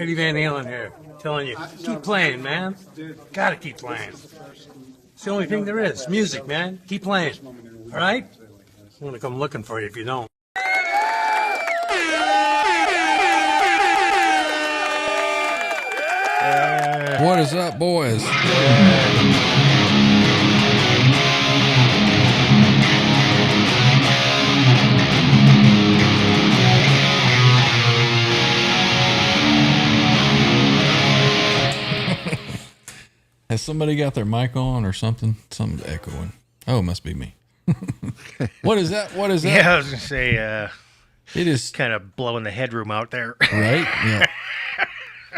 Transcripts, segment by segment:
Eddie Van Halen here. I'm telling you, keep playing, man. Gotta keep playing. It's the only thing there is. Music, man. Keep playing. All right? I'm gonna come looking for you if you don't. What is up, boys? Has somebody got their mic on or something? Something's echoing. Oh, it must be me. What is that? What is that? Yeah, I was going to say, it is kind of blowing the headroom out there. Right? Yeah.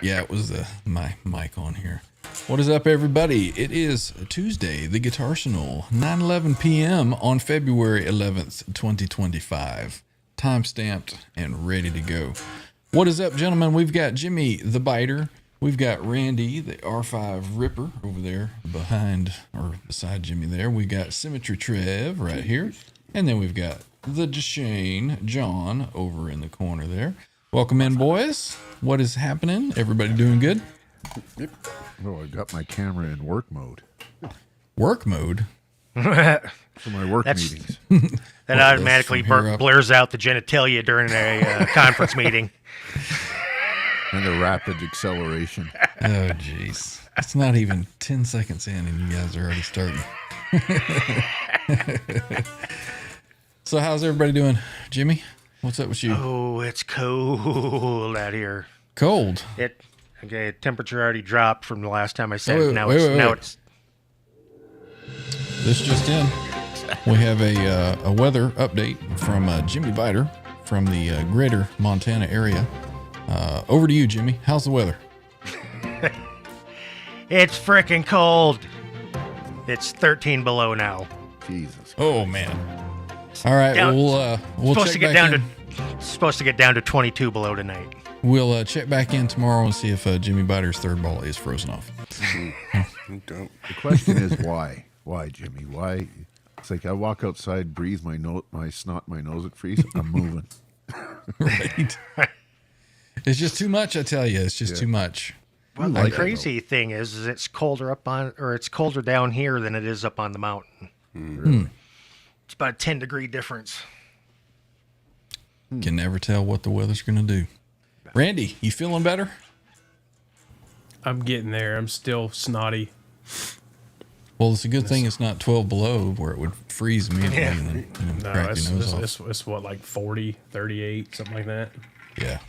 Yeah, it was my mic on here. What is up, everybody? It is Tuesday, the Guitarsenal, 9:11 p.m. on February 11th, 2025. Time stamped and ready to go. What is up, gentlemen? We've got Jimmy the Biter. We've got Randy, the R5 Ripper, over there behind or beside Jimmy there. We got Symmetry Trev right here. And then we've got the Deshane John over in the corner there. Welcome in, boys. What is happening? Everybody doing good? Yep. Oh, I got my camera in work mode. Work mode? For my work meetings. That automatically blurs out the genitalia during a conference meeting. And the rapid acceleration. Oh, jeez. It's not even 10 seconds in and you guys are already starting. So how's everybody doing? Jimmy, what's up with you? Oh, it's cold out here. Cold? Temperature already dropped from the last time I said it. Now it's... This just in. We have a weather update from Jimmy Biter from the greater Montana area. Over to you, Jimmy. How's the weather? It's freaking cold. It's 13 below now. Jesus. Oh, man. All right, we'll check back in. Supposed to get down to 22 below tonight. We'll check back in tomorrow and see if Jimmy Biter's third ball is frozen off. The question is why? Why, Jimmy? Why? It's like I walk outside, breathe my snot, my nose, it freezes. I'm moving. Right. It's just too much, I tell you. It's just too much. Well, the crazy thing is it's colder it's colder down here than it is up on the mountain. Really? It's about a 10-degree difference. Can never tell what the weather's going to do. Randy, you feeling better? I'm getting there. I'm still snotty. Well, it's a good thing it's not 12 below where it would freeze immediately and then crack your nose off. It's what, like 40, 38, something like that? Yeah,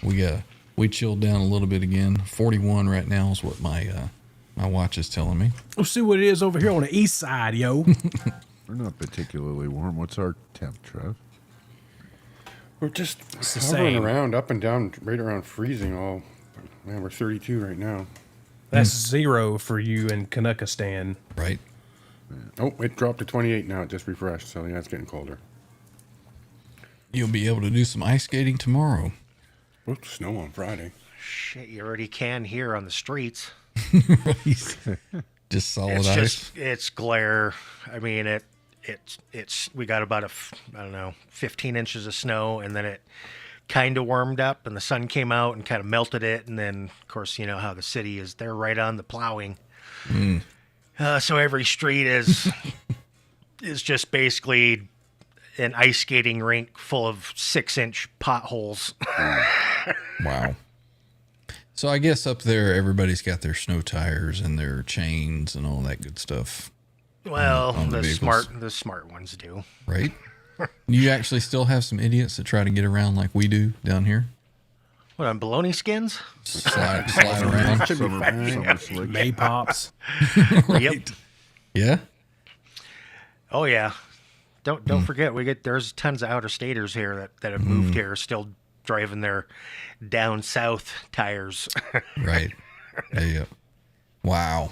we chilled down a little bit again. 41 right now is what my watch is telling me. We'll see what it is over here on the east side, yo. We're not particularly warm. What's our temp, Trev? We're just hovering around, up and down, right around freezing all. Man, we're 32 right now. That's 0 for you in Canuckistan. Right. Oh, it dropped to 28 now. It just refreshed, so yeah, it's getting colder. You'll be able to do some ice skating tomorrow. Oh, snow on Friday. Shit, you already can here on the streets. Just solid ice. It's glare. I mean, we got about 15 inches of snow, and then it kind of warmed up, and the sun came out and kind of melted it, and then, of course, you know how the city is. They're right on the plowing. So every street is just basically an ice skating rink full of 6-inch potholes. Wow. So I guess up there, everybody's got their snow tires and their chains and all that good stuff. Well, the smart ones do. Right? You actually still have some idiots that try to get around like we do down here? What, on baloney skins? Slide around. Summer slick. May pops. Right. Yep. Yeah? Oh, yeah. Don't forget, there's tons of out-of-staters here that have moved here, still driving their down south tires. Right. Yeah. Wow.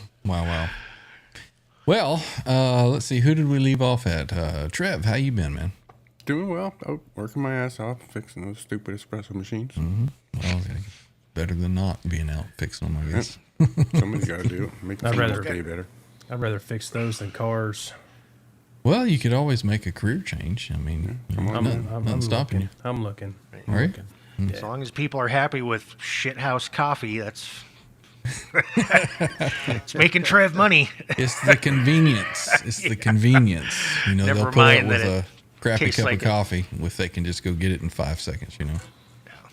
Well, let's see. Who did we leave off at? Trev, how you been, man? Doing well. Oh, working my ass off, fixing those stupid espresso machines. Mm-hmm. Well, okay. Better than not being out fixing them, I guess. Somebody's got to do it. Make the day better. I'd rather fix those than cars. Well, you could always make a career change. I mean, come on, nothing stopping you. I'm looking. Right? As long as people are happy with shithouse coffee, that's it's making Trev money. It's the convenience. It's the convenience. You know, Never they'll put up mind with that a it crappy tastes cup like of it. coffee if they can just go get it in 5 seconds, you know.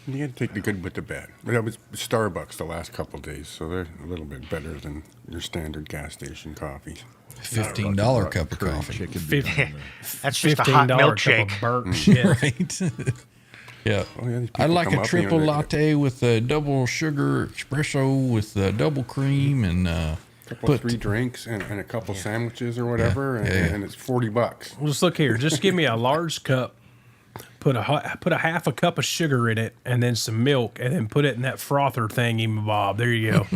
You got to take the good with the bad. But that was Starbucks the last couple of days, so they're a little bit better than your standard gas station coffee. $15 cup of Curry coffee. chicken. That's just a hot $15 milkshake. cup of burnt shit. Right? Yeah. Oh, yeah, these I people like come a up, triple you know, latte with a double sugar espresso with double cream and couple of 3 drinks and a couple sandwiches or whatever, Yeah. and it's $40. Well, just look here. Just give me a large cup. Put a half a cup of sugar in it, and then some milk, and then put it in that frother thingy, Bob. There you go.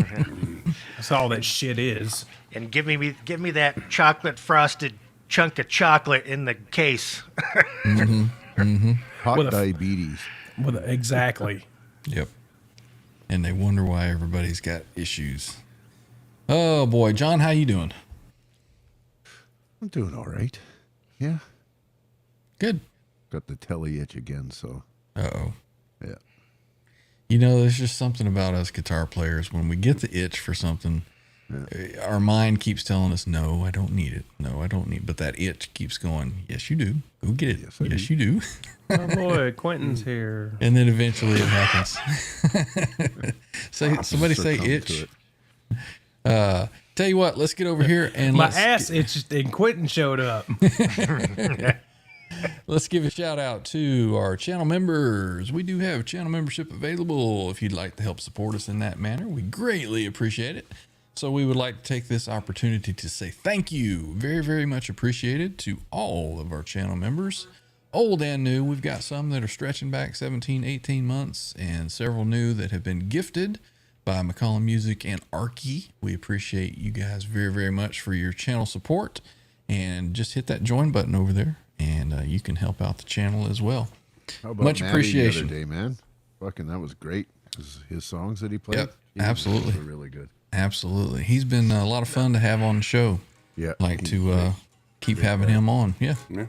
That's all that shit is. And give me that chocolate frosted chunk of chocolate in the case. Hot With a- diabetes. Exactly. Yep. And they wonder why everybody's got issues. Oh boy, John, how you doing? I'm doing all right. Yeah. Good. Got the telly itch again, so Uh-oh. yeah. You know, there's just something about us guitar players. When we get the itch for something, our mind keeps telling us, no, I don't need it. No, I don't need it. But that itch keeps going, yes, you do. Go get it. Yes, I Yes, do. you do. Oh boy, Quentin's here. And then eventually it happens. Somebody say Succumb to itch. it. Tell you what, let's get over here and My let's ass itched and Quentin showed up. Let's give a shout out to our channel members. We do have channel membership available. If you'd like to help support us in that manner, we greatly appreciate it. So we would like to take this opportunity to say thank you, very, very much appreciated, to all of our channel members, old and new. We've got some that are stretching back 17, 18 months, and several new that have been gifted by McCollum Music and Arky. We appreciate you guys very, very much for your channel support. And just hit that join button over there, and you can help out the channel as well. How about Much Matty appreciation. the other day, man? Fucking, that was great. His songs that he played. Yep, Those absolutely. were really good. Absolutely. He's been a lot of fun to have on the show. Yeah. Like to keep having him on. Yeah. Yeah.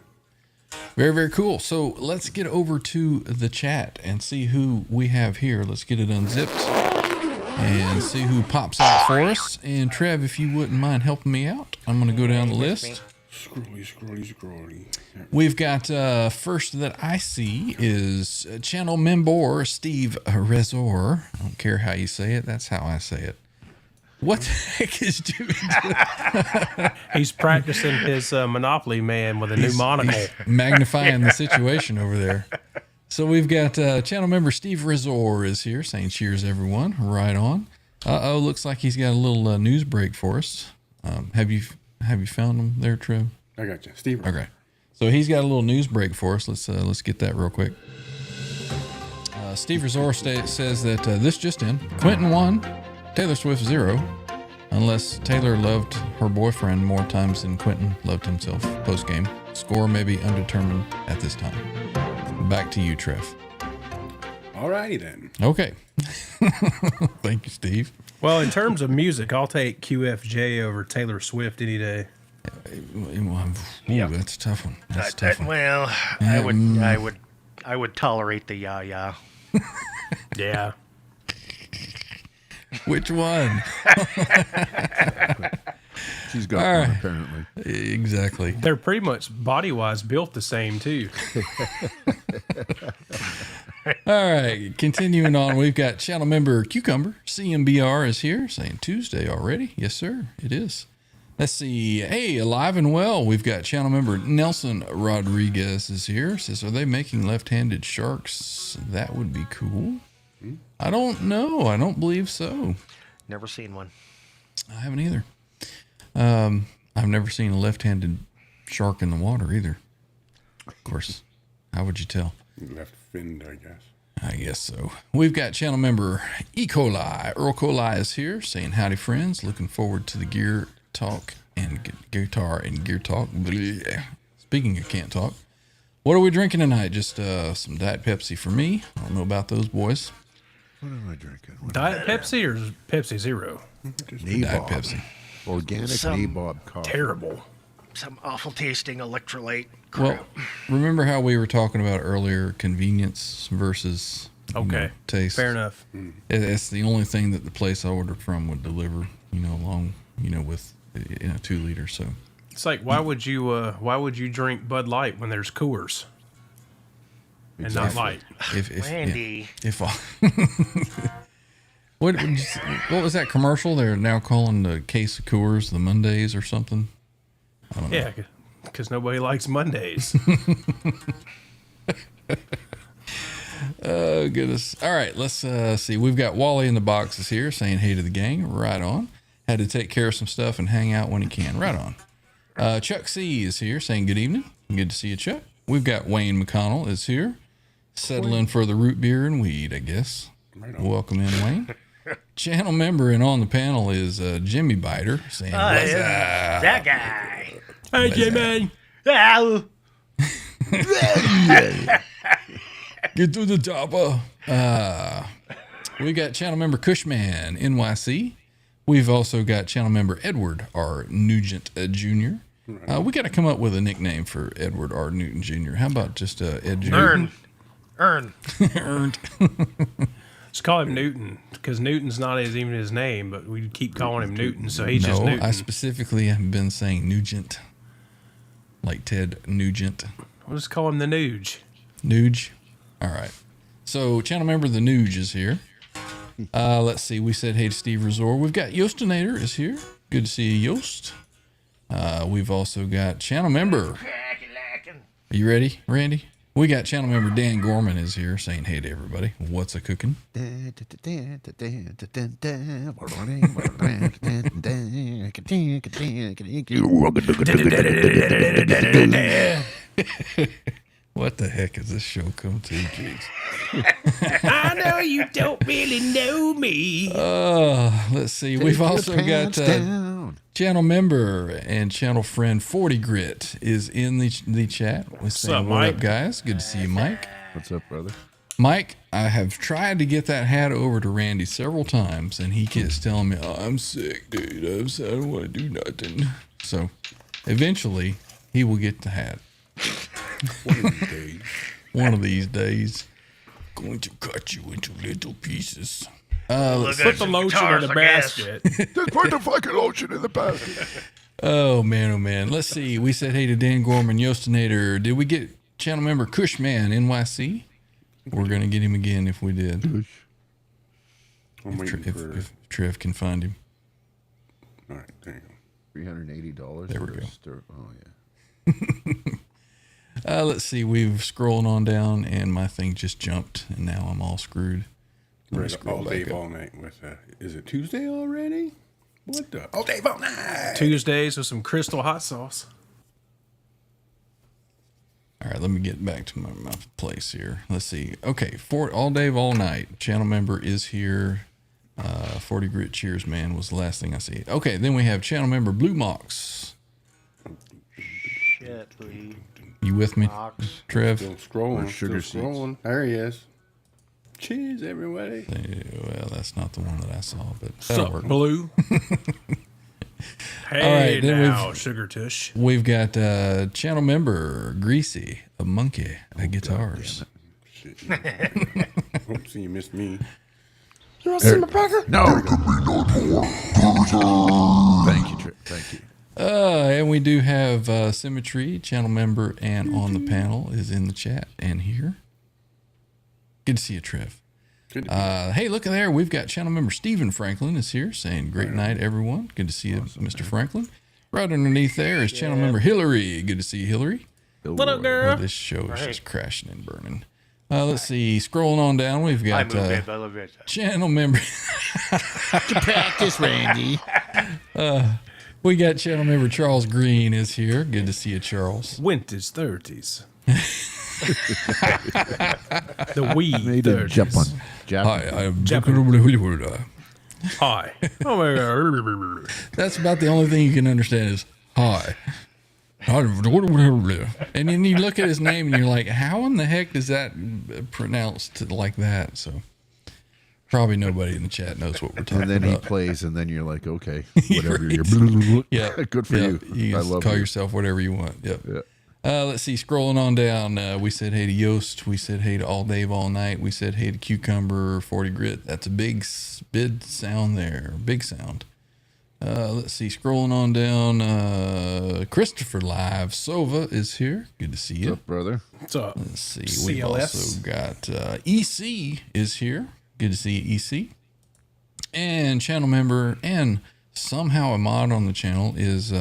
Very, very cool. So let's get over to the chat and see who we have here. Let's get it unzipped and see who pops out for us. And Trev, if you wouldn't mind helping me out, I'm going to go down the list. Scrolly. Yeah. We've got first that I see is channel member Steve Rezor. I don't care how you say it. That's how I say it. What the heck is Jimmy doing? He's practicing his Monopoly Man with a new monocle. He's magnifying the situation over there. So we've got channel member Steve Rezor is here saying cheers everyone. Right on. Uh-oh, looks like he's got a little news break for us. Have you found him there, Trev? I got you, Steve. Okay. So he's got a little news break for us. Let's get that real quick. Steve Rezor says that this just in. Quentin 1, Taylor Swift 0. Unless Taylor loved her boyfriend more times than Quentin loved himself post-game. Score may be undetermined at this time. Back to you, Trev. Alrighty then. Okay. Thank you, Steve. Well, in terms of music, I'll take QFJ over Taylor Swift any day. Ooh, that's a tough one. That's a tough one. Well, I would tolerate the ya. Yeah. Which one? She's got All one, right. apparently. Exactly. They're pretty much body-wise built the same, too. All right, continuing on, we've got channel member Cucumber. CMBR is here saying Tuesday already. Yes, sir, it is. Let's see. Hey, alive and well. We've got channel member Nelson Rodriguez is here. Says, are they making left-handed sharks? That would be cool. I don't know. I don't believe so. Never seen one. I haven't either. I've never seen a left-handed shark in the water either. Of course, how would you tell? Left finned, I guess. I guess so. We've got channel member E. coli. Earl Coli is here saying howdy, friends. Looking forward to the gear talk and guitar and gear talk. Blech. Speaking of can't talk, what are we drinking tonight? Just some Diet Pepsi for me. I don't know about those boys. What am I drinking? What Diet Pepsi or Pepsi Zero? Diet Nabob. Pepsi. Organic Some- Nabob coffee. Terrible. Some awful tasting electrolyte Well, crap. remember how we were talking about earlier convenience versus Okay. taste. Fair enough. It's the only thing that the place I ordered from would deliver, along, with 2 liters. So It's like, why would you drink Bud Light when there's Coors and not light? if Randy. what was that commercial? They're now calling the case of Coors the Mondays or something. I don't know. Yeah, because nobody likes Mondays. Oh, goodness. All right, let's see. We've got Wally in the boxes here saying hey to the gang. Right on. Had to take care of some stuff and hang out when he can. Right on. Chuck C is here saying good evening. Good to see you, Chuck. We've got Wayne McConnell is here. Settling for the root beer and weed, I guess. Right on. Welcome in, Wayne. Channel member and on the panel is Jimmy Biter saying, what's up? That guy. Hey, Jimmy. Ow. Get to the chopper. We got channel member Cushman, NYC. We've also got channel member Edward R. Nugent Jr. We got to come up with a nickname for Edward R. Newton Jr. How about just Ed Jr.? Earned. Earned. Let's call him Newton, because Newton's not even his name, but we keep calling him Newton, so he's just Newton. I specifically have been saying Nugent, like Ted Nugent. We'll just call him the Nuge. Nuge. All right. So channel member the Nuge is here. Let's see. We said hey to Steve Razor. We've got Yostinator is here. Good to see you, Yost. We've also got channel member. Are you ready, Randy? We got channel member Dan Gorman is here saying hey to everybody. What's a cooking? What the heck has this show come to? Jeez. I know you don't really know me. Let's see. We've also got channel member and channel friend 40 Grit is in the chat. What's up, what Mike? up, guys? Good to see you, Mike. What's up, brother? Mike, I have tried to get that hat over to Randy several times, and he keeps telling me, oh, I'm sick, dude. I don't want to do nothing. So eventually, he will get the hat. One of these days. Going to cut you into little pieces. Put the lotion in the basket. Just put the fucking lotion in the basket. Oh, man. Let's see. We said hey to Dan Gorman, Yostinator. Did we get channel member Cushman, NYC? We're going to get him again if we did. If Trev can find him. All right, there you go. $380. There we go. Oh, yeah. Let's see. We've scrolling on down, and my thing just jumped, and now I'm all screwed. We're all day, all night with, is it Tuesday already? What the? All day, all night. Tuesdays with some Crystal hot sauce. All right, let me get back to my place here. Let's see. Okay, all day, all night. Channel member is here. 40 Grit Cheers, man, was the last thing I see. Okay, then we have channel member Blue Mox. Shit, Lee. You with me, Mox. Trev? Still scrolling. Sugar Still scrolling. There he is. Cheers, everybody. Well, that's not the one that I saw, but What's that'll up, work. Blue? Hey, All right, then now, Sugar Tush. We've got channel member Greasy, a monkey, guitars. Shit. Oops, you missed me. No. Thank you, Trip. Thank you. And we do have Symmetry, channel member, and on the panel is in the chat and here. Good to see you, Trev. Good. Hey, look at there. We've got channel member Stephen Franklin is here saying, great night, everyone. Good to see you, Mr. Franklin. Right underneath there is channel member Hillary. Good to see you, Hillary. What up, girl? This show is just crashing and burning. Let's see. Scrolling on down, we've I got moved it. I love it. channel member. Practice, Randy. We got channel member Charles Green is here. Good to see you, Charles. Winter's 30s. The weed Made to 30s. jump on. Hi, I'm Hi. Oh my God. That's about the only thing you can understand is hi. And then you look at his name and you're like, how in the heck is that pronounced like that? So probably nobody in the chat knows what we're talking And then about. he plays, and then you're like, okay, whatever. Right. You're Yeah. good for you. You I can love call you. yourself whatever you want. Yep. Yeah. Let's see. Scrolling on down, we said hey to Yost. We said hey to All Dave All Night. We said hey to Cucumber 40 Grit. That's a big sound there. Big sound. Let's see. Scrolling on down, Christopher Live Sova is here. Good to see you. What's up, brother? What's up? Let's see. CLS. We've also got EC is here. Good to see you, EC. And channel member and somehow a mod on the channel is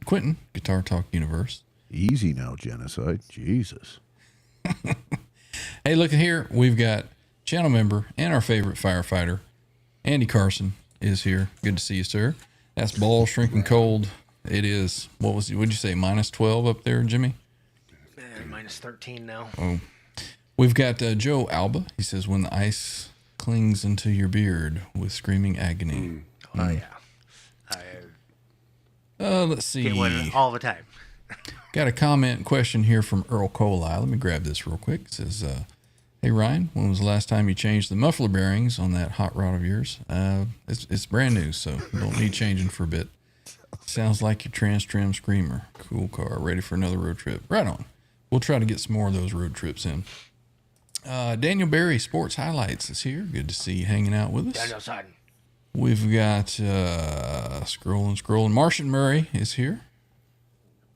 Quentin, Guitar Talk Universe. Easy now, Genocide. Jesus. Hey, look at here. We've got channel member and our favorite firefighter, Andy Carson, is here. Good to see you, sir. That's ball shrinking cold. It is. What'd you say? Minus 12 up there, Jimmy? Minus 13 now. Oh. We've got Joe Alba. He says, when the ice clings into your beard with screaming agony. Oh, yeah. Let's see. Get one all the time. Got a comment question here from Earl Coli. Let me grab this real quick. It says, hey, Ryan, when was the last time you changed the muffler bearings on that hot rod of yours? It's brand new, so you don't need changing for a bit. Sounds like your Trans Trim Screamer. Cool car. Ready for another road trip. Right on. We'll try to get some more of those road trips in. Daniel Berry Sports Highlights is here. Good to see you hanging out with us. Daniel Sutton. We've got scrolling. Martian Murray is here.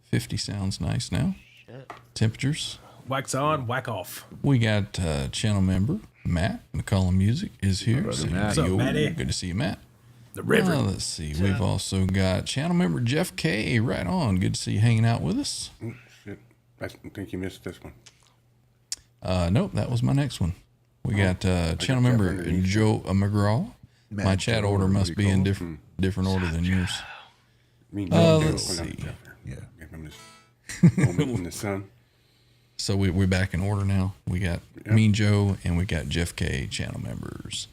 50 sounds nice now. Shit. Temperatures. Wax on, whack off. We got channel member Matt McCollum Music is here. Brother Matt. What's up, Matty? Good to see you, Matt. The river. Let's see. We've also got channel member Jeff K. Right on. Good to see you hanging out with us. Oh, shit. I think you missed this one. Nope, that was my next one. We got channel member underneath. Joe McGraw. Matt My chat Joe, order what do must you be call in him? different order than yours. Mean let's see. Yeah. Give him this moment in the sun. So we're back in order now. We got Mean Joe and we got Jeff K. channel members.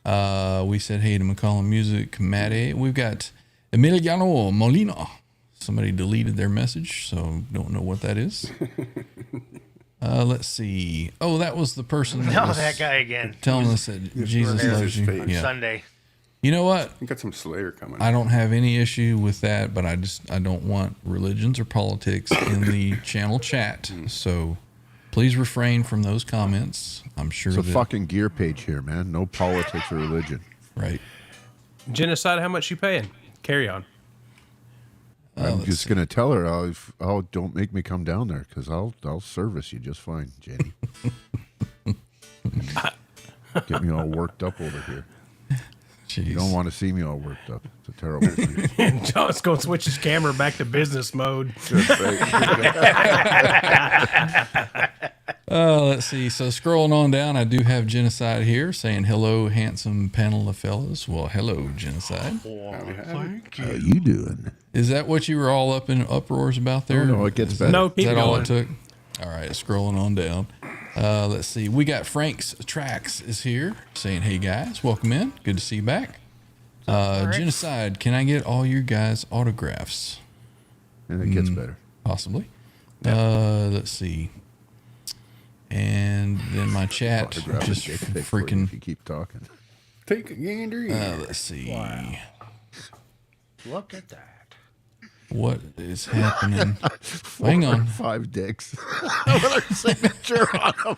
We said hey to McCollum Music, Matty. We've got Emiliano Molina. Somebody deleted their message, so don't know what that is. Let's see. Oh, that was the person that No, was that guy again. telling us that Jesus There's loves his you. face. Yeah. Sunday. You know what? You got some Slayer coming. I don't have any issue with that, but I don't want religions or politics in the channel chat. So please refrain from those comments. I'm sure It's a that fucking gear page here, man. No politics or religion. right. Genocide, how much you paying? Carry on. I'm let's just gonna tell her, oh, don't make me come down there because I'll service you just fine, Jenny. Get me all worked up over here. Jeez. You don't want to see me all worked up. It's a terrible thing. John's going to switch his camera back to business mode. Let's see. So scrolling on down, I do have Genocide here saying hello, handsome panel of fellas. Well, hello, Genocide. How you doing? Is that what you were all up in uproars about there? Oh, no, it gets better. No, Is keep that all it going. took? All right, scrolling on down. Let's see. We got Frank's Tracks is here saying, hey guys, welcome in. Good to see you back. Genocide, can I get all your guys' autographs? And it gets better. Possibly. Let's see. And then my chat Autograph just is dick pic for you freaking. if you keep talking. Take a gander. Let's see. Look at that. What is happening? Hang on. 5 dicks with our signature on them.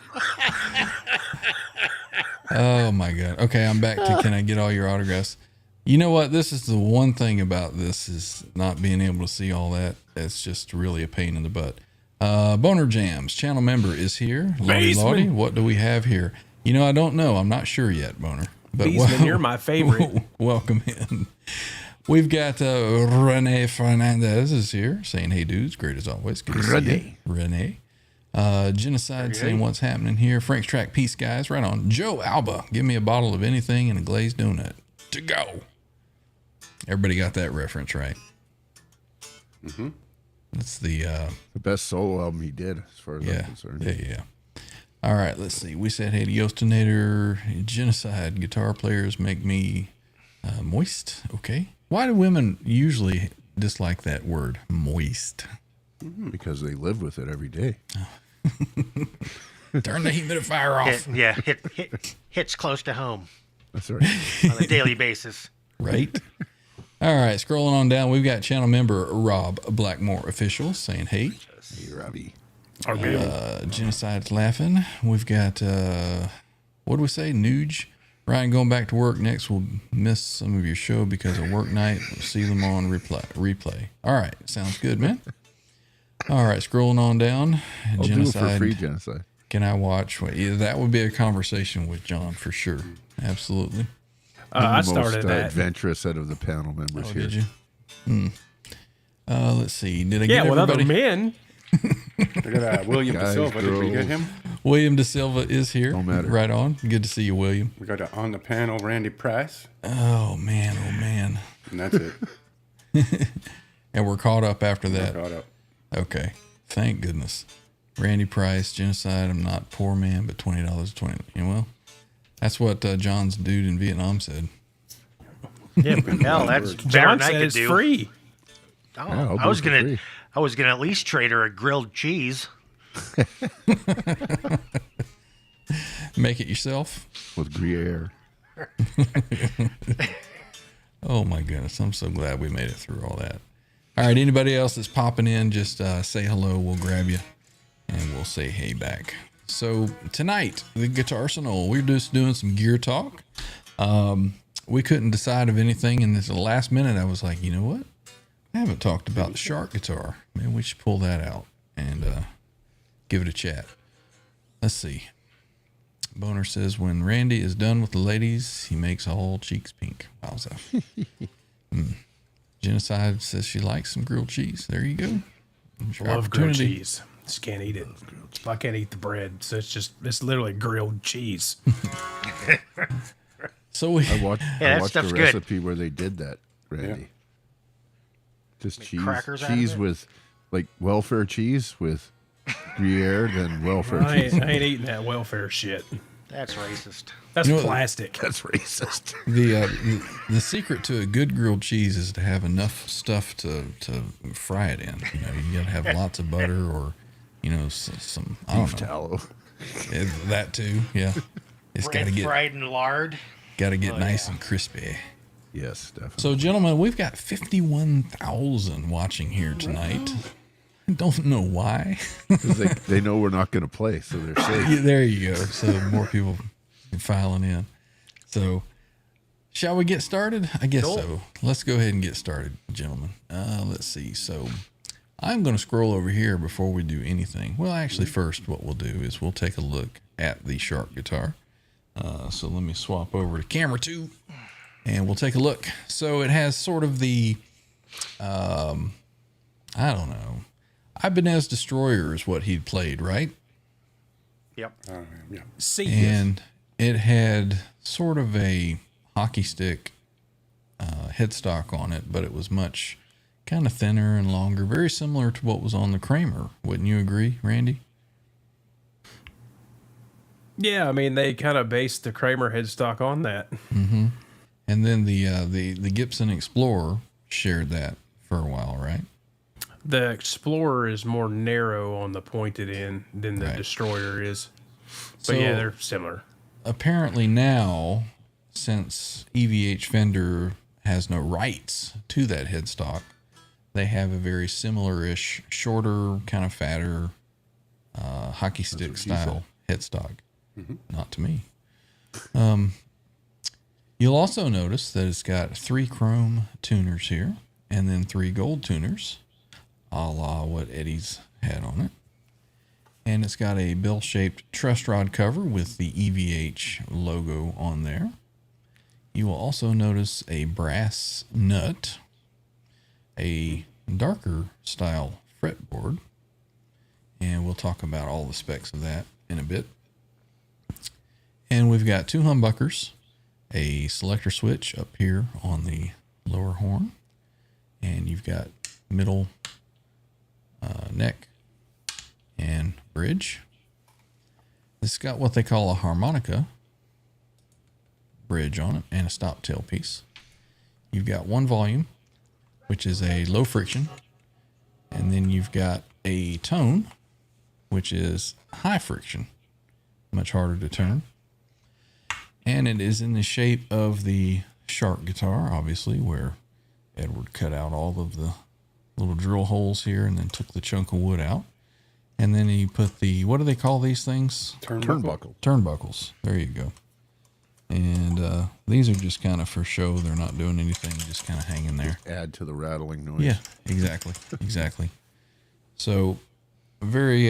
Oh my god. Okay, I'm back to can I get all your autographs? You know what? This is the one thing about this is not being able to see all that. That's just really a pain in the butt. Boner Jams, channel member is here. Lordy, Baseman. Lordy, what do we have here? You know, I don't know. I'm not sure yet, Boner. But Beastman, you're my favorite. welcome in. We've got Rene Fernandez is here saying, hey dudes, great as always. Good to see you. Rene. Genocide saying what's happening here. Frank's Track Peace guys, right on. Joe Alba, give me a bottle of anything and a glazed donut to go. Everybody got that reference right. Mm-hmm. That's the The best solo album he did, as far as I'm concerned. yeah. All right, let's see. We said hey to Yostinator. Genocide guitar players make me moist. Okay. Why do women usually dislike that word, moist? Because they live with it every day. Turn the humidifier off. Hits close to home That's right. on a daily basis. Right? All right, scrolling on down, we've got channel member Rob Blackmore Official saying, hey. Yes. Hey, Robbie. Genocide's laughing. We've got, what do we say? Nuge. Ryan going back to work next. We'll miss some of your show because of work night. We'll see them on replay. All right. Sounds good, man. All right. Scrolling on down. I'll do it for free, Genocide. Can I watch? Yeah, that would be a conversation with John for sure. Absolutely. I I'm the started most that. adventurous out of the panel members here. Did you? Let's see. Did I get Yeah, with everybody? other men. Look at William Guys, DeSilva. Did we get girls. him? William DeSilva is here. Don't matter. Right on. Good to see you, William. We got on the panel Randy Price, Oh, man. Oh, man. and that's it. And we're caught up after that. Got up. Okay. Thank goodness. Randy Price, Genocide. I'm not poor man, but $20.20. Well, that's what John's dude in Vietnam said. Yeah, but hell, that's better John than I said could it's do. free. Oh, Yeah, I'll I do was it for gonna, free. I was gonna at least trade her a grilled cheese. Make it yourself. With Gruyere. Oh my goodness. I'm so glad we made it through all that. All right. Anybody else that's popping in, just say hello. We'll grab you and we'll say hey back. So tonight, the Guitarsenal, we're just doing some gear talk. We couldn't decide of anything. And at the last minute, I was like, you know what? I haven't talked about the Shark guitar. Maybe we should pull that out and give it a chat. Let's see. Boner says, when Randy is done with the ladies, he makes all cheeks pink. Wowza. Genocide says she likes some grilled cheese. There you go. There's your Love grilled opportunity. cheese. Just can't eat it. I can't eat the bread, so it's literally grilled cheese. So we, I watched, Yeah, I that watched stuff's a good. recipe where they did that, Randy. Just cheese. crackers out of Cheese it? with, like, welfare cheese with Gruyere, then welfare I cheese. ain't eating that welfare shit. That's racist. That's You know what- plastic. That's racist. the secret to a good grilled cheese is to have enough stuff to fry it in. You know, you gotta have lots of butter or, you know, some I don't Beef know. tallow. That too. Yeah. It's gotta Bread get fried in lard. nice and crispy. Yes, definitely. So, gentlemen, we've got 51,000 watching here tonight. I don't know why. 'Cause they know we're not going to play, so they're safe. Yeah, there you go. So more people filing in. So, shall we get started? I guess so. Let's go ahead and get started, gentlemen. Let's see. So, I'm going to scroll over here before we do anything. Well, actually, first, what we'll do is we'll take a look at the Shark guitar. So let me swap over to camera 2 and we'll take a look. So it has sort of the, I don't know. Ibanez Destroyer is what he'd played, right? Yep. Yeah. See, And it had sort of a hockey stick headstock on it, but it was much kind of thinner and longer, very similar to what was on the Kramer. Wouldn't you agree, Randy? yeah, I mean they kind of based the Kramer headstock on that. And then the Gibson Explorer shared that for a while, right? The Explorer is more narrow on the pointed end than the Right. Destroyer is. But So- yeah, they're similar. Apparently now, since EVH Fender has no rights to that headstock, they have a very similar-ish, shorter, kind of fatter, hockey stick style headstock. Not to me. You'll also notice that it's got 3 chrome tuners here, and then 3 gold tuners, a la what Eddie's had on it. And it's got a bell-shaped truss rod cover with the EVH logo on there. You will also notice a brass nut, a darker style fretboard, and we'll talk about all the specs of that in a bit. And we've got 2 humbuckers, a selector switch up here on the lower horn, and you've got middle neck and bridge. This has got what they call a harmonica bridge on it and a stop tail piece. You've got 1 volume, which is a low friction, and then you've got a tone, which is high friction, much harder to turn. And it is in the shape of the Shark guitar, obviously, where Edward cut out all of the little drill holes here and then took the chunk of wood out. And then you put the, what do they call these things? Turnbuckle. Turnbuckles. There you go. And these are just kind of for show. They're not doing anything, just kind of hanging there. Add to the rattling noise. Yeah, exactly. Exactly. So very,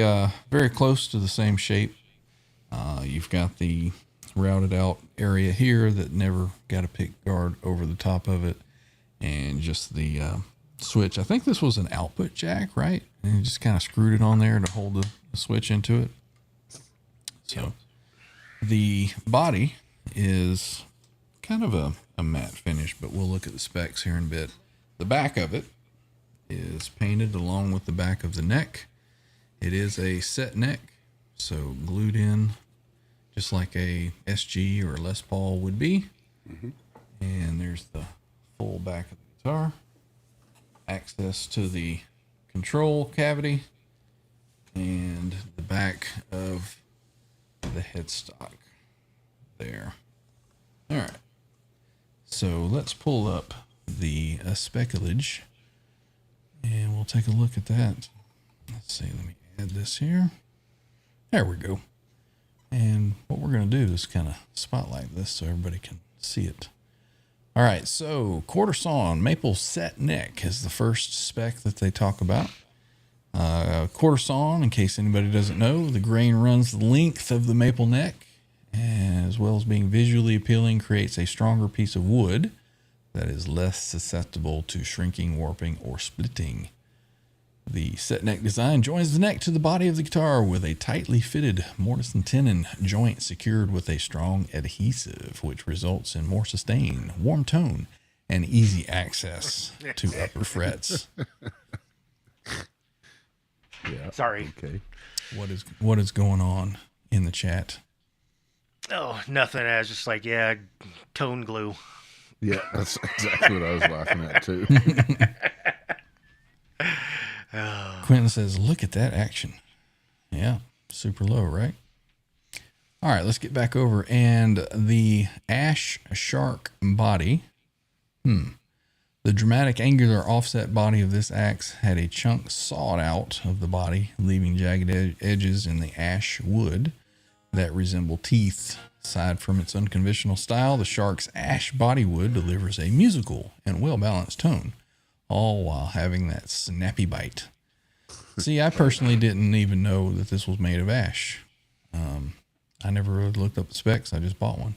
very close to the same shape. You've got the routed out area here that never got a pick guard over the top of it. And just the switch. I think this was an output jack, right? And you just kind of screwed it on there to hold the switch into it. So the body is kind of a matte finish, but we'll look at the specs here in a bit. The back of it is painted along with the back of the neck. It is a set neck, so glued in just like a SG or Les Paul would be. Mm-hmm. And there's the full back of the guitar. Access to the control cavity and the back of the headstock there. All right. So let's pull up the speculage and we'll take a look at that. Let's see. Let me add this here. There we go. And what we're going to do is kind of spotlight this so everybody can see it. All right, so quarter sawn maple set neck is the first spec that they talk about. Quarter sawn, in case anybody doesn't know, the grain runs the length of the maple neck, as well as being visually appealing, creates a stronger piece of wood that is less susceptible to shrinking, warping, or splitting. The set neck design joins the neck to the body of the guitar with a tightly fitted mortise and tenon joint secured with a strong adhesive, which results in more sustain, warm tone, and easy access to upper frets. Yeah. Sorry. Okay. What is going on in the chat? Oh, nothing. I was just like, yeah, tone glue. Yeah, that's exactly what I was laughing at too. Quentin says, look at that action. Yeah, super low, right? All right, let's get back over. And the Ash Shark body. The dramatic angular offset body of this axe had a chunk sawed out of the body, leaving jagged edges in the ash wood that resemble teeth. Aside from its unconventional style, the Shark's ash body wood delivers a musical and well-balanced tone, all while having that snappy bite. See, I personally didn't even know that this was made of ash. I never really looked up the specs. I just bought one.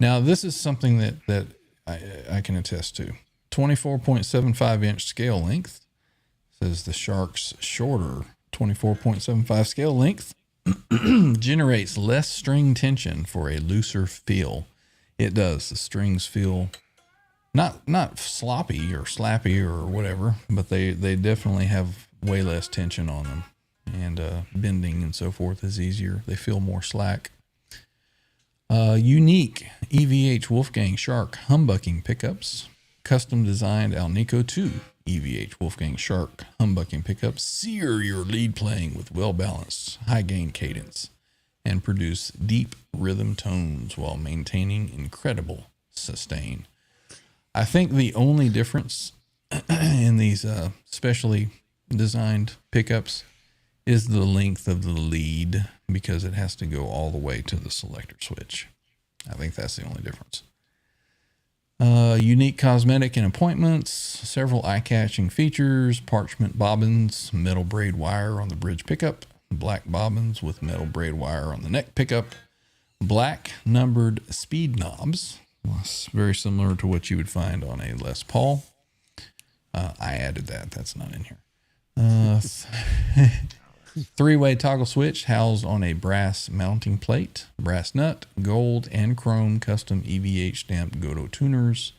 Now, this is something that I can attest to. 24.75 inch scale length. Says the Shark's shorter 24.75 scale length generates less string tension for a looser feel. It does. The strings feel not sloppy or slappy or whatever, but they definitely have way less tension on them, and bending and so forth is easier. They feel more slack. Unique EVH Wolfgang Shark humbucking pickups, custom designed Alnico 2 EVH Wolfgang Shark humbucking pickups sear your lead playing with well-balanced high gain cadence and produce deep rhythm tones while maintaining incredible sustain. I think the only difference in these specially designed pickups is the length of the lead, because it has to go all the way to the selector switch. I think that's the only difference. Unique cosmetic and appointments, several eye-catching features, parchment bobbins, metal braid wire on the bridge pickup, black bobbins with metal braid wire on the neck pickup, black numbered speed knobs. It's very similar to what you would find on a Les Paul. I added that. That's not in here. Three-way toggle switch housed on a brass mounting plate, brass nut, gold and chrome custom EVH stamped Goto tuners,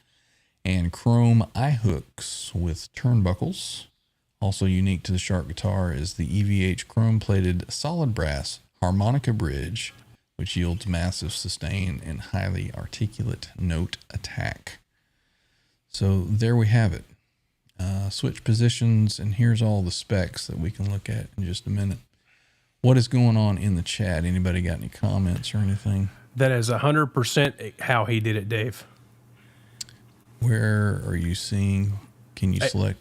and chrome eye hooks with turnbuckles. Also unique to the Shark guitar is the EVH chrome-plated solid brass harmonica bridge, which yields massive sustain and highly articulate note attack. So there we have it. Switch positions, and here's all the specs that we can look at in just a minute. What is going on in the chat? Anybody got any comments or anything? That is 100% how he did it, Dave. Where are you seeing? Can you select?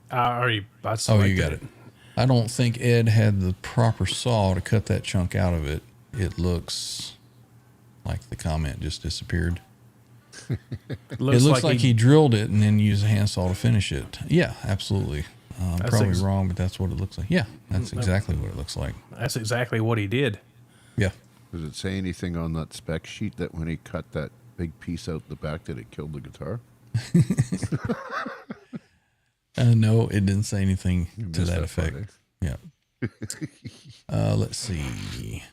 I Oh, selected you got it. I don't think Ed had the proper saw to cut that chunk out of it. It looks like the comment just disappeared. It looks like he drilled it and then used a handsaw to finish it. Yeah, absolutely. Probably wrong, but that's what it looks like. Yeah, that's exactly what it looks like. That's exactly what he did. Yeah. Does it say anything on that spec sheet that when he cut that big piece out the back that it killed the guitar? No, it didn't say anything to that effect. part, Yeah. Let's see.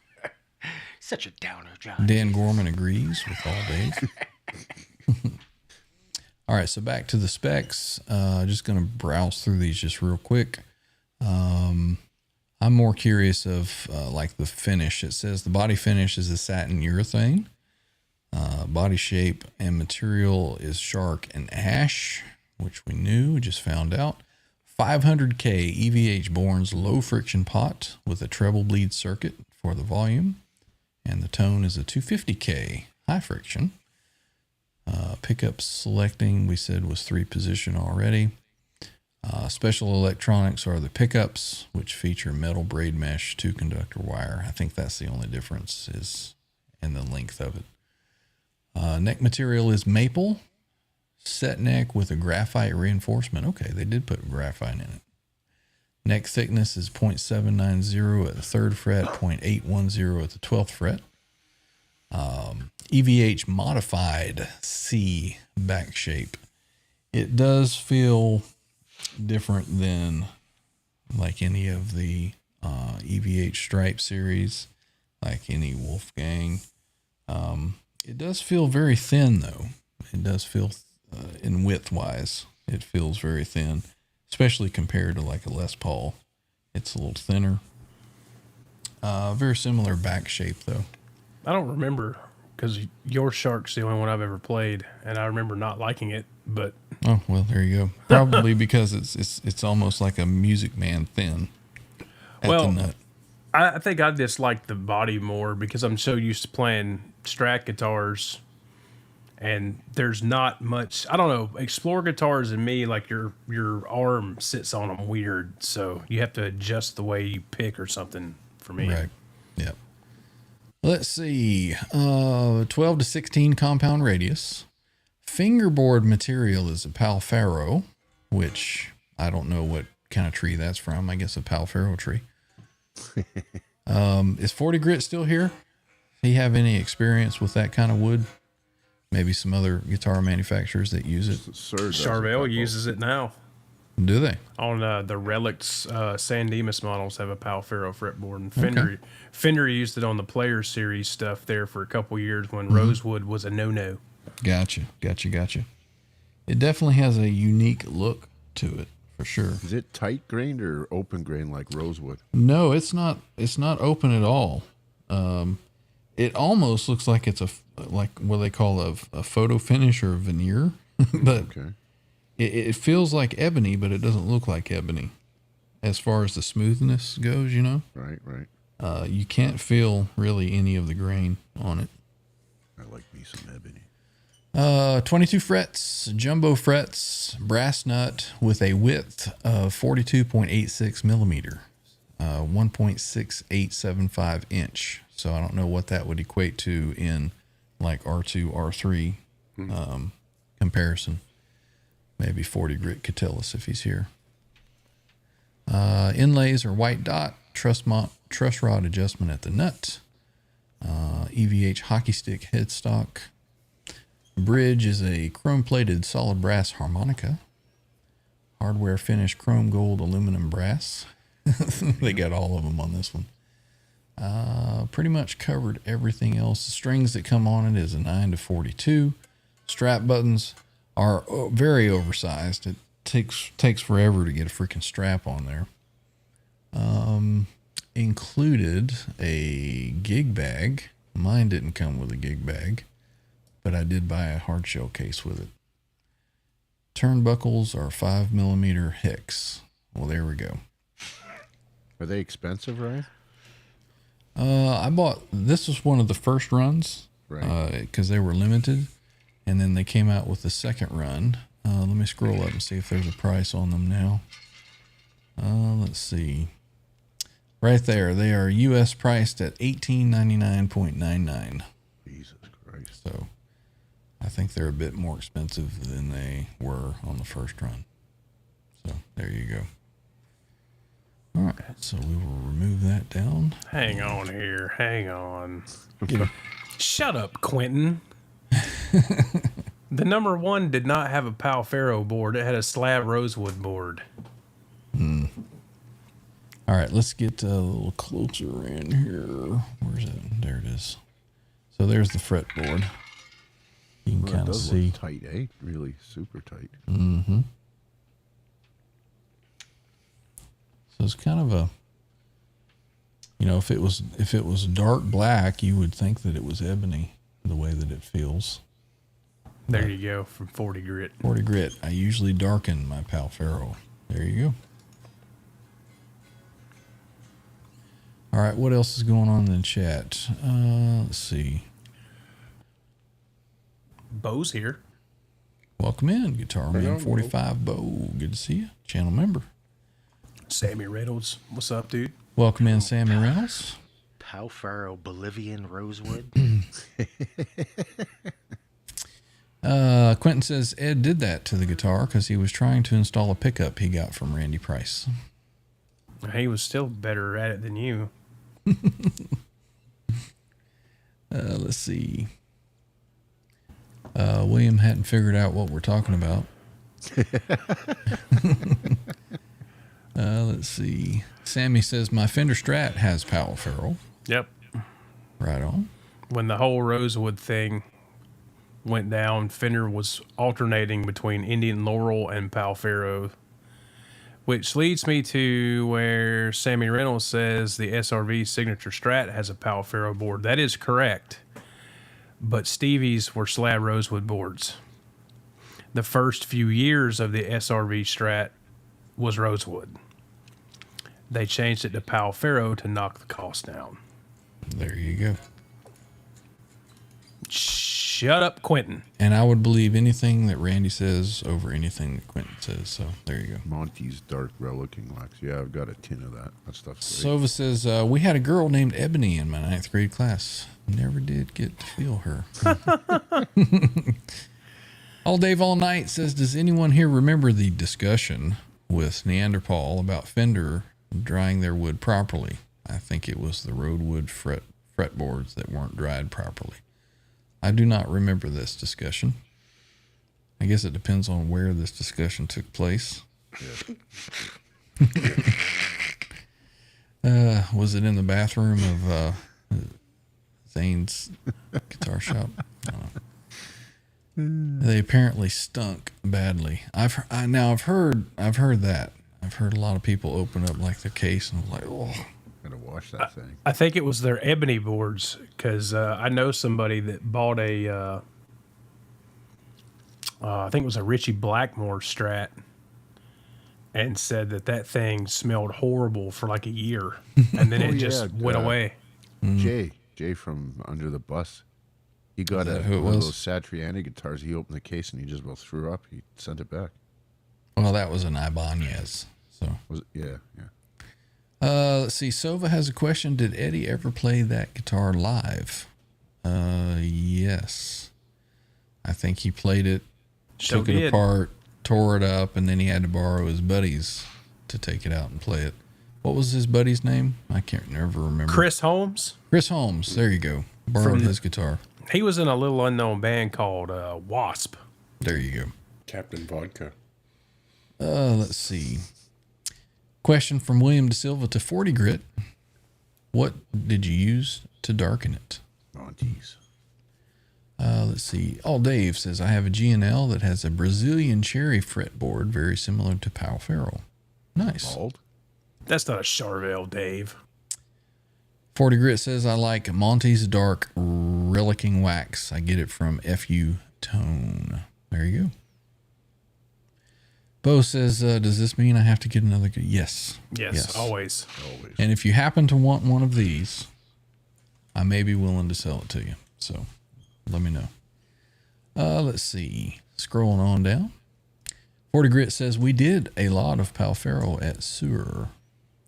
Such a downer, John. Dan Gorman agrees with all Dave. All right, so back to the specs. Just going to browse through these just real quick. I'm more curious of like the finish. It says the body finish is a satin urethane. Body shape and material is shark and ash, which we knew, we just found out. 500K EVH Bourne's low friction pot with a treble bleed circuit for the volume. And the tone is a 250K high friction. Pickup selecting, we said, was 3-position already. Special electronics are the pickups, which feature metal braid mesh 2-conductor wire. I think that's the only difference is in the length of it. Neck material is maple. Set neck with a graphite reinforcement. Okay, they did put graphite in it. Neck thickness is 0.790 at the 3rd fret, 0.810 at the 12th fret. EVH modified C back shape. It does feel different than like any of the EVH stripe series, like any Wolfgang. It does feel very thin though. It does feel in width wise, it feels very thin, especially compared to like a Les Paul. It's a little thinner. Very similar back shape though. I don't remember because your Shark's the only one I've ever played, and I remember not liking it. But oh well, there you go. Probably because it's almost like a Music Man thin at the nut. I think I just like the body more because I'm so used to playing Strat guitars, and there's not much. I don't know. Explorer guitars and me, like your arm sits on them weird, so you have to adjust the way you pick or something for me. Right. Yep. Let's see. 12 to 16 compound radius. Fingerboard material is a Palfaro, which I don't know what kind of tree that's from. I guess a Palfaro tree. Is 40 Grit still here? Do you have any experience with that kind of wood? Maybe some other guitar manufacturers that use it. Charvel uses it now. Do they? On the Relics San Dimas models have a Palfaro fretboard, and Fender used it on the Players Series stuff there for a couple years when Rosewood was a no-no. Gotcha. It definitely has a unique look to it, for sure. Is it tight grained or open grained like Rosewood? No, it's not. It's not open at all. It almost looks like it's like what they call a photo finish or a veneer, but Okay. it feels like ebony, but it doesn't look like ebony. As far as the smoothness goes, you know, Right. you can't feel really any of the grain on it. I like me some ebony. 22 frets, jumbo frets, brass nut with a width of 42.86 millimeter, 1.6875 inch. So I don't know what that would equate to in like R2, R3 comparison. Maybe 40 Grit could tell us if he's here. Inlays are white dot, truss rod adjustment at the nut, EVH hockey stick headstock. Bridge is a chrome-plated solid brass harmonica. Hardware finish chrome gold aluminum brass. They got all of them on this one. Pretty much covered everything else. The strings that come on it is a 9 to 42. Strap buttons are very oversized. It takes forever to get a freaking strap on there. Included a gig bag. Mine didn't come with a gig bag, but I did buy a hard shell case with it. Turnbuckles are 5 millimeter hex. Well, there we go. Are they expensive, Ryan? This was one of the first runs, Right. because they were limited, and then they came out with the second run. Let me scroll up and see if there's a price on them now. Let's see. Right there. They are U.S. priced at $1899.99. Jesus Christ. So I think they're a bit more expensive than they were on the first run. So there you go. All right. So we will remove that down. Hang on here. Hang on. Shut up, Quentin. The number one did not have a Palfero board. It had a slab rosewood board. All right, let's get a little closer in here. Where's it? There it is. So there's the fretboard. You can Well, it kind of does see. look tight, eh? Really super tight. Mm-hmm. So it's kind of a, you know, if it was dark black, you would think that it was ebony, the way that it feels. There you go, from 40 grit. 40 grit. I usually darken my Palfero. There you go. All right, what else is going on in the chat? Let's see. Bo's here. Welcome in, Guitar Man 45 Bo. Good to see you. Channel member. Sammy Reynolds. What's up, dude? Welcome in, Sammy Reynolds. Palfaro Bolivian rosewood. Quentin says Ed did that to the guitar because he was trying to install a pickup he got from Randy Price. He was still better at it than you. Let's see. William hadn't figured out what we're talking about. Let's see. Sammy says my Fender Strat has Palfero. Yep. Right on. When the whole rosewood thing went down, Fender was alternating between Indian Laurel and Palfero, which leads me to where Sammy Reynolds says the SRV Signature Strat has a Palfero board. That is correct, but Stevie's were slab rosewood boards. The first few years of the SRV Strat was rosewood. They changed it to Palfero to knock the cost down. There you go. Shut up, Quentin. And I would believe anything that Randy says over anything that Quentin says. So there you go. Monty's dark looking wax. Yeah, I've got a tin of that. That stuff's great. Sova says, we had a girl named Ebony in my 9th grade class. Never did get to feel her. All Dave All Night says, does anyone here remember the discussion with Neanderthal about Fender drying their wood properly? I think it was the roadwood fretboards that weren't dried properly. I do not remember this discussion. I guess it depends on where this discussion took place. Was it in the bathroom of Zane's guitar shop? I don't know. They apparently stunk badly. I've heard that. I've heard a lot of people open up like their case and like, oh. Gotta wash that thing. I think it was their ebony boards because I know somebody that bought a, I think it was a Richie Blackmore Strat, and said that thing smelled horrible for like a year, and then it just went away. Jay from Under the Bus. He got that one who it of was? those Satriani guitars. He opened the case and he just about threw up. He sent it back. Well, that was an Ibanez. So Was it? Yeah. let's see. Sova has a question. Did Eddie ever play that guitar live? Yes. I think he played it, took it apart, tore it up, and then he had to borrow his buddies to take it out and play it. What was his buddy's name? I can't never remember. Chris Holmes. Chris Holmes. There you go. Borrowed his guitar. He was in a little unknown band called Wasp. There you go. Captain Vodka. Let's see. Question from William De Silva to 40 Grit. What did you use to darken it? Monty's. Let's see. All Dave says, I have a G&L that has a Brazilian cherry fretboard very similar to Palfero. Nice. Bald? That's not a Charvel, Dave. 40 Grit says, I like Monty's dark relicking wax. I get it from FU Tone. There you go. Bo says, does this mean I have to get another? Yes. Yes, always. Always. And if you happen to want one of these, I may be willing to sell it to you. So let me know. Let's see. Scrolling on down. 40 Grit says, we did a lot of Palfero at Sewer.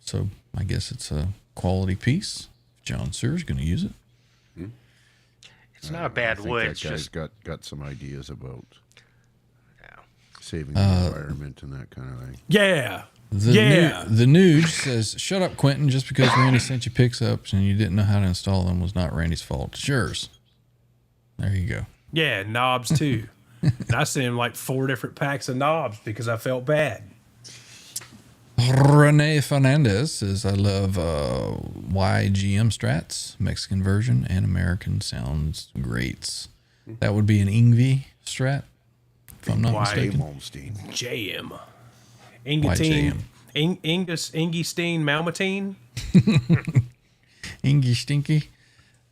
So I guess it's a quality piece. John Sear's going to use it. It's not a bad wood. That It's guy's just got some ideas about yeah. saving the environment and that kind of thing. Yeah. The Nuge says, "Shut up, Quentin. Just because Randy sent you picks ups and you didn't know how to install them was not Randy's fault. It's yours." There you go. Yeah, knobs too. And I sent him like 4 different packs of knobs because I felt bad. Rene Fernandez says, "I love YGM Strats, Mexican version, and American sounds greats." That would be an Ingve Strat, if I'm not mistaken. Malmsteen. JM. YJM. Ingestein Malmatine. Ingy Stinky.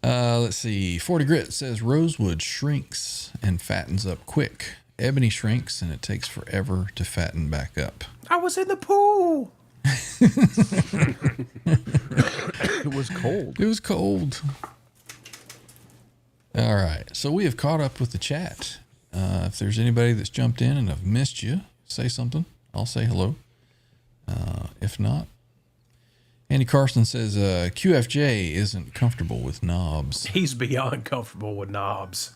Let's see. 40 Grit says, "Rosewood shrinks and fattens up quick. Ebony shrinks and it takes forever to fatten back up." I was in the pool. It was cold. It was cold. All right. So we have caught up with the chat. If there's anybody that's jumped in and I've missed you, say something. I'll say hello. If not, Andy Carson says, QFJ isn't comfortable with knobs. He's beyond comfortable with knobs.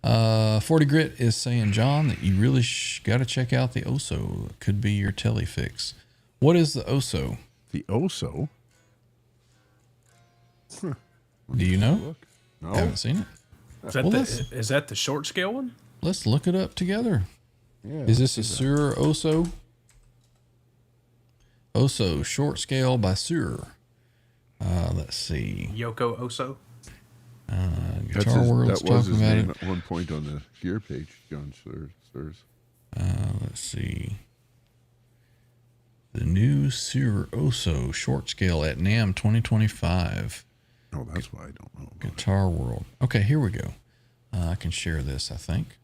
40 Grit is saying, "John, that you really got to check out the Oso. It could be your telly fix." What is the Oso? The Oso? Do you know? No. Haven't seen it. Is that the short scale one? Let's look it up together. Yeah, Is this a Sur Oso? Oso, short scale by Sur. Let's see. Yoko Oso. Guitar World's that was talking his about name it. at one point on the gear page, John Sears. Let's see. The new Sur Oso short scale at NAMM 2025. Oh, that's why I don't know. Guitar World. Okay, here we go. I can share this, I think.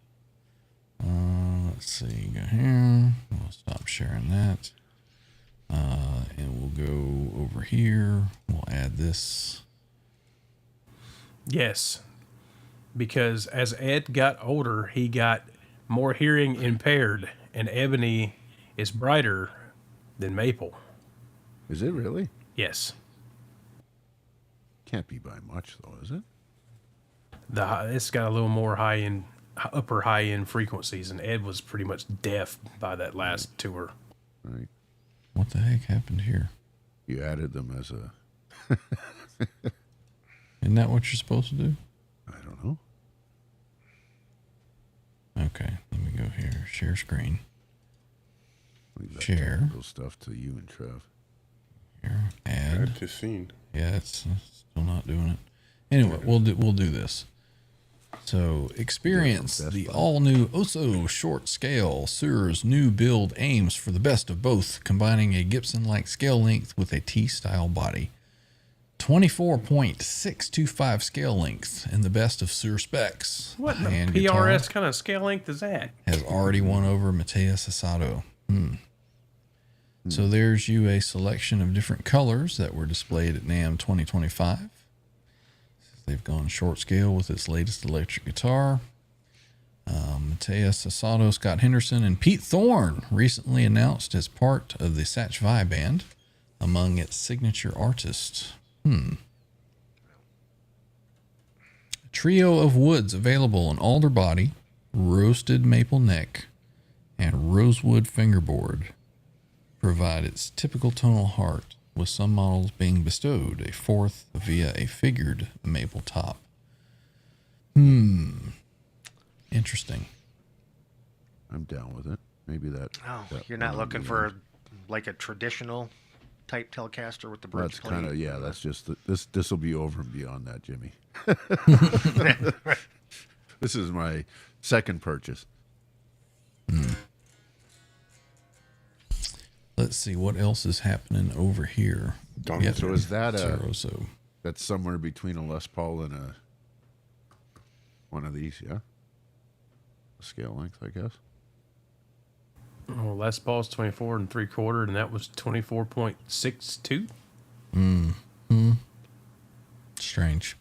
Let's see. Go here. We'll stop sharing that. And we'll go over here. We'll add this. Yes. Because as Ed got older, he got more hearing impaired, and ebony is brighter than maple. Is it really? Yes. Can't be by much, though, is it? It's got a little more upper high end frequencies, and Ed was pretty much deaf by that last tour. Right. What the heck happened here? You added them as a... Isn't that what you're supposed to do? I don't know. Okay, let me go here. Share screen. Leave that Share. technical stuff to you and Trev. Here, add. Add to scene. Yeah, it's still not doing it. Anyway, we'll do this. So, experience the all-new Oso short scale. Sur's new build aims for the best of both, combining a Gibson-like scale length with a T-style body. 24.625 scale length and the best of Sur specs. What in the Hand PRS guitar kind of scale length is that? has already won over Mateus Asado. So there's you a selection of different colors that were displayed at NAMM 2025. They've gone short scale with its latest electric guitar. Mateus Asado, Scott Henderson, and Pete Thorne recently announced as part of the Satch Vi band among its signature artists. A trio of woods available on alder body, roasted maple neck, and rosewood fingerboard provide its typical tonal heart, with some models being bestowed a fourth via a figured maple top. Interesting. I'm down with it. Maybe that... Oh, that you're not one looking would be- for like a traditional type Telecaster with the bridge That's plate? kind of... Yeah, that's just... This will be over and beyond that, Jimmy. This is my second purchase. Let's see what else is happening over here. Donald, So is that Zeroso. that's somewhere between a Les Paul and a one of these, yeah? A scale length, I guess. Well, Les Paul's 24 3/4, and that was 24.62. Strange.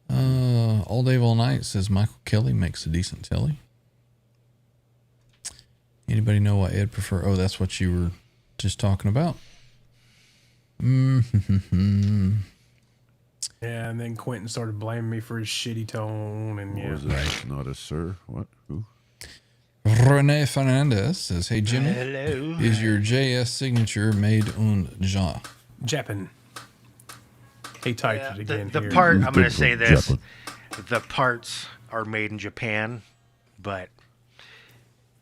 All Day All Night says Michael Kelly makes a decent telly. Anybody know why Ed prefer? Oh, that's what you were just talking about. Yeah, and then Quentin started blaming me for his shitty tone, and What yeah. was that? Not a sir. What? Who? Rene Fernandez says, "Hey Jimmy, Hello. is your JS signature made un Jean?" Japan. He typed it again The here. part, I'm going to say this. The parts are made in Japan, but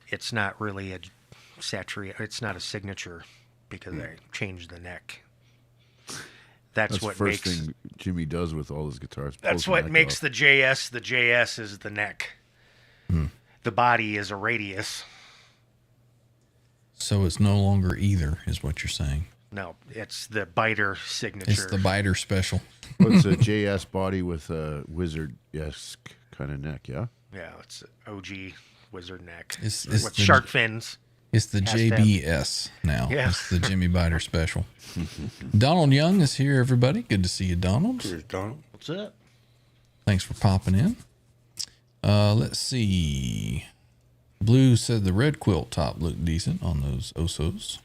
it's not really a it's not a signature because I changed the neck. That's the what first makes thing Jimmy does with all his guitars. that's what makes the JS the JS is the neck. The body is a radius. So it's no longer either, is what you're saying. No, it's the biter signature. It's the biter special. What's a JS body with a wizard-esque kind of neck? Yeah. Yeah, it's OG wizard neck It's with the- shark fins. It's the Has to have- JBS now. Yeah. It's the Jimmy Biter special. Donald Young is here, everybody. Good to see you, Donald. Here's Donald. What's up? Thanks for popping in. Let's see. Blue said the red quilt top looked decent on those Osos.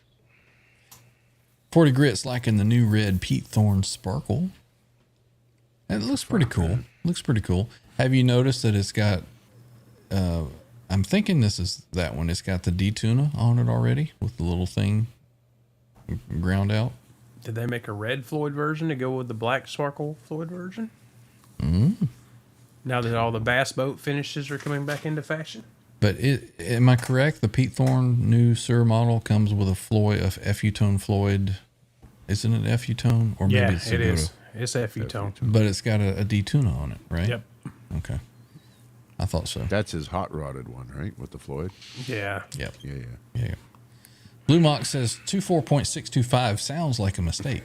40 Grits liking the new red Pete Thorne Sparkle. It looks pretty cool. Looks pretty cool. Have you noticed that it's got, I'm thinking this is that one. It's got the D-tuna on it already with the little thing ground out. Did they make a red Floyd version to go with the black Sparkle Floyd version? Now that all the bass boat finishes are coming back into fashion? But am I correct? The Pete Thorne new Sir model comes with a Floyd, a FU-tone Floyd. Isn't it FU-tone? Or maybe Yeah, it's it Segundo. is. It's FU tone. But it's got a D-tuna on it, right? Yep. Okay. I thought so. That's his hot rodded one, right? With the Floyd. Yeah. Yep. Yeah, yeah. Yeah. Blue Mock says 24.625 sounds like a mistake.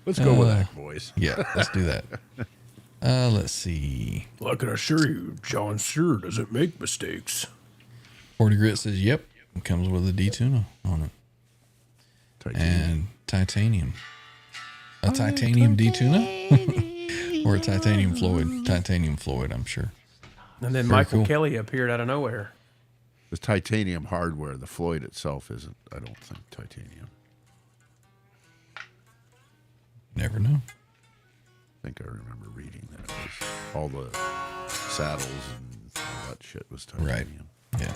Let's go with that, boys. Yeah, let's do that. Let's see. Well, I can assure you, John sure doesn't make mistakes. 40 Grit says, yep, it comes with a D-tuna on it. And titanium. A titanium D-tuna? Or a titanium Floyd? Titanium Floyd, I'm sure. And then Very Michael cool. Kelly appeared out of nowhere. The titanium hardware, the Floyd itself isn't, I don't think, titanium. Never know. I think I remember reading that it was all the saddles and all that shit was titanium. Right. Yeah.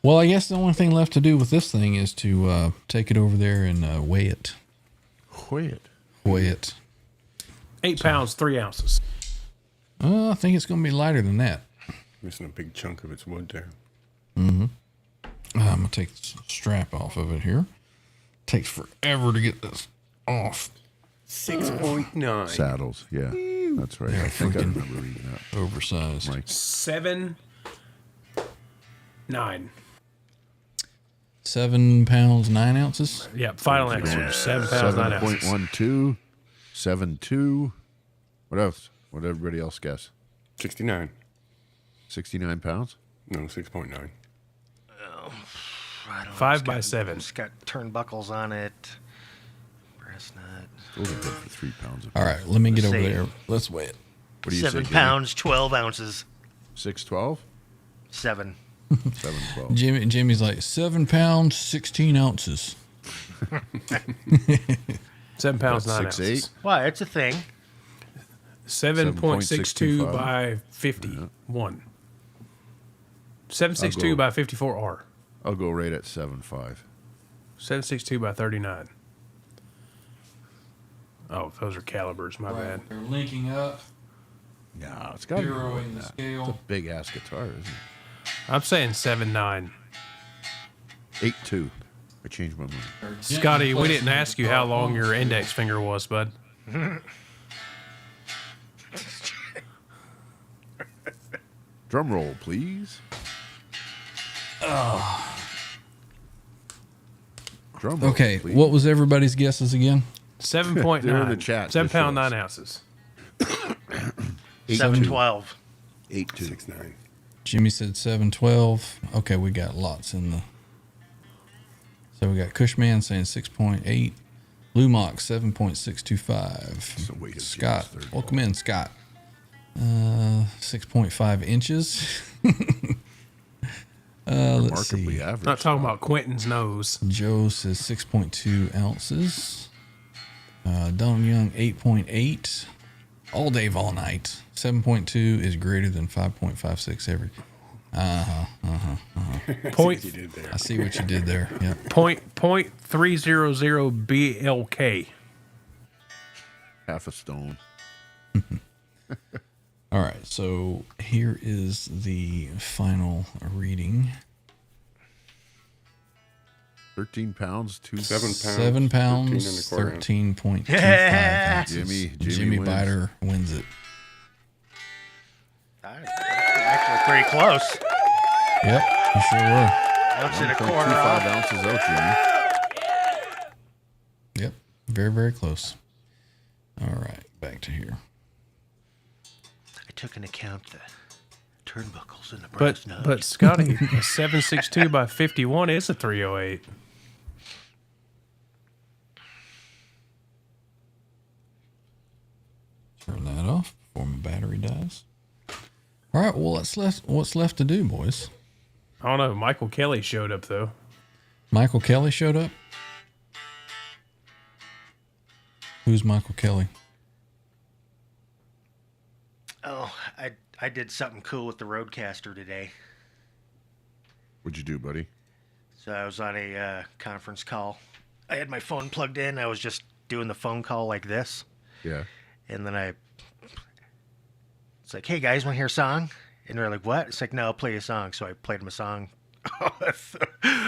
Well, I guess the only thing left to do with this thing is to take it over there and weigh it. Weigh it. Weigh it. 8 pounds, 3 ounces. I think it's going to be lighter than that. Missing a big chunk of its wood there. I'm going to take the strap off of it here. Takes forever to get this off. 6.9. Saddles, yeah. That's right. I think I remember reading that. Oversized. Mike. 7, 9. 7 pounds, 9 ounces. Yeah, final answer. 7 pounds, 9 ounces. 7.12, 7.2. What else? What did everybody else guess? 69. 69 pounds? No, 6.9. I don't know. 5 by 7. It's got turnbuckles on it. Brass nut. Those are good for 3 pounds. All right, let me get over Say- there. Let's weigh it. What do you 7 say, Jimmy? pounds, 12 ounces. 6.12? 7. 7.12. Jimmy's like 7 pounds, 16 ounces. 7 pounds, 9 6'8"? ounces. Why? It's a thing. 7.62 by 51. 7.62 I'll go- by 54R. I'll go right at 7.5. 7.62 by 39. Oh, those are calibers. My bad. They're linking up, No, it's got to be more than zeroing the that. scale. Big ass guitar, isn't it? I'm saying 7.9. 8.2. I changed my mind. Scotty, we didn't ask you how long your index finger was, bud. Drum roll, please. Drum roll, Okay, please. what was everybody's guesses again? 7.9. They're in the chat, 7 just pound, show us. 9 ounces. 712. 8.2. 6.9. Jimmy said 712. Okay, we got lots in the. So we got Cushman saying 6.8. Blue Mock 7.625. So wait till Scott, Jim's third welcome in, Scott. 6.5 inches. Let's see. Remarkably average. Not talking about Quentin's nose. Joe says 6.2 ounces. Donald Young, 8.8. All day, all night. 7.2 is greater than 5.56 every. Point You did there. I see what you did there. Yep. point 300 BLK. Half a stone. All right, so here is the final reading. 13 pounds, 7 pounds. 7 pounds, 13 and a quarter 13.25 ounces. Jimmy wins. Biter wins it. Actually, pretty close. Yep, you sure were. Ounce and a 1.25 quarter off. ounces out, Jimmy. Yep, very, very close. All right, back to here. I took into account the turnbuckles and the brass nose. But Scotty, a 762 by 51 is a 308. Turn that off before my battery dies. All right, well, what's left to do, boys? I don't know. Michael Kelly showed up though. Michael Kelly showed up? Who's Michael Kelly? Oh, I did something cool with the Roadcaster today. What'd you do, buddy? So I was on a conference call. I had my phone plugged in. I was just doing the phone call like this. Yeah. And then it's like, hey guys, want to hear a song? And they're like, what? It's like, no, I'll play a song. So I played them a song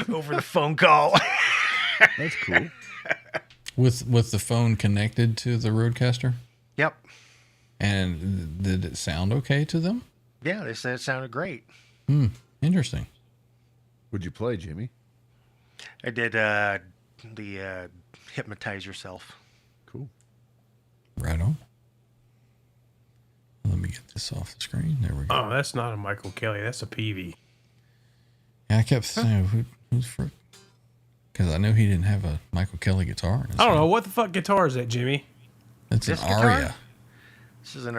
over the phone call. That's cool. With the phone connected to the Roadcaster? Yep. And did it sound okay to them? Yeah, they said it sounded great. Interesting. What'd you play, Jimmy? I did the Hypnotize Yourself. Cool. Right on. Let me get this off the screen. There we go. Oh, that's not a Michael Kelly. That's a PV. Yeah, I kept saying, who's for? Because I know he didn't have a Michael Kelly guitar. In his I don't hand. know. What the fuck guitar is that, Jimmy? It's This an guitar? Aria. This is an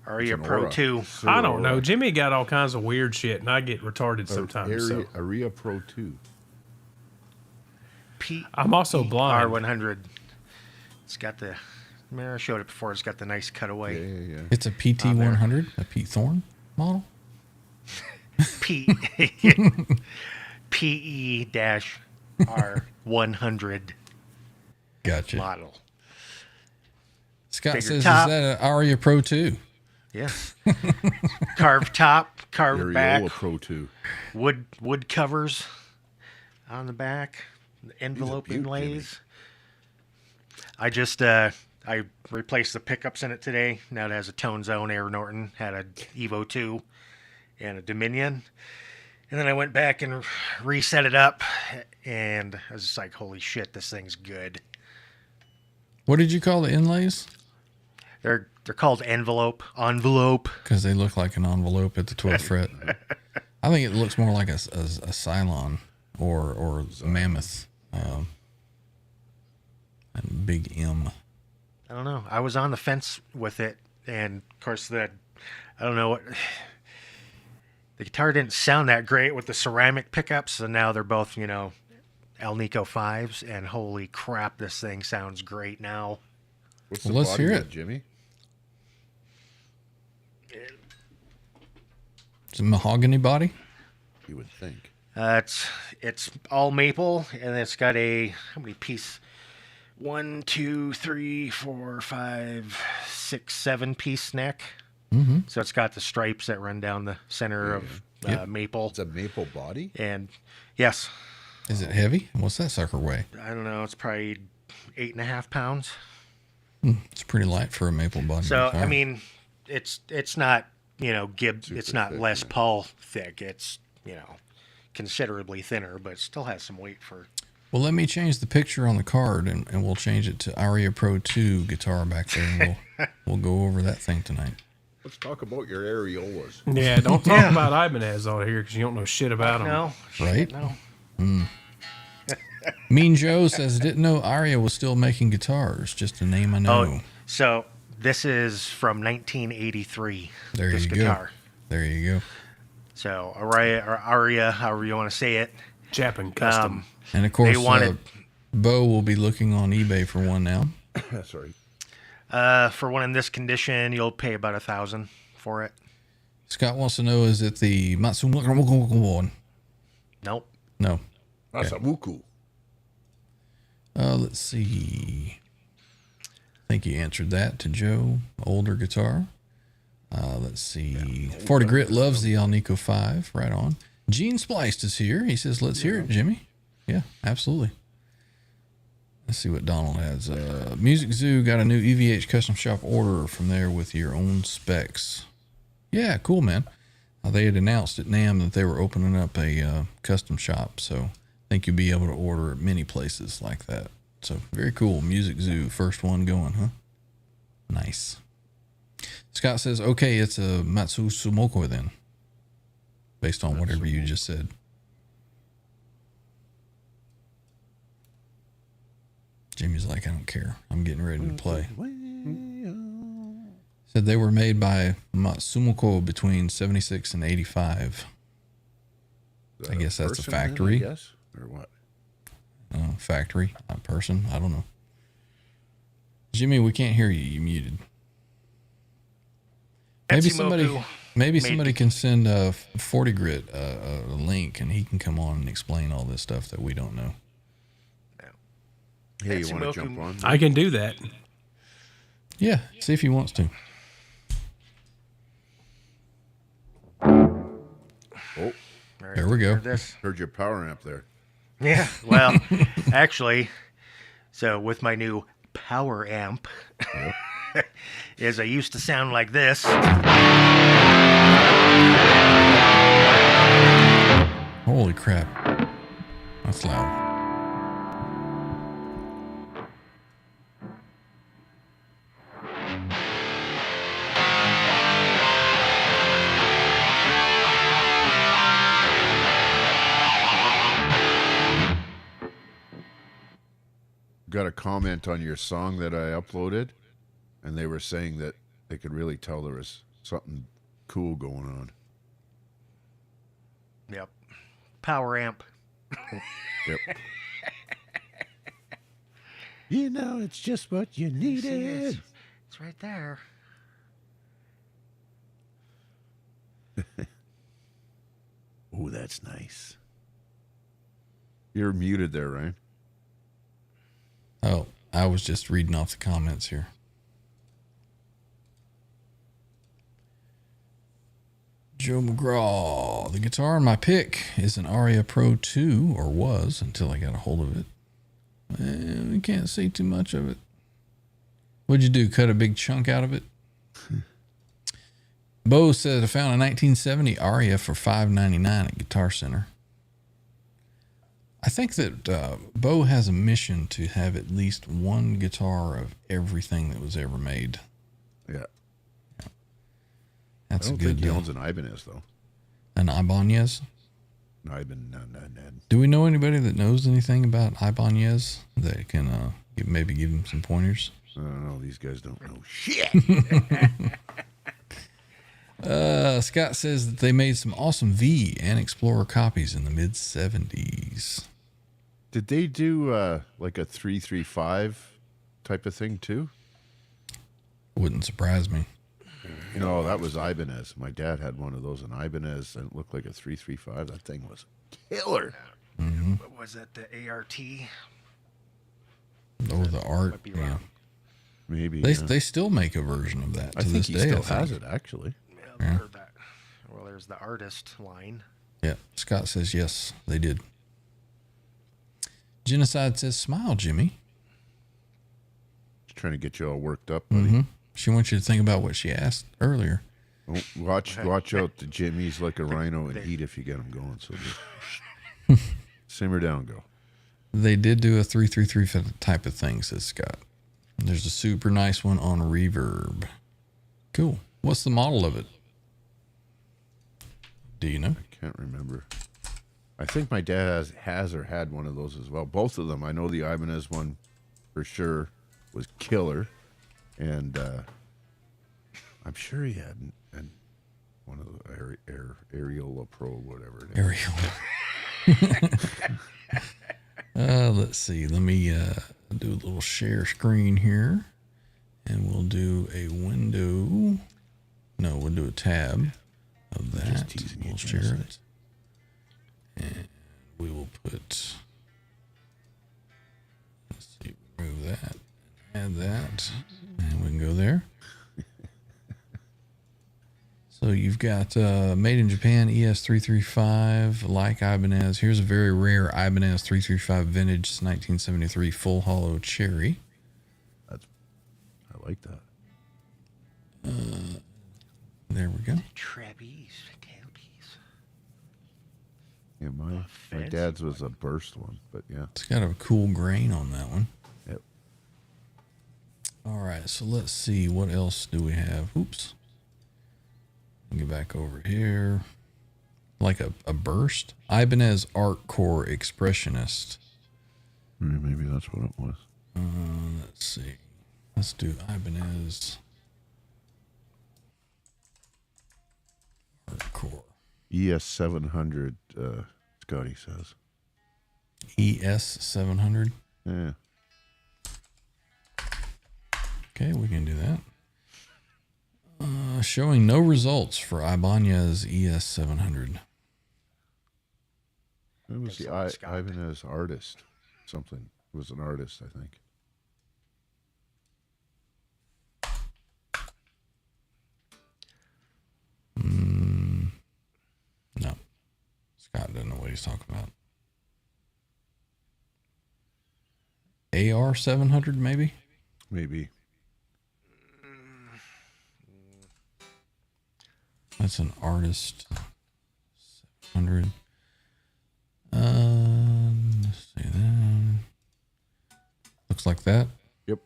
Aria an Pro Aura. II. I don't know. Jimmy got all kinds of weird shit, and I get retarded sometimes. So. Aria Pro II. I'm also blind. R100. It's got the. I mean, I showed it before. It's got the nice cutaway. Yeah. It's a PT100, a Pete Thorne model. P PE-R100 Gotcha. model. Scott Bigger says, top. is that an Aria Pro II? Yes. Carved top, carved back, Ariola Pro II. wood covers on the back, envelope beaut, inlays. I just I replaced the pickups in it today. Now it has a Tone Zone. Air Norton had a Evo 2 and a Dominion. And then I went back and reset it up, and I was just like, holy shit, this thing's good. What did you call the inlays? They're called envelope. Because they look like an envelope at the 12th fret. I think it looks more like a Cylon or a Mammoth. And big M. I don't know. I was on the fence with it, and of course I don't know what. The guitar didn't sound that great with the ceramic pickups, and now they're both, Alnico 5s, and holy crap, this thing sounds great now. What's Well, the let's body hear of it. Jimmy? It's a mahogany body. You would think. It's all maple, and it's got how many piece? 1, 2, 3, 4, 5, 6, 7 piece neck. Mm-hmm. So it's got the stripes that run down the center of Yep. maple. It's a maple body? And yes, Is it heavy? What's that sucker weigh? I don't know. It's probably 8.5 pounds. It's pretty light for a maple body. So guitar. I mean, it's not Gibbs. It's not thick, Les yeah. Paul thick. It's considerably thinner, but it still has some weight for. Well, let me change the picture on the card, and we'll change it to Aria Pro II guitar back there, and we'll go over that thing tonight. Let's talk about your areolas. Yeah, don't talk about Ibanez on here because you don't know shit about him. No, Right? No. Mean Joe says, didn't know Aria was still making guitars. Just a name I know. Oh, so this is from 1983. There this you guitar. go. There you go. So Aria, or Aria, however you want to say it. Japan custom. And of course, wanted- Bo will be looking on eBay for one now. Sorry. For one in this condition, you'll pay about $1,000 for it. Scott wants to know, is it the Matsumoto one? Nope. No. That's a wuku. Let's see. I think you answered that to Joe. Older guitar. Let's see. 40 Grit loves the Alnico 5. Right on. Gene Spliced is here. He says, let's hear it, Jimmy. Yeah, absolutely. Let's see what Donald has. Music Zoo got a new EVH custom shop order from there with your own specs. Yeah, cool, man. They had announced at NAMM that they were opening up a custom shop, so I think you'll be able to order at many places like that. So very cool. Music Zoo, first one going, huh? Nice. Scott says, okay, it's a Matsusumoko then, based on whatever you just said. Jimmy's like, I don't care. I'm getting ready to play. Said they were made by Matsumoko between 76 and 85. I guess that's a factory. Yes, or what? Factory, not person. I don't know. Jimmy, we can't hear you. You muted. Maybe somebody can send 40 Grit a link, and he can come on and explain all this stuff that we don't know. Hey, you want to jump on? I can do that. Yeah, see if he wants to. Oh, There we go. This. heard your power amp there. Yeah. Well, actually, so with my new power amp, is I used to sound like this. Holy crap. That's loud. Got a comment on your song that I uploaded, and they were saying that they could really tell there was something cool going on. Yep. Power amp. Yep. You know, it's just what you needed. It's right there. Oh, that's nice. You're muted there, Ryan. Oh, I was just reading off the comments here. Joe McGraw. The guitar in my pick is an Aria Pro II, or was until I got a hold of it. We can't see too much of it. What'd you do? Cut a big chunk out of it? Bo says, I found a 1970 Aria for $5.99 at Guitar Center. I think that Bo has a mission to have at least one guitar of everything that was ever made. Yeah. That's I a don't good think he deal. owns an Ibanez, though. An Ibanez? No. Do we know anybody that knows anything about Ibanez that can maybe give him some pointers? I don't know. These guys don't know shit. Scott says that they made some awesome V and Explorer copies in the mid-70s. Did they do like a 335 type of thing, too? Wouldn't surprise me. No, that was Ibanez. My dad had one of those, an Ibanez, and it looked like a 335. That thing was killer. What was that? The ART? Or the art. Might be Yeah. wrong. Maybe. They still make a version of that to I think this he day. still I think. has it, actually. Yeah, or that. Well, there's the artist line. Yeah. Scott says yes, they did. Genocide says smile, Jimmy. Just trying to get you all worked up, buddy. Mm-hmm. She wants you to think about what she asked earlier. Oh, watch out. The Jimmy's like a rhino in heat if you get him going. So just simmer down, go. They did do a 333 type of thing, says Scott. There's a super nice one on Reverb. Cool. What's the model of it? Do you know? I can't remember. I think my dad has or had one of those as well. Both of them. I know the Ibanez one for sure was killer. And I'm sure he had one of the aerial Aria Pro, whatever it is. Aria. Let's see. Let me do a little share screen here, and we'll do a window. No, we'll do a tab of that. We'll share it, and we will put. Let's see. Remove that. Add that, and we can go there. So you've got made in Japan ES335, like Ibanez. Here's a very rare Ibanez 335 vintage 1973 full hollow cherry. I like that. There we go. Trapeze tailpiece. Yeah, my Fancy. dad's was a burst one, but yeah. It's got a cool grain on that one. Yep. All right, so let's see. What else do we have? Oops. Get back over here. Like a burst. Ibanez Art Core Expressionist. Maybe that's what it was. Let's see. Let's do Ibanez Art Core. ES700, Scotty says. ES700. Yeah. Okay, we can do that. Showing no results for Ibanez ES700. It was the Ibanez artist. Something. It was an artist, I think. No. Scott doesn't know what he's talking about. AR700 maybe? Maybe. That's an artist. 700. Let's see that. Looks like that. Yep.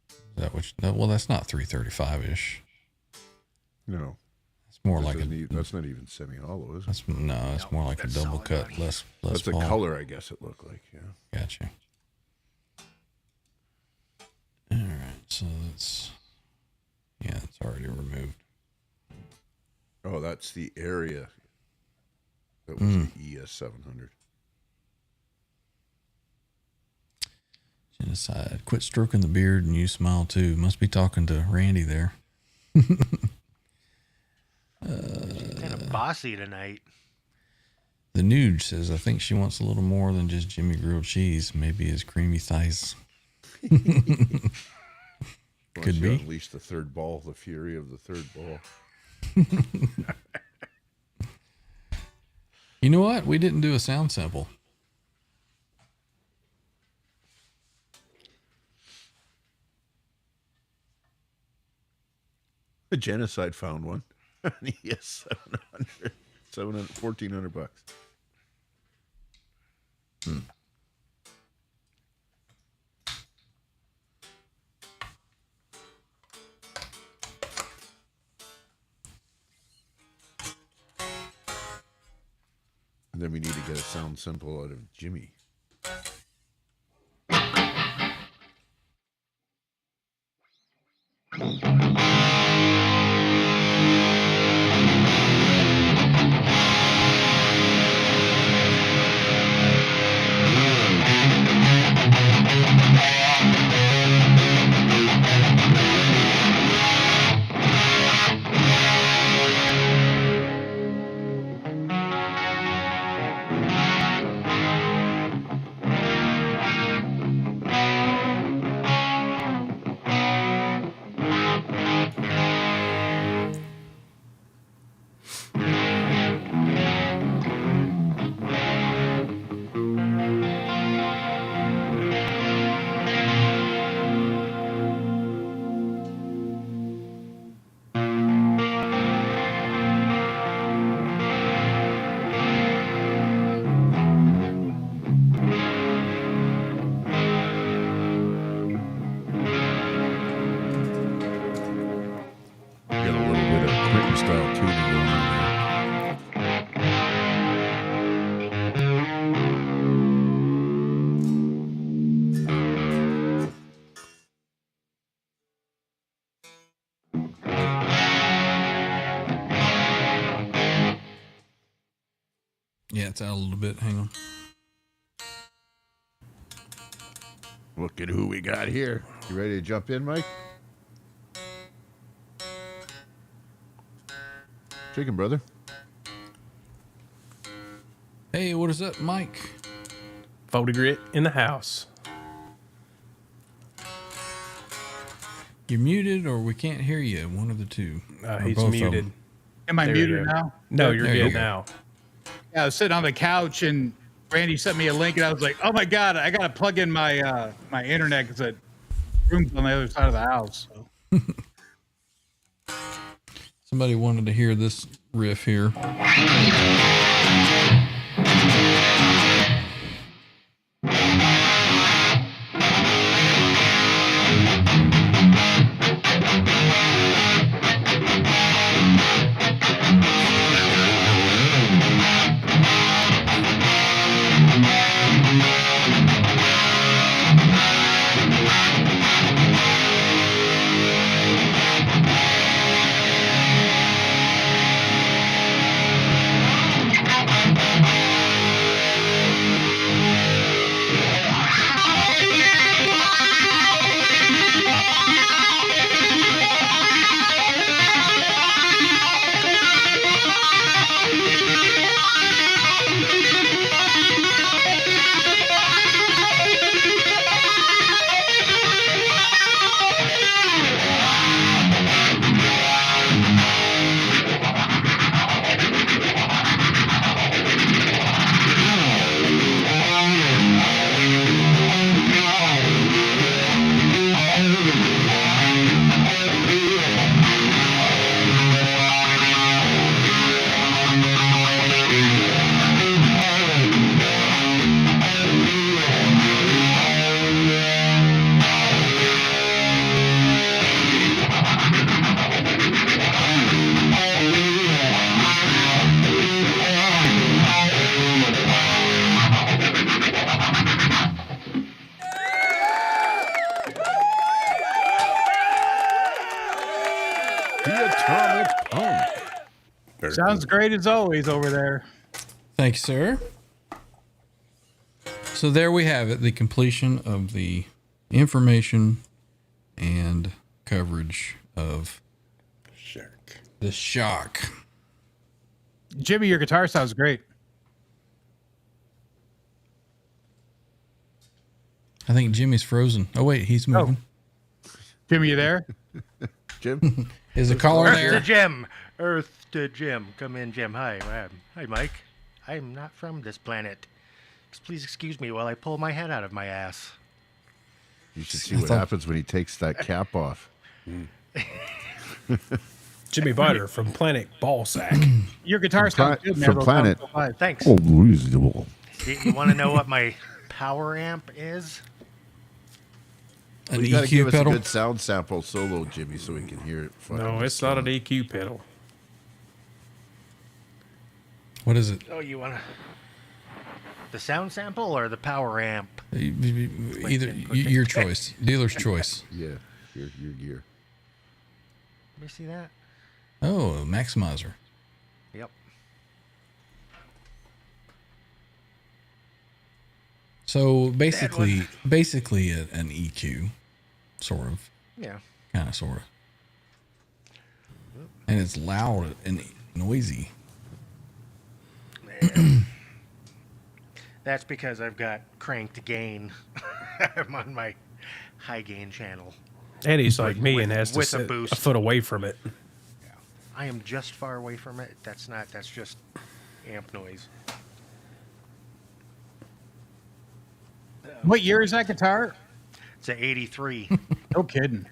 Is that which? Well, that's not 335-ish. No. It's more That like that's not even semi-hollow, is it? That's no. It's more like a double cut. solid Less. That's the ball. color, I guess it looked like. Yeah. Gotcha. All right. So that's. Yeah, it's already removed. Oh, that's the area. That was the ES700. Genocide. Quit stroking the beard and you smile too. Must be talking to Randy there. Kind of bossy tonight. The Nude says, I think she wants a little more than just Jimmy grilled cheese. Maybe his creamy thighs. Could be. Unleash the third ball, the fury of the third ball. You know what? We didn't do a sound sample. The Genocide found one. Yes, 1,400 bucks. And then we need to get a sound sample out of Jimmy. Yeah, it's out a little bit. Hang on. Look at who we got here. You ready to jump in, Mike? Chicken brother. Hey, what is up, Mike? Folded grit in the house. You're muted or we can't hear you. One of the two. Or He's both of muted. them. Am I There you muted go. now? No, you're There you good go. now. Yeah, I was sitting on the couch and Randy sent me a link and I was like, oh my God, I got to plug in my my internet because the room's on the other side of the house. So. Somebody wanted to hear this riff here. The Atomic Punk. Very Sounds great as always over there. Thank you, sir. So there we have it, the completion of the information and coverage of Shark. the shock. Jimmy, your guitar sounds great. I think Jimmy's frozen. Oh, wait, he's moving. Jimmy, you there? Jim? Is a caller Earth to there? Jim. Earth to Jim. Come in, Jim. Hi. Hi, Mike. I'm not from this planet. Please excuse me while I pull my head out of my ass. You should see what happens when he takes that cap off. Jimmy Butter from Planet Ballsack. Your guitar sounds good, man. from Those Planet. sounds so live. Thanks. Oh, reasonable. You want to know what my power amp is? An You got to give EQ us pedal? a good sound sample solo, Jimmy, so we can hear it. No, it's not an EQ pedal. What is it? Oh, you want to... The sound sample or the power amp? Either your choice, dealer's choice. Yeah, your gear. Let me see that. Oh, a maximizer. Yep. So basically an EQ, sort of, Yeah. kind of, sort of, and it's loud and noisy. That's because I've got cranked gain. I'm on my high gain channel. And he's like me and has to with a sit boost. a foot away from it. I am just far away from it. That's just amp noise. What year is that guitar? It's an 83. No kidding.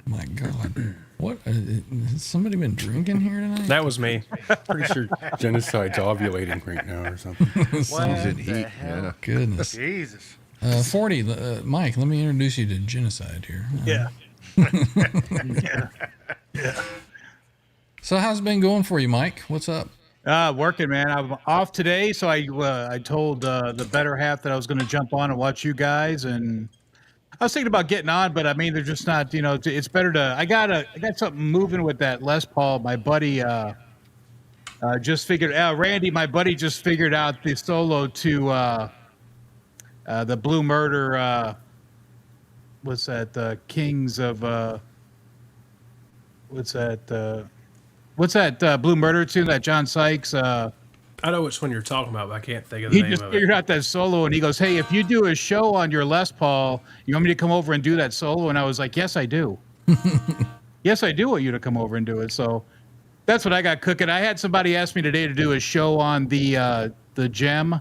My God, what? Has somebody been drinking here tonight? That was me. Pretty sure Genocide's ovulating right now or something. What He's in the heat. hell? Yeah. Goodness. Jesus. 40, Mike, let me introduce you to Genocide here. Yeah. So how's it been going for you, Mike? What's up? Working, man. I'm off today, so I told the better half that I was going to jump on and watch you guys, and I was thinking about getting on, but I mean, they're just not. You know, it's better to. I got something moving with that Les Paul. My buddy Just figured out, Randy, my buddy, just figured out the solo to the Blue Murder. What's that? The Kings of. What's that? What's that Blue Murder tune that John Sykes? I know which one you're talking about, but I can't think of the He name just of figured it. out that solo, and he goes, "Hey, if you do a show on your Les Paul, you want me to come over and do that solo?" And I was like, "Yes, I do. Yes, I do want you to come over and do it." So that's what I got cooking. I had somebody ask me today to do a show on the gem,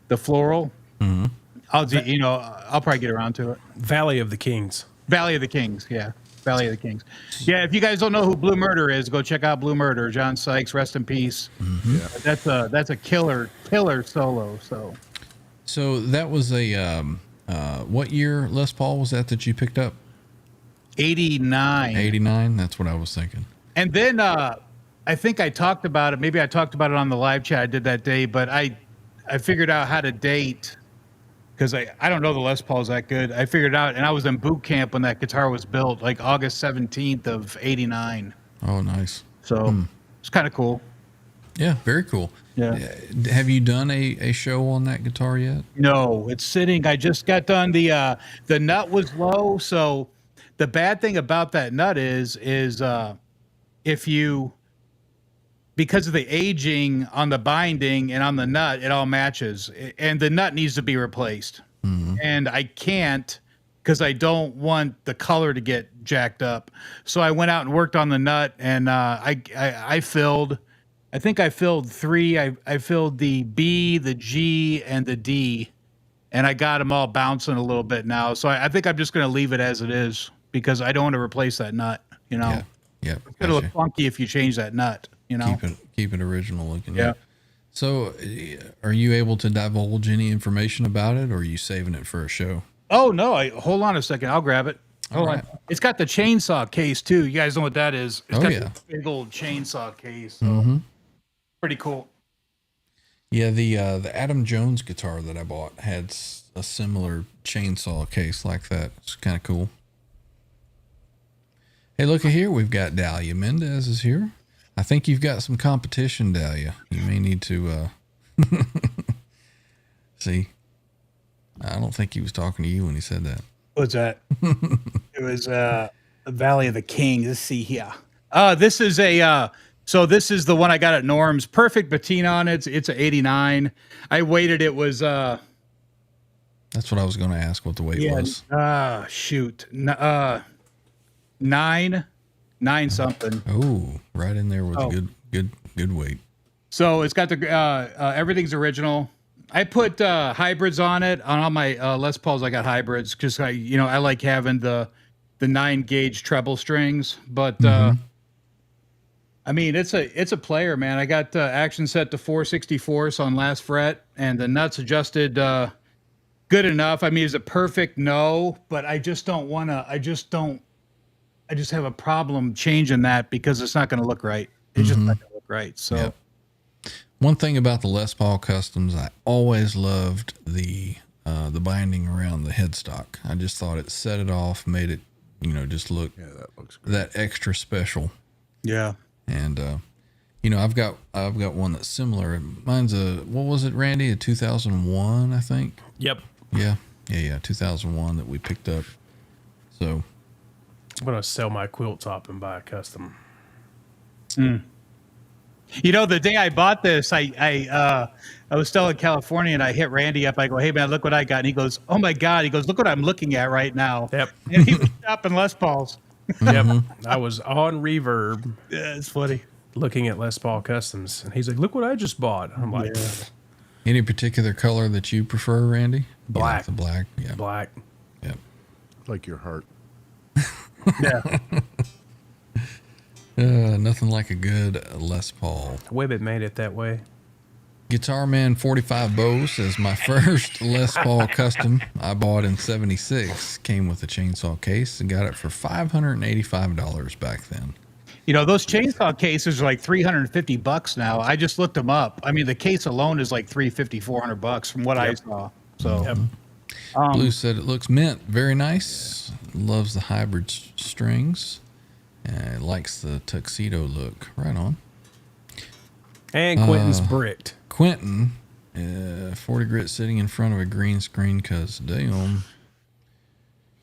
the floral. Mm-hmm. I'll probably get around to it. Valley of the Kings. Valley of the Kings, yeah. Valley of the Kings. Yeah, if you guys don't know who Blue Murder is, go check out Blue Murder. John Sykes, rest in peace. Yeah. That's a killer solo. So that was a what year Les Paul was that you picked up? 89. 89. That's what I was thinking. And then I think I talked about it. Maybe I talked about it on the live chat I did that day, but I figured out how to date because I don't know the Les Pauls that good. I figured it out, and I was in boot camp when that guitar was built, like August 17th of 89. Oh, nice. So it's kind of cool. Yeah, very cool. Yeah. Have you done a show on that guitar yet? No, it's sitting. I just got done. The nut was low, so the bad thing about that nut is if you, because of the aging on the binding and on the nut, it all matches, and the nut needs to be replaced. And I can't because I don't want the color to get jacked up. So I went out and worked on the nut, and I filled. I think I filled 3. I filled the B, the G, and the D, and I got them all bouncing a little bit now. So I think I'm just going to leave it as it is because I don't want to replace that nut. You know, Yeah. it's going to look funky if you change that nut. You know, Keep it original looking. Yeah. So, are you able to divulge any information about it, or are you saving it for a show? Oh no! Hold on a second. I'll grab it. Hold All on. It's got the chainsaw case too. You guys know what that is? It's got yeah. the big old chainsaw case. So pretty cool. Yeah, the Adam Jones guitar that I bought had a similar chainsaw case like that. It's kind of cool. Hey, look at here. We've got Dahlia Mendez is here. I think you've got some competition, Dahlia. You may need to see. I don't think he was talking to you when he said that. What's that? It was Valley of the Kings. Let's see here. This is a so this is the one I got at Norm's. Perfect patina on it. It's an 89. I weighted it was That's what I was going to ask what the weight was. Shoot. 9 something. Oh, right in there with good weight. So it's got the everything's original. I put hybrids on it. On all my Les Pauls, I got hybrids because I like having the 9-gauge treble strings. But I mean, it's a player, man. I got action set to 4/64 on last fret, and the nuts adjusted good enough. I mean, is it perfect? No, but I just don't want to. I just have a problem changing that because it's not going to look right. It's just not going to look right. So. Yep. One thing about the Les Paul Customs, I always loved the binding around the headstock. I just thought it set it off, made it, just look that looks good. that extra special. Yeah. And I've got one that's similar. Mine's what was it, Randy? A 2001, I think. Yep. Yeah, 2001 that we picked up. So I'm gonna sell my quilt top and buy a custom. The day I bought this, I was still in California, and I hit Randy up. I go, "Hey man, look what I got!" And he goes, "Oh my god!" He goes, "Look what I'm looking at right now." Yep. And he was shopping Les Pauls. Yep. I was on Reverb Yeah, it's funny. looking at Les Paul Customs, and he's like, "Look what I just bought." I'm like, any particular color that you prefer, Randy? Black. Yeah, the black. Yeah. "Black." Yep. Like your heart. Yeah. Nothing like a good Les Paul. Webbit made it that way. Guitar Man 45 Bow says my first Les Paul custom I bought in '76 came with a chainsaw case and got it for $585 back then. Those chainsaw cases are like $350 now. I just looked them up. I mean, the case alone is like $350-$400 from what I saw. So. Yep. Blue said it looks mint, very nice. Loves the hybrid strings. Likes the tuxedo look. Right on. And Quentin's bricked. Quentin, 40 grit sitting in front of a green screen because, damn.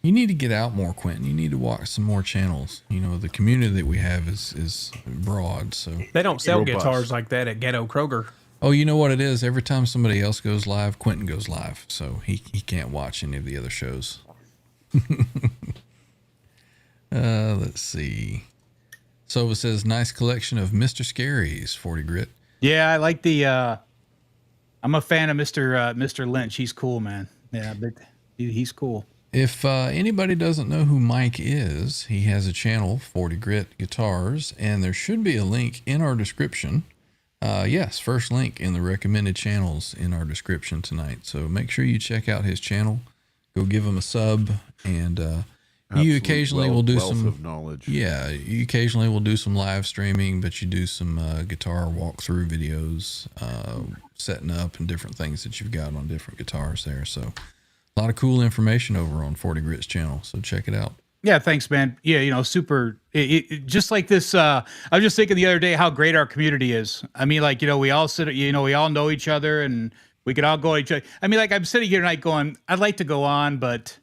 You need to get out more, Quentin. You need to watch some more channels. You know, the community that we have is broad. So They don't sell Robust. guitars like that at Ghetto Kroger. oh, you know what it is? Every time somebody else goes live, Quentin goes live. So he can't watch any of the other shows. Let's see. So it says, nice collection of Mr. Scary's 40 grit. Yeah, I like the. I'm a fan of Mr. Lynch. He's cool, man. Yeah, but he's cool. If anybody doesn't know who Mike is, he has a channel, 40 Grit Guitars, and there should be a link in our description. Yes, first link in the recommended channels in our description tonight. So make sure you check out his channel. Go give him a sub, and you Absolute occasionally will do wealth some of knowledge. Yeah, you occasionally will do some live streaming, but you do some guitar walkthrough videos, setting up and different things that you've got on different guitars there. So a lot of cool information over on 40 Grit's channel. So check it out. Yeah, thanks, man. Yeah, you know, super. Just like this. I was just thinking the other day how great our community is. I mean, like, you know, we all sit. You know, we all know each other, and we could all go at each other. I mean, like, I'm sitting here tonight going, I'd like to go on, but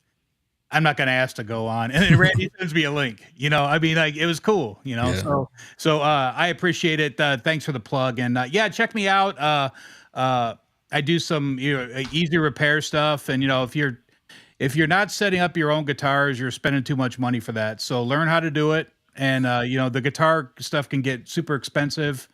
I'm not going to ask to go on. And then Randy sends me a link. You know, I mean, like, it was cool. You know, Yeah. so I appreciate it. Thanks for the plug, and yeah, check me out. I do some easy repair stuff, and you know, if you're not setting up your own guitars, you're spending too much money for that. So learn how to do it. And, you know, the guitar stuff can get super expensive.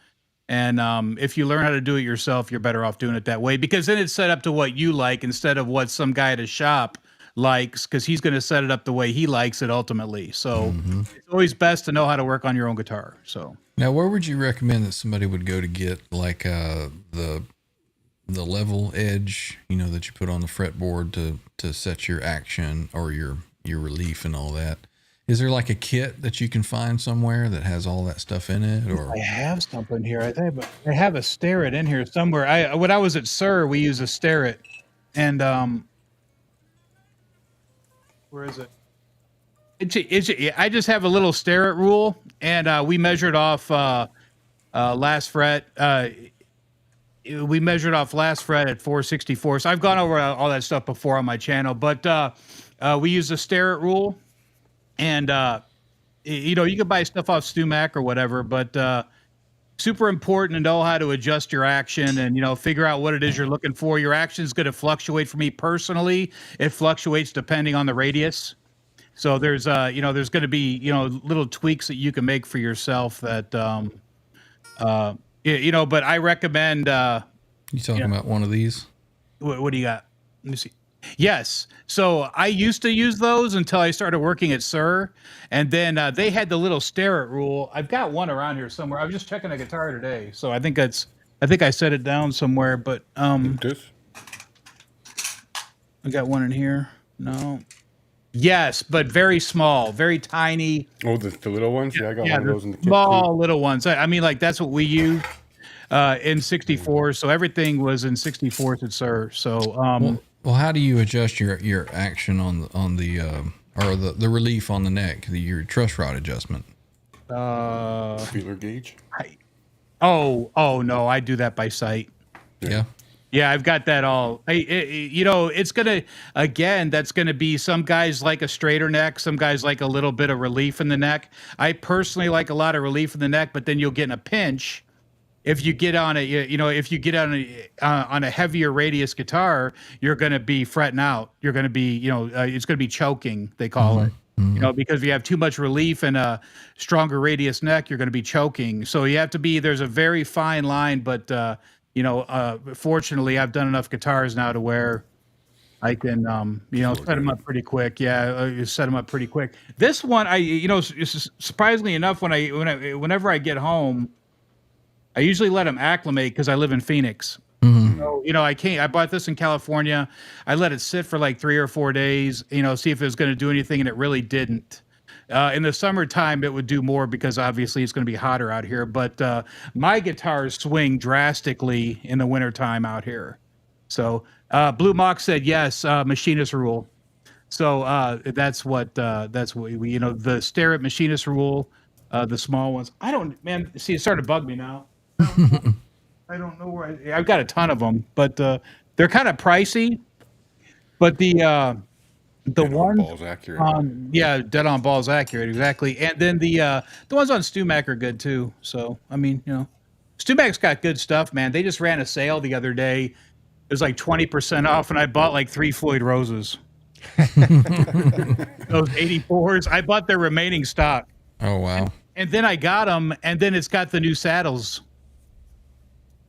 And if you learn how to do it yourself, you're better off doing it that way, because then it's set up to what you like instead of what some guy at a shop likes, because he's going to set it up the way he likes it ultimately. So it's always best to know how to work on your own guitar. So Now, where would you recommend that somebody would go to get like the level edge, you know, that you put on the fretboard to set your action or your relief and all that? Is there like a kit that you can find somewhere that has all that stuff in it? Or I have something here. I have a Starrett in here somewhere. When I was at Sir, we used a Starrett, and where is it? I just have a little Starrett rule, and we measured off last fret. We measured off last fret at 464. So I've gone over all that stuff before on my channel, but we use the Starrett rule, and you know, you can buy stuff off StuMac or whatever, but super important to know how to adjust your action and, you know, figure out what it is you're looking for. Your action is going to fluctuate. For me personally, it fluctuates depending on the radius. So there's you know, there's going to be, you know, little tweaks that you can make for yourself that you know, but I recommend you talking about one of these? what do you got? Let me see. Yes. So I used to use those until I started working at Sir, and then they had the little Starrett rule. I've got one around here somewhere. I was just checking a guitar today, so I think I set it down somewhere. But This? I got one in here. No. Yes, but very small, very tiny. Oh, the little ones? Yeah, I got Yeah, one of the those in the kit small little ones. I mean, like that's what we use in 64. So everything was in 64s at Sir. So Well, how do you adjust your action on the or the relief on the neck, your truss rod adjustment? too. Feeler gauge? oh no, I do that by sight. Yeah. Yeah, I've got that all. You know, it's that's gonna be, some guys like a straighter neck, some guys like a little bit of relief in the neck. I personally like a lot of relief in the neck, but then you'll get in a pinch if you get on a heavier radius guitar. You're gonna be fretting out. You're gonna be, you know, it's gonna be choking, they call it. You know, because if you have too much relief and a stronger radius neck, you're gonna be choking. So you have to be. There's a very fine line, but you know, fortunately, I've done enough guitars now to where I can, you know, set them up pretty quick. Yeah, set them up pretty quick. This one, you know, surprisingly enough, whenever I get home, I usually let them acclimate because I live in Phoenix. So, you know, I bought this in California. I let it sit for like 3 or 4 days, you know, see if it was going to do anything, and it really didn't. In the summertime, it would do more because obviously it's going to be hotter out here. But my guitars swing drastically in the wintertime out here. So Blue Mock said yes, machinist rule. So that's what we, you know, the Starrett machinist rule, the small ones. I don't, man. See, it started to bug me now. I don't know where I've got a ton of them, but they're kind of pricey. But the ones Balls accurate. yeah, dead on balls accurate, exactly. And then the ones on StewMac are good too. So I mean, StewMac's got good stuff, man. They just ran a sale the other day. It was like 20% off, and I bought like 3 Floyd Roses. Those 84s. I bought their remaining stock. Oh wow. And then I got them, and then it's got the new saddles.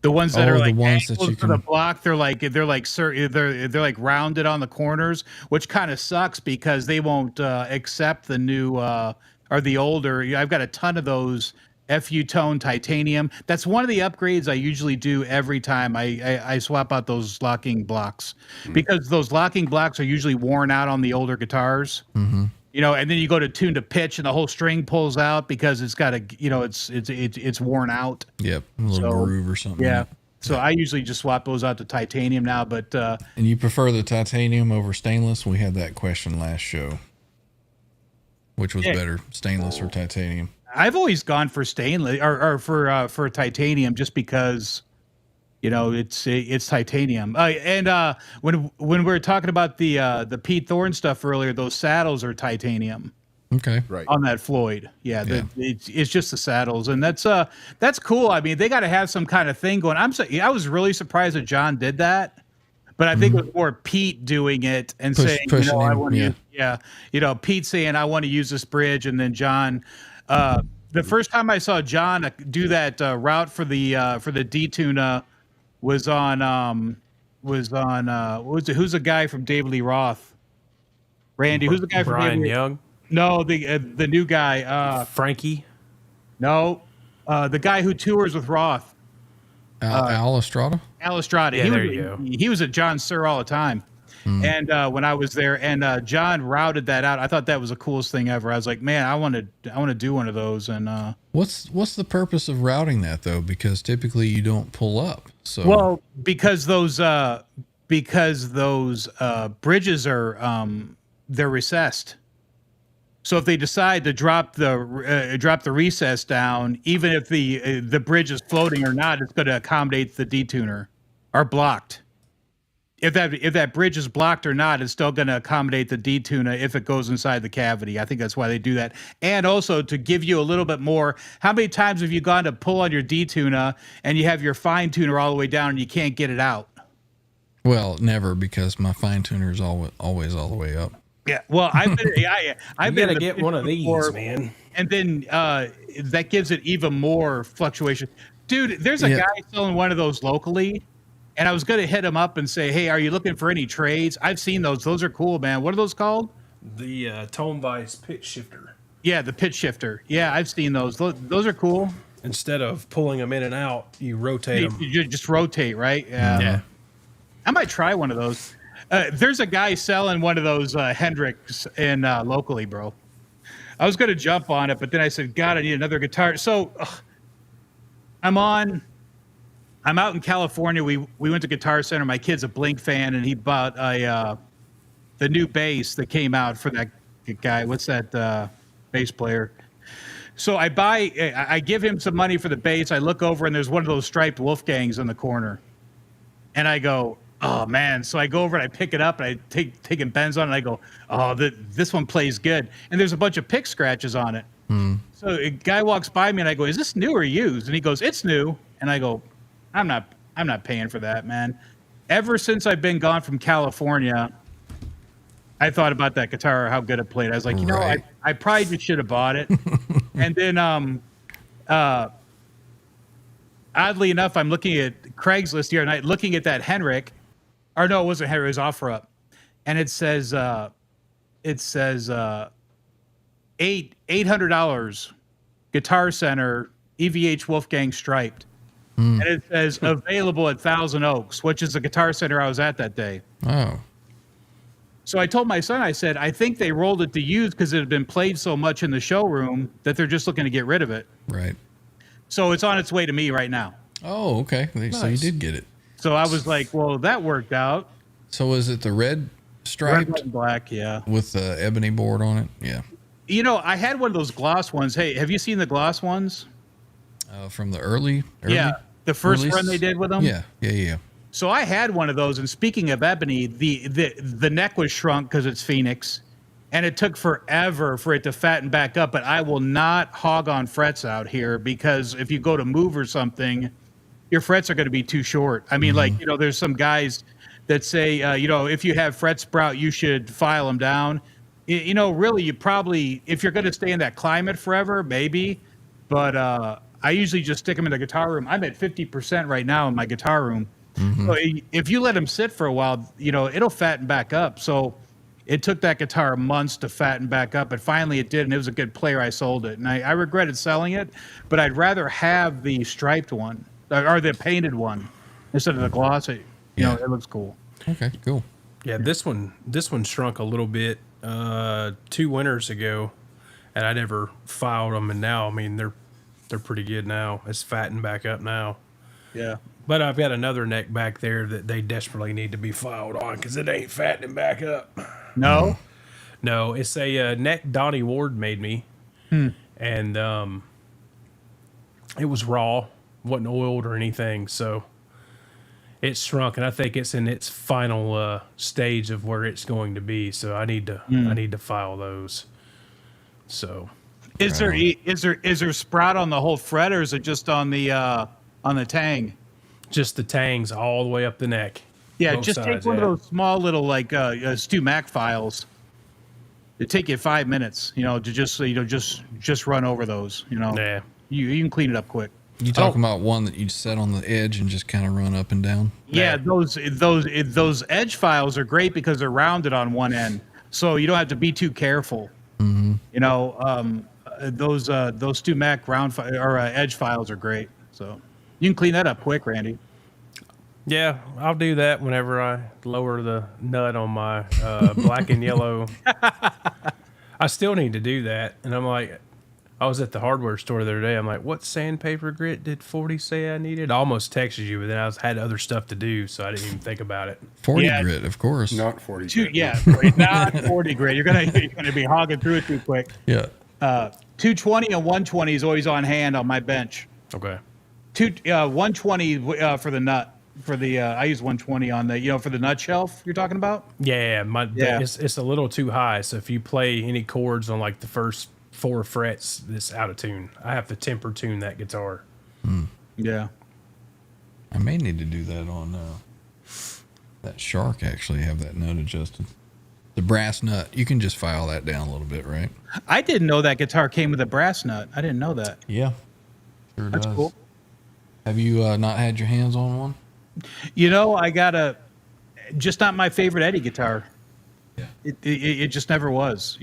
The ones that are like the ones that you for the can block, they're like rounded on the corners, which kind of sucks because they won't accept the new or the older. I've got a ton of those FU tone titanium. That's one of the upgrades I usually do every time I swap out those locking blocks, because those locking blocks are usually worn out on the older guitars. Mm-hmm. And then you go to tune to pitch and the whole string pulls out because it's got it's worn out. Yep, a little groove or something. Yeah. So I usually just swap those out to titanium now, but And you prefer the titanium over stainless? We had that question last show. Which was better, stainless or titanium? I've always gone for stainless or for titanium, just because it's titanium. And when we were talking about the Pete Thorne stuff earlier, those saddles are titanium. Okay. Right. On that Floyd. Yeah. It's just the saddles. And that's cool. I mean, they got to have some kind of thing going. I was really surprised that John did that, but I think it was more Pete doing it and saying, I want to Pete saying, I want to use this bridge. And then John, the first time I saw John do that route for the D-Tuna was on who's the guy from David Lee Roth? Randy, who's the guy from Brian David Lee? Young? No, the new guy. Frankie? No, the guy who tours with Roth. Al Estrada? Al Estrada. Yeah, there you go. He was at John Sir all the time. And when I was there, and John routed that out. I thought that was the coolest thing ever. I was like, man, I want to do one of those. And what's the purpose of routing that though? Because typically you don't pull up. So well, because those bridges are they're recessed. So if they decide to drop the recess down, even if the bridge is floating or not, it's going to accommodate the detuner, or blocked. If that bridge is blocked or not, it's still going to accommodate the detuner if it goes inside the cavity. I think that's why they do that. And also to give you a little bit more. How many times have you gone to pull on your detuner and you have your fine tuner all the way down and you can't get it out? Well, never, because my fine tuner is always all the way up. Yeah, well, I've been to get one of these, before, man. And then that gives it even more fluctuation. Dude, there's a guy selling one of those locally, and I was going to hit him up and say, hey, are you looking for any trades? I've seen those. Those are cool, man. What are those called? The Tone Vice pitch shifter. Yeah, the pitch shifter. Yeah, I've seen those. Those are cool. Instead of pulling them in and out, you rotate them. You just rotate, right? Yeah. I might try one of those. There's a guy selling one of those Hendrix in locally, bro. I was going to jump on it, but then I said, God, I need another guitar. So I'm out in California. We went to Guitar Center. My kid's a Blink fan, and he bought the new bass that came out for that guy. What's that bass player? So I give him some money for the bass. I look over, and there's one of those striped Wolfgangs in the corner. And I go, oh, man. So I go over and I pick it up, and I taking bends on it, and I go, oh, this one plays good. And there's a bunch of pick scratches on it. So a guy walks by me, and I go, is this new or used? And he goes, it's new. And I go, I'm not paying for that, man. Ever since I've been gone from California, I thought about that guitar, how good it played. I was like, I probably just should have bought it. And then oddly enough, I'm looking at Craigslist here, and I'm looking at that Henrik. Or no, it wasn't Henrik, it was OfferUp. And it says $800 Guitar Center EVH Wolfgang striped. And it says available at Thousand Oaks, which is the Guitar Center I was at that day. Oh. So I told my son, I said, I think they rolled it to use because it had been played so much in the showroom that they're just looking to get rid of it. Right. So it's on its way to me right now. Oh, okay. Nice. So you did get it. So I was like, well, that worked out. So is it the red striped? Red and black, yeah. With the ebony board on it? Yeah. I had one of those gloss ones. Hey, have you seen the gloss ones? From the early? Yeah. The first Release? run they did with them. Yeah. So I had one of those, and speaking of ebony, the neck was shrunk because it's Phoenix, and it took forever for it to fatten back up. But I will not hog on frets out here, because if you go to move or something, your frets are going to be too short. I mean, like, there's some guys that say, if you have fret sprout, you should file them down. Really, you probably, if you're going to stay in that climate forever, maybe. But I usually just stick them in the guitar room. I'm at 50% right now in my guitar room. So if you let them sit for a while, it'll fatten back up. So it took that guitar months to fatten back up, but finally it did, and it was a good player. I sold it, and I regretted selling it, but I'd rather have the striped one or the painted one instead of the glossy. It looks cool. Okay, cool. Yeah, this one shrunk a little bit 2 winters ago, and I never filed them, and now, I mean, they're pretty good now. It's fattened back up now. Yeah. But I've got another neck back there that they desperately need to be filed on because it ain't fattening back up. No? No, it's a neck Donnie Ward made me. And it was raw, wasn't oiled or anything, so it's shrunk, and I think it's in its final stage of where it's going to be. So I need to file those. So Is there sprout on the whole fret, or is it just on the tang? just the tangs all the way up the neck. Yeah, Both just take sides, one yeah. of those small little Stu Mac files. It'd take you 5 minutes, to just run over those. Yeah. You can clean it up quick. You talking about one that you set on the edge and just kind of run up and down? Yeah, those edge files are great because they're rounded on one end, so you don't have to be too careful. Mm-hmm. Those Stu Mac edge files are great. So you can clean that up quick, Randy. Yeah, I'll do that whenever I lower the nut on my black and yellow. I still need to do that. And I'm like, I was at the hardware store the other day. I'm like, what sandpaper grit did 40 say I needed? I almost texted you, but then I had other stuff to do, so I didn't even think about it. 40 Yeah. grit, of course. Not 40. Not 40 grit. You're gonna be hogging through it too quick. Yeah. 220 and 120 is always on hand on my bench. Okay. 120 for the nut. For the I use 120 on the for the nut shelf you're talking about. Yeah, Yeah. It's a little too high. So if you play any chords on like the first 4 frets, it's out of tune. I have to temper tune that guitar. Yeah. I may need to do that on that Shark, actually, have that nut adjusted. The brass nut, you can just file that down a little bit, right? I didn't know that guitar came with a brass nut. I didn't know that. Yeah. Sure That's does. cool. Have you not had your hands on one? I got just not my favorite Eddie guitar. Yeah. It just never was,